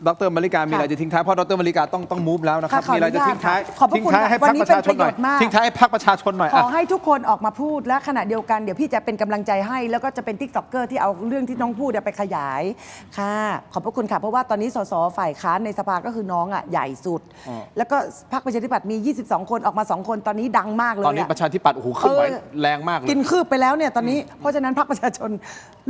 ดรมาริกามีอะไรจะทิ้งท้ายเพราะดรมาริกาต้องมูฟแล้วนะครับ ค่ะขออนุญาตมีอะไรจะทิ้งท้าย ขอบพระ ทิ้ง คุณ ท้ายให้พรรคประชาชนหน่อย วันนี้เป็นประโยชน์มาก ทิ้งท้ายให้พรรคประชาชนหน่อย ขอให้ทุกคนออกมาพูดและขณะเดียวกันเดี๋ยวพี่จะเป็นกำลังใจให้ แล้วก็จะเป็นทิกตอกเกอร์ที่เอาเรื่องที่น้องพูดไปขยายค่ะขอบพระคุณค่ะเพราะว่าตอนนี้สสฝ่ายค้านในสภาก็คือน้องอ่ะใหญ่สุด แล้วก็พรรคประชาธิปัตย์มี 22 คนออกมา 2 คนตอนนี้ดังมากเลย ตอนนี้ประชาธิปัตย์โอ้โหเคลื่อนไหวแรงมากเลย กินคืบไปแล้วเนี่ยตอนนี้เพราะฉะนั้นพรรคประชาชน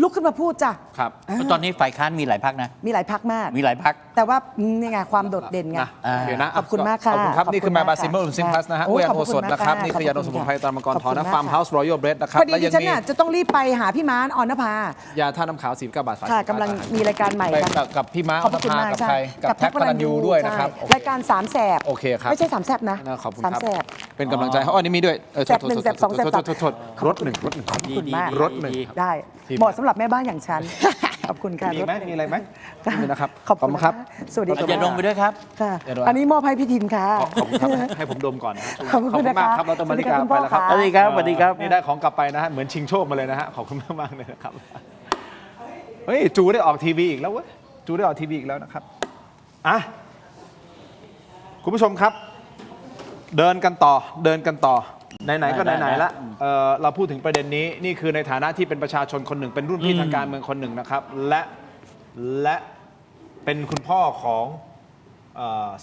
ลุกขึ้นมาพูดจ้ะ ครับ ตอนนี้ฝ่ายค้านมีหลายพรรคนะ มีหลายพรรคมาก มีหลายพรรค แต่ว่านี่ไงความโดดเด่นไง โอเคนะ ขอบคุณมากค่ะ ขอบคุณครับ นี่คือแม ขอบ บา คุณ ซิเมอร์ มาก ซิมพลัสนะฮะ โอ้ เวย ยา ขอบ โอ คุณ สดนะครับ มากค่ะ นี่คือยาดมสมุนไพรตามมังกรทอนะ ขอบคุณมาก ฟาร์มเฮาส์รอยัลเบรดนะครับ พอดี และ ดิ ยัง ฉัน มี น่ะจะต้องรีบไปหาพี่ม้าออนภาย าท่าน้ำขาว49 บาท ค่ะกำลังมีรายการใหม่ ไป ค่ะ กับพี่ม้า ขอบพระคุณมาก กับ ใช่ ใครกับแท็กพลันยูด้วยนะครับ ใช่รายการสามแสบ โอเคครับ ไม่ใช่สามแสบนะ ขอบคุณ สาม ครับ แสบ เป็นกำลังใจอ๋อนี่มีด้วย แสบหนึ่งแสบสองแสบสาม โทษรถหนึ่ง ขอบคุณมาก รถหนึ่ง ได้ ทีม เหมาะสำหรับแม่บ้านอย่างฉัน ขอบคุณค่ะ มีไหมมีอะไรไหมมีนะครับ ขอบคุณ ครับ สวัสดี เราจะดมไปด้วยครับ ค่ะ เดี๋ยวดู อันนี้มอบให้พี่ทินค่ะ ขอบคุณครับให้ผมดมก่อนนะ ขอบคุณ มาก นะคะ ครับดรมาริกา สวัสดี ไป ครับ แล้วครับ สวัสดีครับ สวัสดีครับ นี่ได้ของกลับไปนะฮะเหมือนชิงโชคมาเลยนะฮะขอบคุณมากๆเลยนะครับเฮ้ยจูได้ออกทีวีอีกแล้วเว้ยจูได้ออกทีวีอีกแล้วนะครับอ่ะคุณผู้ชมครับ เดินกันต่อไหนๆก็ไหนๆละเราพูดถึงประเด็นนี้นี่คือในฐานะที่เป็นประชาชนคนหนึ่งเป็นรุ่นพี่ทางการเมืองคนหนึ่งนะครับและเป็นคุณพ่อของ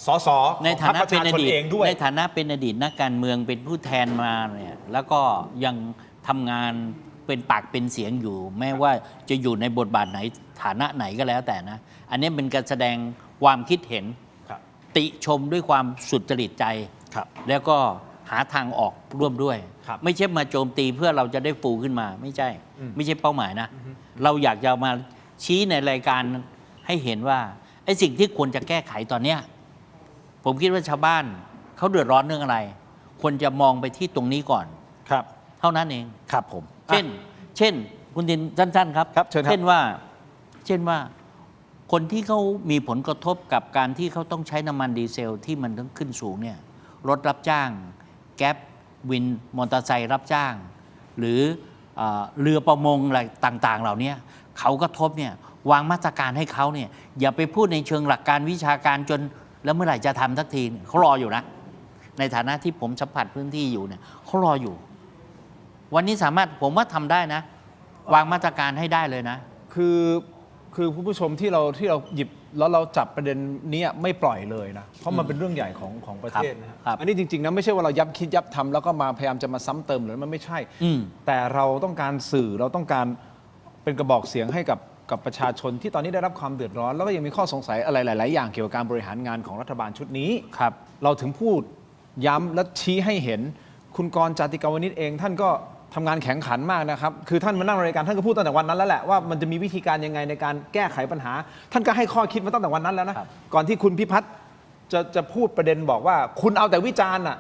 สส ในฐานะ ของพรรคประ เป็น ชา อ ชน ดีต เองด้วย ในฐานะเป็นอดีตนักการเมืองเป็นผู้แทนมาเนี่ยแล้วก็ยังทำงานเป็นปากเป็นเสียงอยู่ แม้ว่าจะอยู่ในบทบาทไหนฐานะไหนก็แล้วแต่นะ อันนี้เป็นการแสดงความคิดเห็น ติชมด้วยความสุจริตใจ แล้วก็หาทางออกร่วมด้วย ไม่ใช่มาโจมตีเพื่อเราจะได้ฟูขึ้นมาไม่ใช่ ไม่ใช่เป้าหมายนะ เราอยากจะมาชี้ในรายการให้เห็นว่าไอ้สิ่งที่ควรจะแก้ไขตอนเนี้ยผมคิดว่าชาวบ้านเขาเดือดร้อนเรื่องอะไร ควรจะมองไปที่ตรงนี้ก่อน ครับ เท่านั้นเอง ครับผม เช่นคุณดินสั้นๆครับ ครับเชิญครับ เช่นว่าคนที่เขามีผลกระทบกับการที่เขาต้องใช้น้ำมันดีเซลที่มันต้องขึ้นสูงเนี่ยรถรับจ้างแก๊ปวินมอเตอร์ไซค์รับจ้าง หรือเรือประมงอะไรต่างๆ เหล่านี้เขากระทบเนี่ยวางมาตรการให้เขาเนี่ยอย่าไปพูดในเชิงหลักการวิชาการจนแล้วเมื่อไหร่จะทำสักทีเขารออยู่นะในฐานะที่ผมสัมผัสพื้นที่อยู่เนี่ยเขารออยู่ วันนี้สามารถผมว่าทำได้นะ วางมาตรการให้ได้เลยนะ คือผู้ชมที่เราหยิบแล้วเราจับประเด็นนี้ไม่ปล่อยเลยนะเพราะมันเป็นเรื่องใหญ่ของประเทศนะฮะอันนี้จริงๆนะไม่ใช่ว่าเรายับคิดยับทำแล้วก็มาพยายามจะมาซ้ำเติมหรือมันไม่ใช่แต่เราต้องการสื่อเราต้องการเป็นกระบอกเสียงให้กับ กับประชาชนที่ตอนนี้ได้รับความเดือดร้อนแล้วก็ยังมีข้อสงสัยอะไรหลาย ๆ อย่างเกี่ยวกับการบริหารงานของรัฐบาลชุดนี้ครับเราถึงพูดย้ำและชี้ให้เห็นคุณกรณ์ จาติกาวนิชเองท่านก็ทำงานแข็งขันมากนะครับคือท่านมานั่งรายการท่านก็พูดตั้งแต่วันนั้นแล้วแหละว่ามันจะมีวิธีการยังไงในการแก้ไขปัญหา ท่านก็ให้ข้อคิดมาตั้งแต่วันนั้นแล้วนะก่อนที่คุณพิพัฒน์จะพูดประเด็นบอกว่าคุณเอาแต่วิจารณ์อ่ะ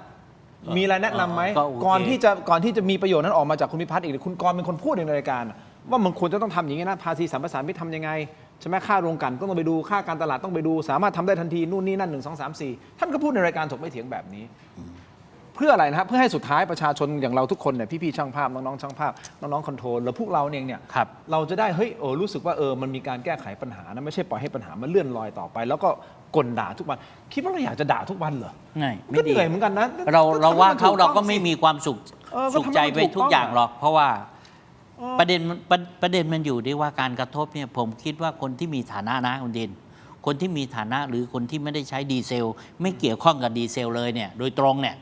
มีอะไรแนะนำไหมก่อนที่จะมีประโยชน์นั้นออกมาจากคุณพิพัฒน์อีกคุณกรณ์เป็นคนพูดในรายการว่ามันควรจะต้องทำอย่างนี้นะภาษีสัมปทานมิตรทำยังไงใช่ไหมค่าโรงกลั่นต้องไปดูค่าการตลาดต้องไปดูสามารถทำได้ทันทีนู่นนี่นั่น1 2 3 4ท่านก็พูดในรายการถกไม่เถียงแบบนี้เพื่ออะไรนะครับเพื่อให้สุดท้ายประชาชนอย่างเราทุกคนเนี่ยพี่ๆช่างภาพน้องๆช่างภาพน้องๆคอนโทรลแล้วพวกเราเนี่ยเราจะได้เฮ้ยรู้สึกว่ามันมีการแก้ไขปัญหานะไม่ใช่ปล่อยให้ปัญหามันเลื่อนลอยต่อไป แล้วก็กลด่าทุกวันคิดว่าเราอยากจะด่าทุกวันเหรอไม่เหนื่อยเหมือนกันนะเราว่าเราก็ไม่มีความสุขใจไปทุกอย่างหรอกเพราะว่าประเด็นมันอยู่ที่ว่าการกระทบเนี่ยผมคิดว่าคนที่มีฐานะนะคุณดินคนที่มีฐานะหรือคนที่ไม่ได้ใช้ดีเซลไม่เกี่ยวข้องกับดีเซลเลยเนี่ยโดยตรงเนี่ย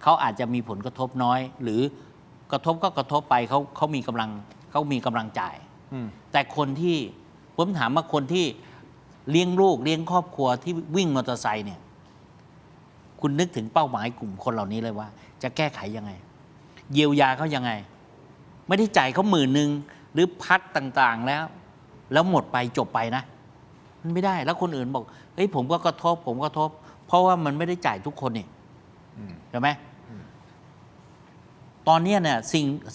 เขาอาจจะมีผลกระทบน้อยหรือกระทบก็กระทบไปเขามีกำลังจ่ายแต่คนที่ผมถามว่าคนที่เลี้ยงลูกเลี้ยงครอบครัวที่วิ่งมอเตอร์ไซค์เนี่ยคุณนึกถึงเป้าหมายกลุ่มคนเหล่านี้เลยว่าจะแก้ไขยังไงเยียวยาเขายังไงไม่ได้จ่ายเขา10,000หรือพัดต่างๆแล้วหมดไปจบไปนะมันไม่ได้แล้วคนอื่นบอกเฮ้ยผมก็กระทบเพราะว่ามันไม่ได้จ่ายทุกคนนี่ใช่ไหมตอนนี้เนี่ย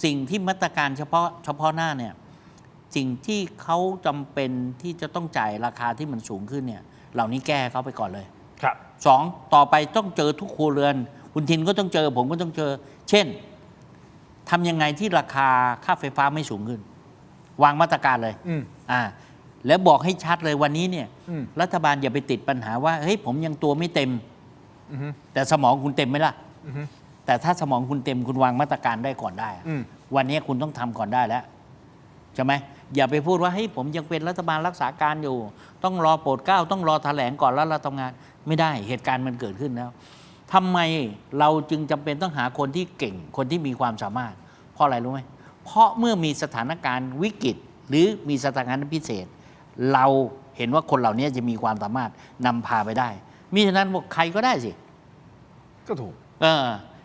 สิ่งที่มาตรการเฉพาะหน้าเนี่ยสิ่งที่เขาจำเป็นที่จะต้องจ่ายราคาที่มันสูงขึ้นเนี่ยเหล่านี้แก้เขาไปก่อนเลยครับ2ต่อไปต้องเจอทุกครัวเรือนคุณทินก็ต้องเจอผมก็ต้องเจอเช่นทำยังไงที่ราคาค่าไฟฟ้าไม่สูงขึ้นวางมาตรการเลยแล้วบอกให้ชัดเลยวันนี้เนี่ยรัฐบาลอย่าไปติดปัญหาว่าเฮ้ยผมยังตัวไม่เต็มแต่สมองคุณเต็มไหมล่ะแต่ถ้าสมองคุณเต็มคุณวางมาตรการได้ก่อนได้วันนี้คุณต้องทำก่อนได้แล้วใช่ไหมอย่าไปพูดว่าเฮ้ยผมยังเป็นรัฐบาลรักษาการอยู่ต้องรอโปรดเกล้าต้องรอแถลงก่อนแล้วเราทำงานไม่ได้เหตุการณ์มันเกิดขึ้นแล้วทำไมเราจึงจำเป็นต้องหาคนที่เก่งคนที่มีความสามารถเพราะอะไรรู้ไหมเพราะเมื่อมีสถานการณ์วิกฤตหรือมีสถานการณ์พิเศษเราเห็นว่าคนเหล่านี้จะมีความสามารถนำพาไปได้มิฉะนั้นบอกใครก็ได้สิก็ถูก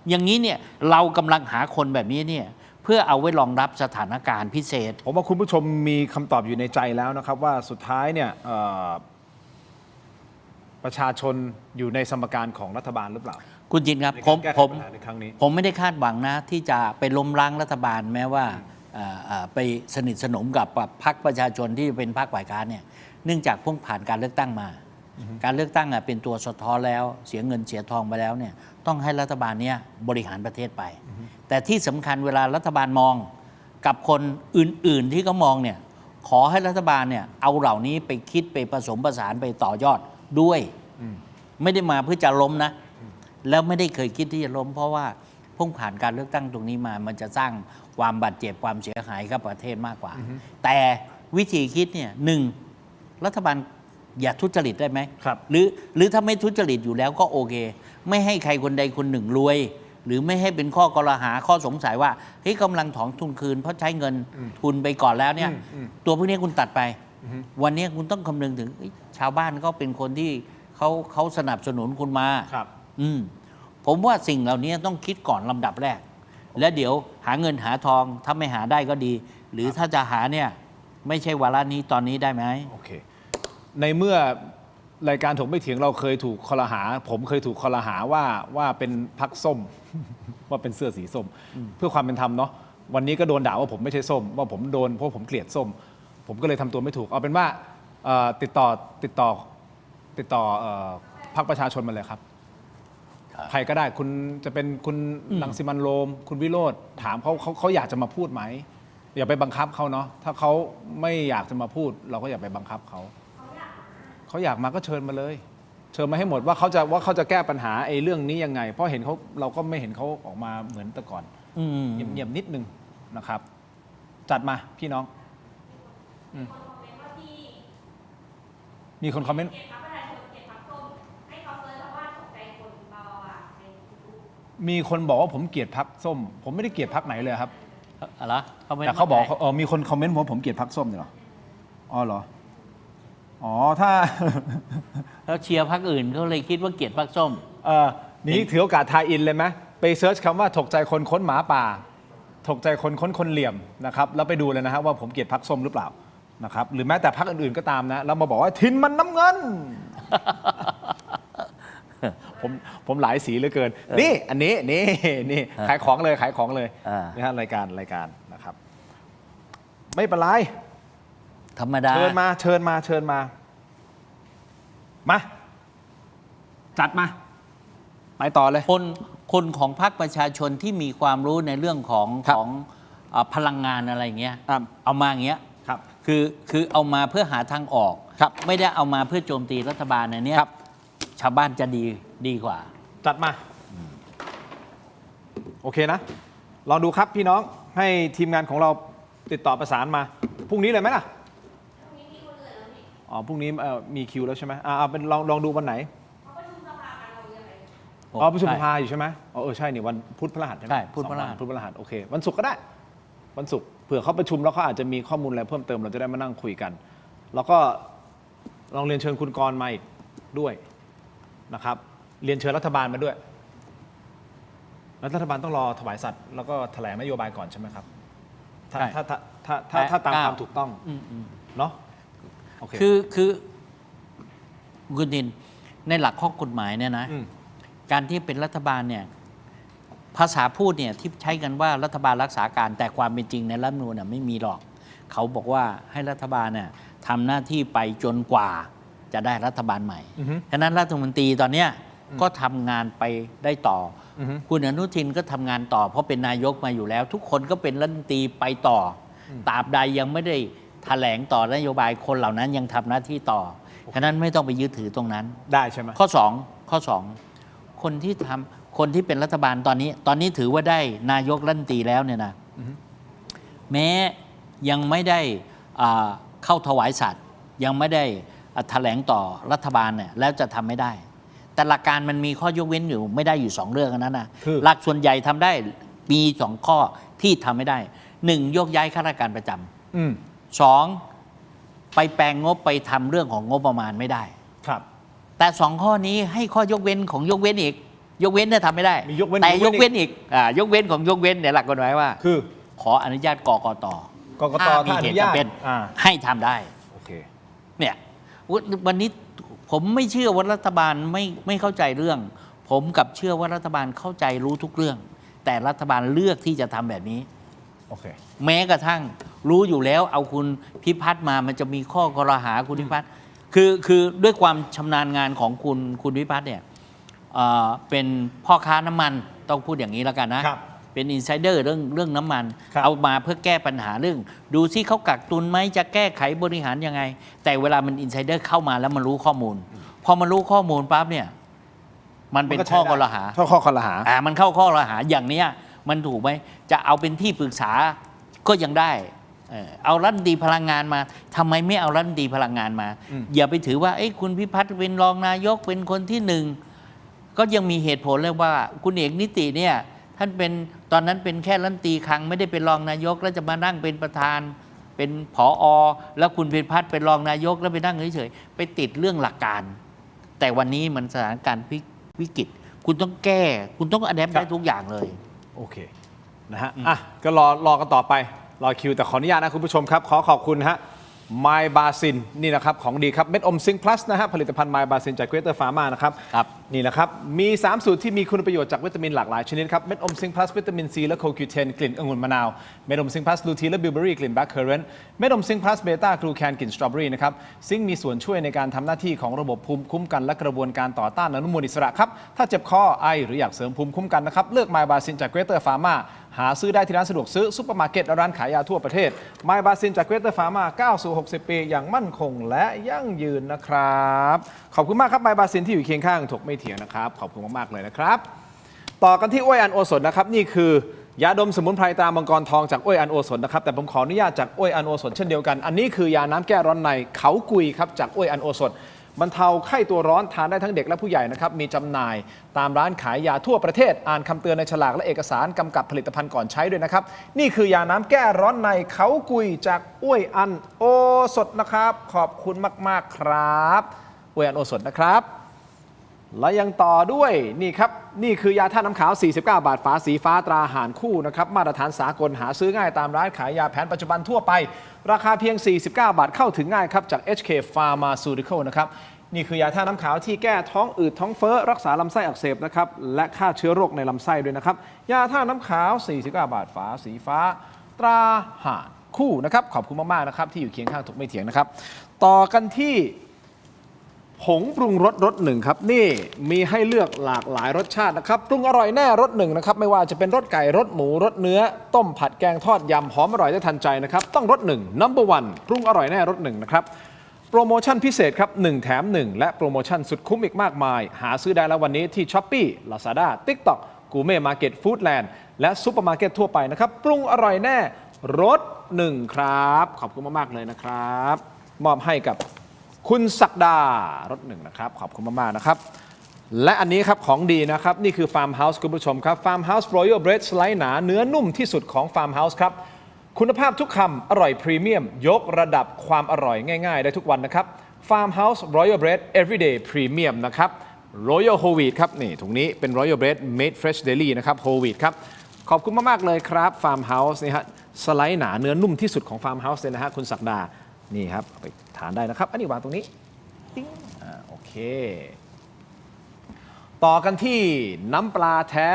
อย่างนี้เนี่ยเรากำลังหาคนแบบนี้เนี่ยเพื่อเอาไว้รองรับสถานการณ์พิเศษผมว่าคุณผู้ชมมีคำตอบอยู่ในใจแล้วนะครับว่าสุดท้ายเนี่ยประชาชนอยู่ในสมการของรัฐบาลหรือเปล่าคุณจินครับผมไม่ได้คาดหวังนะที่จะไปล้มล้างรัฐบาลแม้ว่าไปสนิทสนมกับพรรคประชาชนที่เป็นพรรคฝ่ายค้านเนี่ยเนื่องจากเพิ่งผ่านการเลือกตั้งมาการเลือกตั้งเป็นตัวสะท้อนแล้วเสียเงินเสียทองไปแล้วเนี่ยต้องให้รัฐบาลเนี่ยบริหารประเทศไปแต่ที่สำคัญเวลารัฐบาลมองกับคนอื่นๆที่เขามองเนี่ยขอให้รัฐบาลเนี่ยเอาเหล่านี้ไปคิดไปผสมผสานไปต่อยอดด้วยไม่ได้มาเพื่อจะล้มนะแล้วไม่ได้เคยคิดที่จะล้มเพราะว่าเพิ่งผ่านการเลือกตั้งตรงนี้มามันจะสร้างความบาดเจ็บความเสียหายกับประเทศมากกว่าแต่วิธีคิดเนี่ยรัฐบาลอย่าทุจริตได้ไหมหรือถ้าไม่ทุจริตอยู่แล้วก็โอเคไม่ให้ใครคนใดคนหนึ่งรวยหรือไม่ให้เป็นข้อกล่าวหาข้อสงสัยว่าเฮ้ยกำลังถอนทุนคืนเพราะใช้เงินทุนไปก่อนแล้วเนี่ยตัวพวกนี้คุณตัดไปวันนี้คุณต้องคำนึงถึงชาวบ้านก็เป็นคนที่เขาสนับสนุนคุณมาผมว่าสิ่งเหล่านี้ต้องคิดก่อนลำดับแรกและเดี๋ยวหาเงินหาทองถ้าไม่หาได้ก็ดีหรือถ้าจะหาเนี่ยไม่ใช่วาระนี้ตอนนี้ได้ไหมโอเคในเมื่อรายการถกไม่เถียงเราเคยถูกคอรหาผมเคยถูกคอรหาว่าเป็นพรรคส้ม ว่าเป็นเสื้อสีส้มเพื่อความเป็นธรรมเนาะวันนี้ก็โดนด่าว่าผมไม่ใช่ส้มว่าผมโดนเพราะผมเกลียดส้มผมก็เลยทำตัวไม่ถูกเอาเป็นว่าติดต่อพรรคประชาชนมาเลยครับใครก็ได้คุณจะเป็นคุณรังสิมันต์โรมคุณวิโรจน์ถามเขาอยากจะมาพูดไหมอย่าไปบังคับเขาเนาะถ้าเขาไม่อยากจะมาพูดเราก็อย่าไปบังคับเขาอยากมาก็เชิญมาเลยเชิญมาให้หมดว่าเขาจะแก้ปัญหาไอ้เรื่องนี้ยังไงเพราะเห็นเราก็ไม่เห็นเขาออกมาเหมือนแต่ก่อนเงียบๆนิดนึงนะครับจัดมาพี่น้องมีคนคอมเมนต์มีคนบอกว่าผมเกลียดพรรคส้มผมไม่ได้เกลียดพรรคไหนเลยครับอะไรแต่เขาบอกมีคนคอมเมนต์ว่าผมเกลียดพรรคส้มเนี่ยหรอ อ๋อเหรออ๋อถ้า แล้วเชียร์พรรคอื่นเขาเลยคิดว่าเกลียดพรรคส้ม นี่ถือโอกาสทายอินเลยไหมไปเซิร์ชคำว่าถกใจคนค้นหมาป่า ถกใจคนค้นคนเหลี่ยมนะครับแล้วไปดูเลยนะฮะว่าผมเกลียดพรรคส้มหรือเปล่านะครับหรือแม้แต่พรรคอื่นๆก็ตามนะแล้วมาบอกว่าทินมันน้ำเงิน ผมหลายสีเหลือเกินนี่อันนี้นี่ขายของเลยนะฮะรายการนะครับ ไม่เป็นไร ธรรมดา เชิญมาจัดมาไปต่อเลยคนของพรรคประชาชนที่มีความรู้ในเรื่องของพลังงานอะไรเงี้ยเอามาอย่างเงี้ยคือเอามาเพื่อหาทางออกไม่ได้เอามาเพื่อโจมตีรัฐบาลในเนี้ยชาวบ้านจะดีกว่าจัดมาโอเคนะลองดูครับพี่น้องให้ทีมงานของเราติดต่อประสานมาพรุ่งนี้เลยไหมล่ะอ๋อพรุ่งนี้มีคิวแล้วใช่ไหมเป็นลองดูวันไหนประชุมสภาอยู่ใช่ไหมใช่นี่วันพุธพฤหัสใช่ไหม ใช่พุธพฤหัส โอเควันศุกร์ก็ได้วันศุกร์เผื่อเขาประชุมแล้วเขาอาจจะมีข้อมูลอะไรเพิ่มเติมเราจะได้มานั่งคุยกันแล้วก็ลองเรียนเชิญคุณกรณ์มาอีกด้วยนะครับเรียนเชิญรัฐบาลมาด้วยรัฐบาลต้องรอถวายสัตย์แล้วก็แถลงนโยบายก่อนใช่ไหมครับถ้าตามความถูกต้องเนาะโอเคคือคุณดินในหลักข้อกฎหมายเนี่ยนะการที่เป็นรัฐบาลเนี่ยภาษาพูดเนี่ยที่ใช้กันว่ารัฐบาลรักษาการแต่ความเป็นจริงในรัฐธรรมนูญไม่มีหรอกเขาบอกว่าให้รัฐบาลเนี่ยทำหน้าที่ไปจนกว่าจะได้รัฐบาลใหม่ฉะนั้นรัฐมนตรีตอนเนี้ยก็ทำงานไปได้ต่อคุณอนุทินก็ทำงานต่อเพราะเป็นนายกมาอยู่แล้วทุกคนก็เป็นรัฐมนตรีไปต่อตราบใดยังไม่ได้แถลงต่อนโยบายคนเหล่านั้นยังทำหน้าที่ต่อฉะนั้นไม่ต้องไปยึดถือตรงนั้นได้ใช่ไหมข้อ2คนที่เป็นรัฐบาลตอนนี้ถือว่าได้นายกรัฐมนตรีแล้วเนี่ยนะแม้ยังไม่ได้เข้าถวายสัตย์ยังไม่ได้แถลงต่อรัฐบาลเนี่ยแล้วจะทำไม่ได้แต่หลักการมันมีข้อยกเว้นอยู่ไม่ได้อยู่2เรื่องนั้นนะหลักส่วนใหญ่ทำได้มี2ข้อที่ทำไม่ได้1ยกย้ายข้าราชการประจำ2ไปแปลงงบไปทำเรื่องของงบประมาณไม่ได้ครับแต่2ข้อนี้ให้ข้อยกเว้นของยกเว้นอีกยกเว้นเนี่ยทำไม่ได้แต่ยกเว้นอีกยกเว้นของยกเว้นเนี่ยหลักกฎหมายว่าคือขออนุญาตกกตถ้ามีเหตุจำเป็นให้ทำได้โอเคเนี่ยวันนี้ผมไม่เชื่อว่ารัฐบาลไม่เข้าใจเรื่องผมกับเชื่อว่ารัฐบาลเข้าใจรู้ทุกเรื่องแต่รัฐบาลเลือกที่จะทำแบบนี้โอเคแม้กระทั่งรู้อยู่แล้วเอาคุณพิพัฒน์มามันจะมีข้อกล่าวหาคุณพิพัฒน์คือด้วยความชำนาญงานของคุณพิพัฒน์เนี่ยเป็นพ่อค้าน้ำมันต้องพูดอย่างนี้แล้วกันนะเป็นอินไซเดอร์เรื่องน้ำมันเอามาเพื่อแก้ปัญหาเรื่องดูซิเขากักตุนไหมจะแก้ไขบริหารยังไงแต่เวลามันอินไซเดอร์เข้ามาแล้วมันรู้ข้อมูลพอมันรู้ข้อมูลปั๊บเนี่ยมันเป็นข้อกล่าวหามันเข้าข้อกล่าวหาอย่างนี้มันถูกไหมจะเอาเป็นที่ปรึกษาก็ยังได้เอารัฐมนตรีพลังงานมาทำไมไม่เอารัฐมนตรีพลังงานมาอย่าไปถือว่าคุณพิพัฒน์เป็นรองนายกเป็นคนที่1ก็ยังมีเหตุผลเลยว่าคุณเอกนิติเนี่ยท่านเป็นตอนนั้นเป็นแค่รัฐมนตรีคลังไม่ได้เป็นรองนายกแล้วจะมานั่งเป็นประธานเป็นผอ.แล้วคุณพิพัฒน์เป็นรองนายกแล้วไปนั่งเฉยๆไปติดเรื่องหลักการแต่วันนี้มันสถานการณ์วิกฤตคุณต้องแก้คุณต้องอะแดปได้ทุกอย่างเลยโอเคนะฮะก็รอกันต่อไปรอคิวแต่ขออนุญาตนะคุณผู้ชมครับขอบคุณฮะไมบาซินนี่นะครับของดีครับเม็ดอมซิงค์พลัสนะฮะผลิตภัณฑ์ไมบาซินจากเกรเตอร์ฟาร์มานะครับนี่นะครับมี3สูตรที่มีคุณประโยชน์จากวิตามินหลากหลายชนิดครับเม็ดอมซิงค์พลัสวิตามินซีและโคคิวเทนกลิ่นองุ่นมะนาวเม็ดอมซิงค์พลัสลูทีนและบิลเบอรี่กลิ่นแบล็คเคอร์เรนต์เม็ดอมซิงค์พลัสเบต้ากลูแคนกลิ่นสตรอเบอรี่นะครับซิงค์มีส่วนช่วยในการทำหน้าที่ของระบบภูมิคุ้มกันและกระบวนการต่อต้านอนุมูลอิสระครับถ้าเจ็บคอไอหรืออยากเสริมภูมิคุ้มกันนะครับเลือกไมบาซินจากเกรเตอร์ฟาร์มาหาซื้อได้ที่ร้านสะดวกซื้อซุปเปอร์มาร์เก็ตและร้านขายยาทั่วประเทศไมบาซินจากเกรเตอร์ฟาร์มาก้าวสู่60 ปีอย่างมั่นคงและยั่งยืนนะครับขอบคุณมากครับไมบาซินที่อยู่เคียงข้างถกไม่เถียงนะครับขอบคุณมากๆเลยนะครับต่อกันที่อ้วยอันโอสถนะครับนี่คือยาดมสมุนไพรตรามังกรทองจากอ้วยอันโอสถนะครับแต่ผมขออนุญาตจากอ้วยอันโอสถเช่นเดียวกันอันนี้คือยาน้ำแก้ร้อนในเขากุยครับจากอ้วยอันโอสถบรรเทาไข้ตัวร้อนทานได้ทั้งเด็กและผู้ใหญ่นะครับมีจำหน่ายตามร้านขายยาทั่วประเทศอ่านคำเตือนในฉลากและเอกสารกำกับผลิตภัณฑ์ก่อนใช้ด้วยนะครับนี่คือยาน้ำแก้ร้อนในเขากุยจากอ้วยอันโอ สถนะครับขอบคุณมากๆครับอวยอันโอสถนะครับและยังต่อด้วยนี่ครับนี่คือยาธาตุน้ำขาว49 บาทฝาสีฟ้าตราหารคู่นะครับมาตรฐานสากลหาซื้อง่ายตามร้านขายยาแผนปัจจุบันทั่วไปราคาเพียง49 บาทเข้าถึงง่ายครับจาก HK Pharmaceutical นะครับนี่คือยาธาตุน้ำขาวที่แก้ท้องอืดท้องเฟ้อรักษาลำไส้อักเสบนะครับและฆ่าเชื้อโรคในลำไส้ด้วยนะครับยาธาตุน้ำขาว49 บาทฝาสีฟ้าตราหารคู่นะครับขอบคุณมากๆนะครับที่อยู่เคียงข้างถกไม่เถียงนะครับต่อกันที่ผงปรุงรสรสหนึ่งครับนี่มีให้เลือกหลากหลายรสชาตินะครับปรุงอร่อยแน่รสหนึ่งนะครับไม่ว่าจะเป็นรสไก่รสหมูรสเนื้อต้มผัดแกงทอดยำหอมอร่อยได้ทันใจนะครับต้องรสหนึ่ง No. 1ปรุงอร่อยแน่รสหนึ่งนะครับโปรโมชั่นพิเศษครับ1แถม1และโปรโมชั่นสุดคุ้มอีกมากมายหาซื้อได้แล้ววันนี้ที่ Shopee Lazada TikTok Gourmet Market Foodland และซุปเปอร์มาร์เก็ตทั่วไปนะครับปรุงอร่อยแน่รสหนึ่งครับขอบคุณมากๆเลยนะครับมอบให้กับคุณศักดารถหนึ่งนะครับขอบคุณมากๆนะครับและอันนี้ครับของดีนะครับนี่คือ Farm House คุณผู้ชมครับ Farm House Royal Bread สไลด์หนาเนื้อนุ่มที่สุดของ Farm House ครับคุณภาพทุกคำอร่อยพรีเมียมยกระดับความอร่อยง่ายๆได้ทุกวันนะครับ Farm House Royal Bread Everyday Premium นะครับ Royal Whole Wheat ครับนี่ถุงนี้เป็น Royal Bread Made Fresh Daily นะครับ Whole Wheat ครับขอบคุณมากๆเลยครับ Farm House นี่ฮะสไลด์หนาเนื้อนุ่มที่สุดของ Farm House เลยนะฮะคุณศักดานี่ครับไปทานได้นะครับอันนี้วางตรงนี้ติ๊งโอเคต่อกันที่น้ำปลาแท้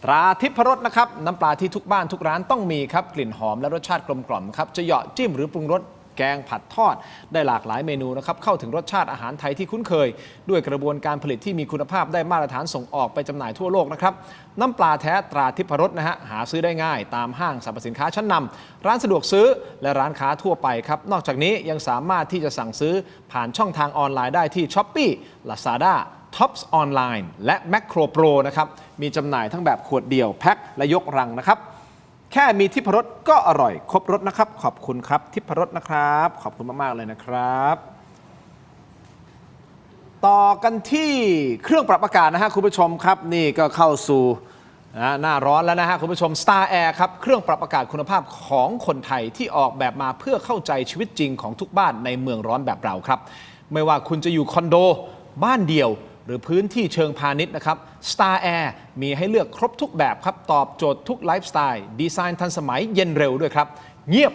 ตราทิพรสนะครับน้ำปลาที่ทุกบ้านทุกร้านต้องมีครับกลิ่นหอมและรสชาติกลมกล่อมครับจะเหยาะจิ้มหรือปรุงรสแกงผัดทอดได้หลากหลายเมนูนะครับเข้าถึงรสชาติอาหารไทยที่คุ้นเคยด้วยกระบวนการผลิตที่มีคุณภาพได้มาตรฐานส่งออกไปจำหน่ายทั่วโลกนะครับน้ำปลาแท้ตราทิพรสนะฮะหาซื้อได้ง่ายตามห้างสรรพสินค้าชั้นนำร้านสะดวกซื้อและร้านค้าทั่วไปครับนอกจากนี้ยังสามารถที่จะสั่งซื้อผ่านช่องทางออนไลน์ได้ที่ Shopee Lazada Tops Online และ Macro Pro นะครับมีจำหน่ายทั้งแบบขวดเดียวแพ็คและยกรังนะครับแค่มีทิพรสก็อร่อยครบรสนะครับขอบคุณครับทิพรสนะครับขอบคุณมากๆเลยนะครับต่อกันที่เครื่องปรับอากาศนะฮะคุณผู้ชมครับนี่ก็เข้าสู่หน้าร้อนแล้วนะฮะคุณผู้ชม Star Air ครับเครื่องปรับอากาศคุณภาพของคนไทยที่ออกแบบมาเพื่อเข้าใจชีวิตจริงของทุกบ้านในเมืองร้อนแบบเราครับไม่ว่าคุณจะอยู่คอนโดบ้านเดี่ยวหรือพื้นที่เชิงพาณิชย์นะครับ Star Air มีให้เลือกครบทุกแบบครับตอบโจทย์ทุกไลฟ์สไตล์ดีไซน์ทันสมัยเย็นเร็วด้วยครับเงียบ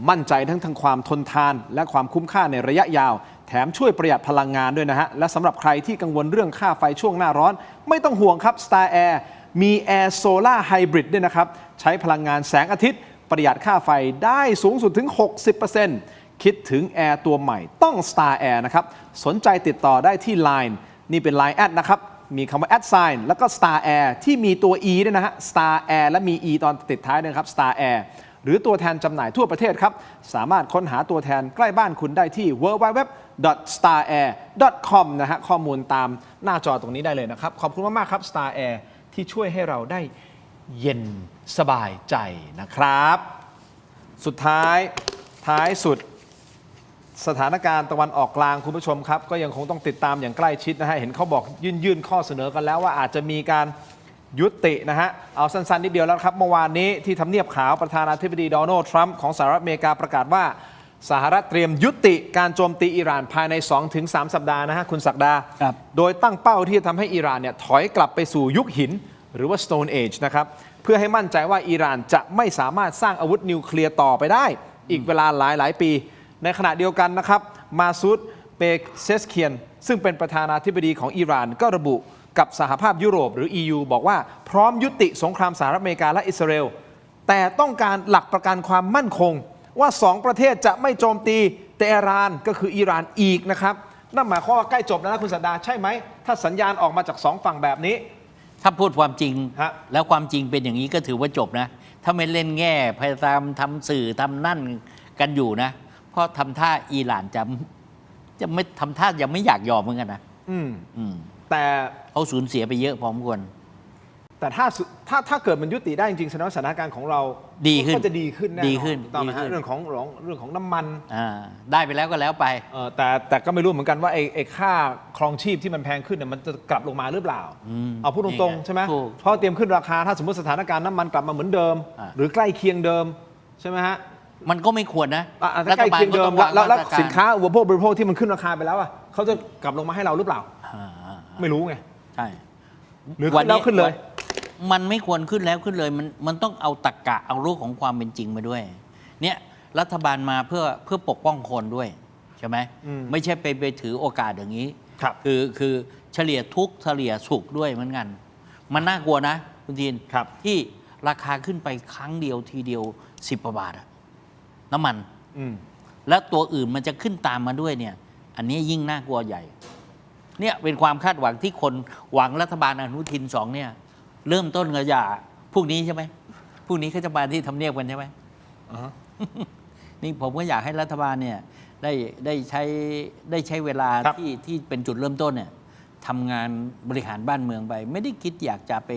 มั่นใจทั้งความทนทานและความคุ้มค่าในระยะยาวแถมช่วยประหยัดพลังงานด้วยนะฮะและสำหรับใครที่กังวลเรื่องค่าไฟช่วงหน้าร้อนไม่ต้องห่วงครับ Star Air มี Air Solar Hybrid ด้วยนะครับใช้พลังงานแสงอาทิตย์ประหยัดค่าไฟได้สูงสุดถึง 60%คิดถึงแอร์ตัวใหม่ต้อง Star Air นะครับสนใจติดต่อได้ที่ Lineนี่เป็น Line แอดนะครับมีคำว่า แอดไซน์แล้วก็ Star Air ที่มีตัว E ด้วยนะฮะ Star Air และมี E ตอนติดท้ายด้วยนะครับ Star Air หรือตัวแทนจำหน่ายทั่วประเทศครับสามารถค้นหาตัวแทนใกล้บ้านคุณได้ที่ www.starair.com นะฮะข้อมูลตามหน้าจอตรงนี้ได้เลยนะครับขอบคุณมากๆครับ Star Air ที่ช่วยให้เราได้เย็นสบายใจนะครับสุดท้ายสุดสถานการณ์ตะวันออกกลางคุณผู้ชมครับก็ยังคงต้องติดตามอย่างใกล้ชิดนะฮะเห็นเขาบอกยื่นข้อเสนอกันแล้วว่าอาจจะมีการยุตินะฮะเอาสั้นๆนิดเดียวแล้วครับเมื่อวานนี้ที่ทำเนียบขาวประธานาธิบดีโดนัลด์ทรัมป์ของสหรัฐอเมริกาประกาศว่าสหรัฐเตรียมยุติการโจมตีอิหร่านภายใน 2-3 สัปดาห์นะฮะคุณศักดาโดยตั้งเป้าที่จะทำให้อิหร่านเนี่ยถอยกลับไปสู่ยุคหินหรือว่า Stone Age นะครับเพื่อให้มั่นใจว่าอิหร่านจะไม่สามารถสร้างอาวุธนิวเคลียร์ต่อไปได้อีกเวลาหลายปีในขณะเดียวกันนะครับมาซูดเปเซสเคียนซึ่งเป็นประธานาธิบดีของอิหร่านก็ระบุกับสหภาพยุโรปหรือ EU บอกว่าพร้อมยุติสงครามสหรัฐอเมริกาและอิสราเอลแต่ต้องการหลักประกันความมั่นคงว่า2ประเทศจะไม่โจมตีเตหะรานก็คืออิหร่านอีกนะครับนั่นหมายความว่าใกล้จบแล้วนะคุณสันดาใช่ไหมถ้าสัญญาณออกมาจาก2ฝั่งแบบนี้ถ้าพูดความจริงแล้วความจริงเป็นอย่างนี้ก็ถือว่าจบนะถ้าไม่เล่นแง่พยายามทำสื่อทำนั่นกันอยู่นะเพราะทำท่าอิหร่านจะไม่ทำท่ายังไม่อยากยอมเหมือนกันนะแต่เขาสูญเสียไปเยอะพอสมควรแต่ถ้าเกิดมันยุติได้จริงๆแสดงว่าสถานการณ์ของเราดีขึ้นก็จะดีขึ้นแน่นอนถูกต้องไหมฮะเรื่องของน้ำมันได้ไปแล้วก็แล้วไปแต่ก็ไม่รู้เหมือนกันว่าไอ้ค่าครองชีพที่มันแพงขึ้นเนี่ยมันจะกลับลงมาหรือเปล่าเอาพูดตรงๆใช่ไหมเพราะเตรียมขึ้นราคาถ้าสมมติสถานการณ์น้ำมันกลับมาเหมือนเดิมหรือใกล้เคียงเดิมใช่ไหมฮะ มันก็ไม่ควรนะ ใกล้เคียงเดิม วาง แล้ว มาตรการ สินค้าอุปโภคบริโภคที่มันขึ้นราคาไปแล้วอ่ะเขาจะกลับลงมาให้เราหรือเปล่า ไม่รู้ไง ใช่ หรือขึ้นแล้วขึ้นเลย มันไม่ควรขึ้นแล้วขึ้นเลยมันต้องเอาตรรกะเอารูปของความเป็นจริงมาด้วย เนี่ยรัฐบาลมาเพื่อปกป้องคนด้วยใช่ไหมไม่ใช่ไปถือโอกาสอย่างนี้คือเฉลี่ยทุกข์เฉลี่ยสุขด้วยเหมือนกันมันน่ากลัวนะคุณทีนที่ราคาขึ้นไปครั้งเดียวทีเดียว10 กว่าบาทอะน้ำมันแล้วตัวอื่นมันจะขึ้นตามมาด้วยเนี่ยอันนี้ยิ่งน่ากลัวใหญ่เนี่ยเป็นความคาดหวังที่คนหวังรัฐบาลอนุทิน2เนี่ยเริ่มต้นกระยาพวกนี้ใช่ไหมพวกนี้เขาจะมาที่ทำเนียบกันใช่ไหม นี่ผมก็อยากให้รัฐบาลเนี่ยได้ใช้เวลาที่เป็นจุดเริ่มต้นเนี่ยทำงานบริหารบ้านเมืองไป ไม่ได้คิดอยากจะไป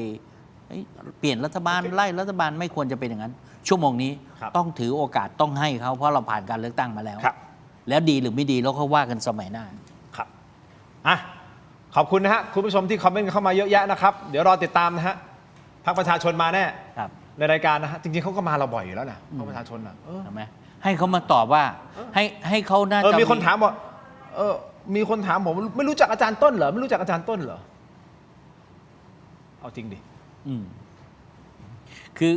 เปลี่ยนรัฐบาลไล่รัฐบาลไม่ควรจะเป็นอย่างนั้นชั่วโมงนี้ต้องถือโอกาสต้องให้เขาเพราะเราผ่านการเลือกตั้งมาแล้วแล้วดีหรือไม่ดีเราก็ว่ากันสมัยหน้าครับขอบคุณนะฮะคุณผู้ชมที่คอมเมนต์เข้ามาเยอะแยะนะครับเดี๋ยวรอติดตามนะฮะพรรคประชาชนมาแน่ในรายการนะฮะจริงๆเขาก็มาเราบ่อยอยู่แล้วนะพรรคประชาชนนะใช่ไหมให้เขามาตอบว่าให้เขาน่าจะมีคนถามบอกมีคนถามผมไม่รู้จักอาจารย์ต้นเหรอไม่รู้จักอาจารย์ต้นเหรอเอาจริงดิ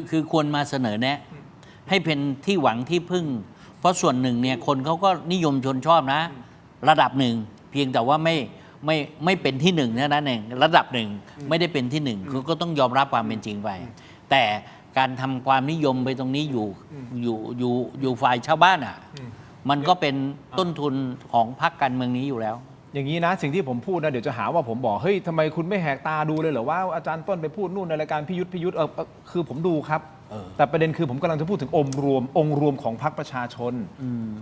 คือควรมาเสนอแนะให้เป็นที่หวังที่พึ่งเพราะส่วนหนึ่งเนี่ยคนเขาก็นิยมชมชอบนะระดับหนึ่งเพียงแต่ว่าไม่เป็นที่หนึ่งเท่านั้นเองระดับหนึ่งไม่ได้เป็นที่หนึ่งเขาก็ต้องยอมรับความเป็นจริงไปแต่การทำความนิยมไปตรงนี้อยู่ฝ่ายชาวบ้านอ่ะมันก็เป็นต้นทุนของพรรคการเมืองนี้อยู่แล้วอย่างนี้นะสิ่งที่ผมพูดนะเดี๋ยวจะหาว่าผมบอกเฮ้ยทำไมคุณไม่แหกตาดูเลยเหรอว่าอาจารย์ต้นไปพูดนู่นในรายการพิยุทธ์คือผมดูครับแต่ประเด็นคือผมกำลังจะพูดถึงองค์รวมของพรรคประชาชน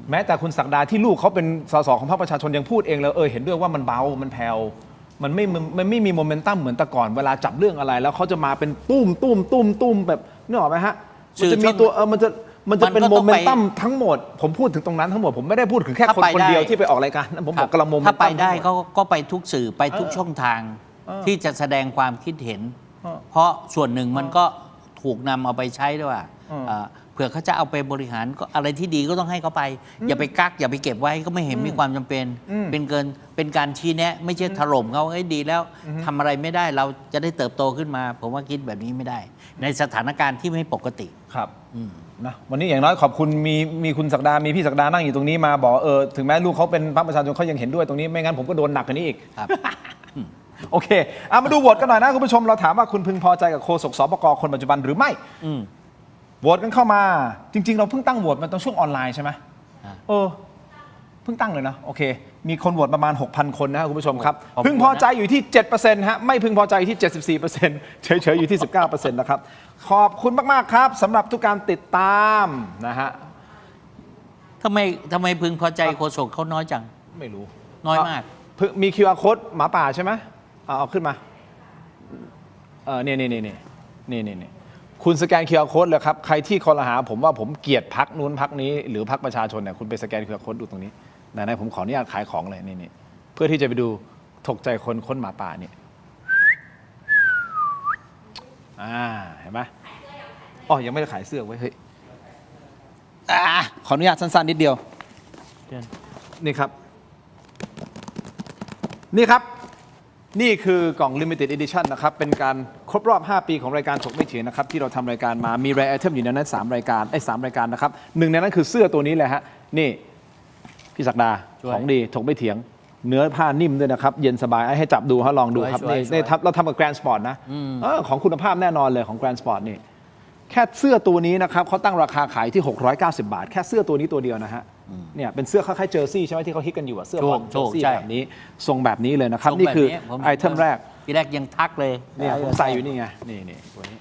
แม้แต่คุณศักดาที่ลูกเขาเป็นสสของพรรคประชาชนยังพูดเองแล้วเห็นด้วยว่ามันเบามันแผ่วมันไม่มีโมเมนตัมเหมือนแต่ก่อนเวลาจับเรื่องอะไรแล้วเขาจะมาเป็นตุ้มแบบนึกออกไหมฮะมันจะมีตัวมันจะเป็นโมเมนตัมทั้งหมดผมพูดถึงตรงนั้นทั้งหมดผมไม่ได้พูดถึงแค่คนเดียวที่ไปออกรายการผมบอกกระโมเมนตัมถ้าไปได้ก็ไปทุกสื่อไปทุกช่องทางที่จะแสดงความคิดเห็นเพราะส่วนหนึ่งมันก็ถูกนำเอาไปใช้ด้วยเผื่อเขาจะเอาไปบริหารก็อะไรที่ดีก็ต้องให้เขาไปอย่าไปกักอย่าไปเก็บไว้ก็ไม่เห็นมีความจำเป็นเป็นการชี้แนะไม่ใช่ถล่มเขาดีแล้วทำอะไรไม่ได้เราจะได้เติบโตขึ้นมาผมว่าคิดแบบนี้ไม่ได้ในสถานการณ์ที่ไม่ปกติครับนะวันนี้อย่างน้อยขอบคุณมีคุณศักดามีพี่ศักดานั่งอยู่ตรงนี้มาบอกถึงแม้ลูกเขาเป็นพรรคประชาชนเขายังเห็นด้วยตรงนี้ไม่งั้นผมก็โดนหนักกว่านี้อีกโอเคมาดูโหวตกันหน่อยนะคุณผู้ชมเราถามว่าคุณพึงพอใจกับโฆษกสบกคนปัจจุบันหรือไม่โหวตกันเข้ามาจริงๆเราเพิ่งตั้งโหวตมันต้องช่วงออนไลน์ใช่ไหมเพิ่งตั้งเลยนะโอเคมีคนโหวตประมาณ 6,000 คนนะครับคุณผู้ชมครับพึงพอใจอยู่ที่ 7% ฮะไม่พึงพอใจอยู่ที่ 74% เฉยๆอยู่ที่ 19% นะครับขอบคุณมากๆครับสำหรับทุกการติดตามนะฮะทำไมพึงพอใจโฆษกเขาน้อยจังไม่รู้น้อยมากมี QR code หมาป่าใช่ไหมเอาขึ้นมานี่คุณสแกน QR code เลยครับใครที่คอรหาผมว่าผมเกลียดพรรคนู้นพรรคนี้หรือพรรคประชาชนเนี่ยคุณไปสแกน QR code ดูตรงนี้ไหนผมขออนุญาตขายของเลยนี่เพื่อที่จะไปดูถกใจคนค้นหมาป่านี่เห็นไหมยังไม่ได้ขายเสื้อไว้เฮ้ยขออนุญาตสั้นๆนิดเดียวนี่ครับนี่คือกล่อง Limited Edition นะครับเป็นการครบรอบ5 ปีของรายการถกไม่เถียงนะครับที่เราทำรายการมามีรายไอเทมอยู่ในนั้น3 รายการ3 รายการนะครับหนึ่งในนั้นคือเสื้อตัวนี้เลยฮะนี่พี่ศักดาของดีถกไม่เถียงเนื้อผ้านิ่มด้วยนะครับเย็นสบายให้จับดูฮะลองดูครับนี่เราทำกับแกรนด์สปอร์ตนะของคุณภาพแน่นอนเลยของแกรนด์สปอร์ตนี่แค่เสื้อตัวนี้นะครับเขาตั้งราคาขายที่690 บาทแค่เสื้อตัวนี้ตัวเดียวนะฮะเนี่ยเป็นเสื้อคล้ายๆเจอร์ซี่ใช่ไหมที่เขาฮิตกันอยู่เสื้อบอลเจอร์ซี่แบบนี้ทรงแบบนี้เลยนะครับนี่คือไอเทมแรกทีแรกยังทักเลยเนี่ยผมใส่อยู่นี่ไงนี่ตัวนี้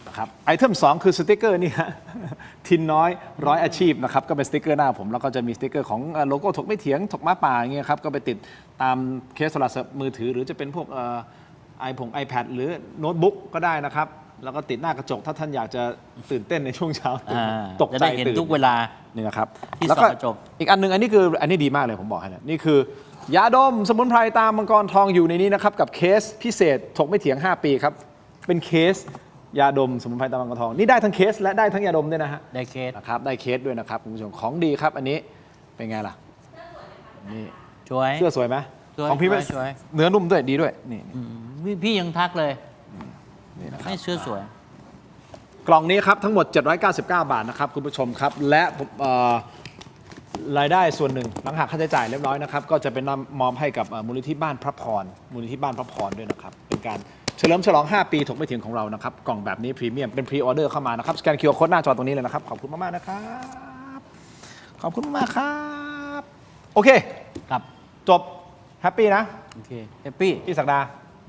นะครับไอเทม2คือสติ๊กเกอร์นี่ฮะทินน้อย100 อาชีพนะครับก็เป็นสติ๊กเกอร์หน้าผมแล้วก็จะมีสติ๊กเกอร์ของโลโก้ถกไม่เถียงถกม้าป่าอย่างเงี้ยครับก็ไปติดตามเคสโทรศัพท์มือถือหรือจะเป็นพวกiPad หรือโน้ตบุ๊กก็ได้นะครับแล้วก็ติดหน้ากระจกถ้าท่านอยากจะตื่นเต้นในช่วงเช้าตกใจตื่นทุกเวลานี่นะครับแล้วก็อีกอันนึงอันนี้ดีมากเลยผมบอกให้นะนี่คือยาดมสมุนไพรตามมังกรทองอยู่ในนี้นะครับกับเคสพิเศษถกไม่เถียง5 ปีครับเป็นเคส ยาดมสมุนไพรตะวันกระทองนี่ได้ทั้งเคสและได้ทั้งยาดมด้วยนะฮะ ได้เคส นะครับได้เคสด้วยนะครับคุณผู้ชมของดีครับอันนี้เป็นไงล่ะนี่ สวย เสื้อสวยไหม สวย ของพี่ สวย เนื้อนุ่มด้วยดีด้วยนี่ พี่ยังทักเลย นี่นะครับ ให้เสื้อสวย กล่องนี้ครับทั้งหมด 799 บาทนะครับคุณผู้ชมครับและรายได้ส่วนหนึ่งหลังหักค่าใช้จ่ายเรียบร้อยนะครับก็จะเป็นนำมอบให้กับมูลนิธิบ้านพระพรมูลนิธิบ้านพระพรด้วยนะครับเป็นการเฉลิมฉลอง 5 ปีถกไม่เถียงของเรานะครับกล่องแบบนี้พรีเมียมเป็นพรีออเดอร์เข้ามานะครับสแกน QR Code หน้าจอตรงนี้เลยนะครับขอบคุณมากๆนะครับขอบคุณมากๆครับโอเค ครับ จบแฮปปี้นะ โอเคแฮปปี้ พี่ศักดา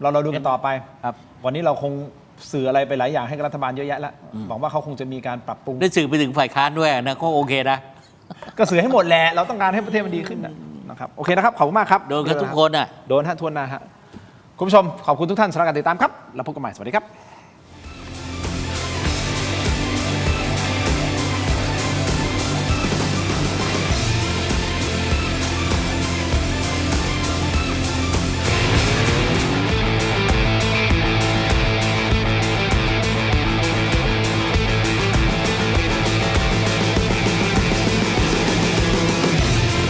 เราดูกันต่อไป ครับ วันนี้เราคงสื่ออะไรไปหลายอย่างให้กับรัฐบาลเยอะแยะแล้วหวังว่าเขาคงจะมีการปรับปรุง ได้สื่อไปถึงฝ่ายค้านด้วยนะก็โอเคนะ ก็สื่อให้หมดแหละเราต้องการให้ประเทศมันดีขึ้นนะครับโอเคนะครับขอบคุณมากครับ โดนกันทุกคนอ่ะ โดนฮะทวนนะฮะคุณผู้ชมขอบคุณทุกท่านสำหรับการติดตามครับแล้วพบกันใหม่สวัสดีครับ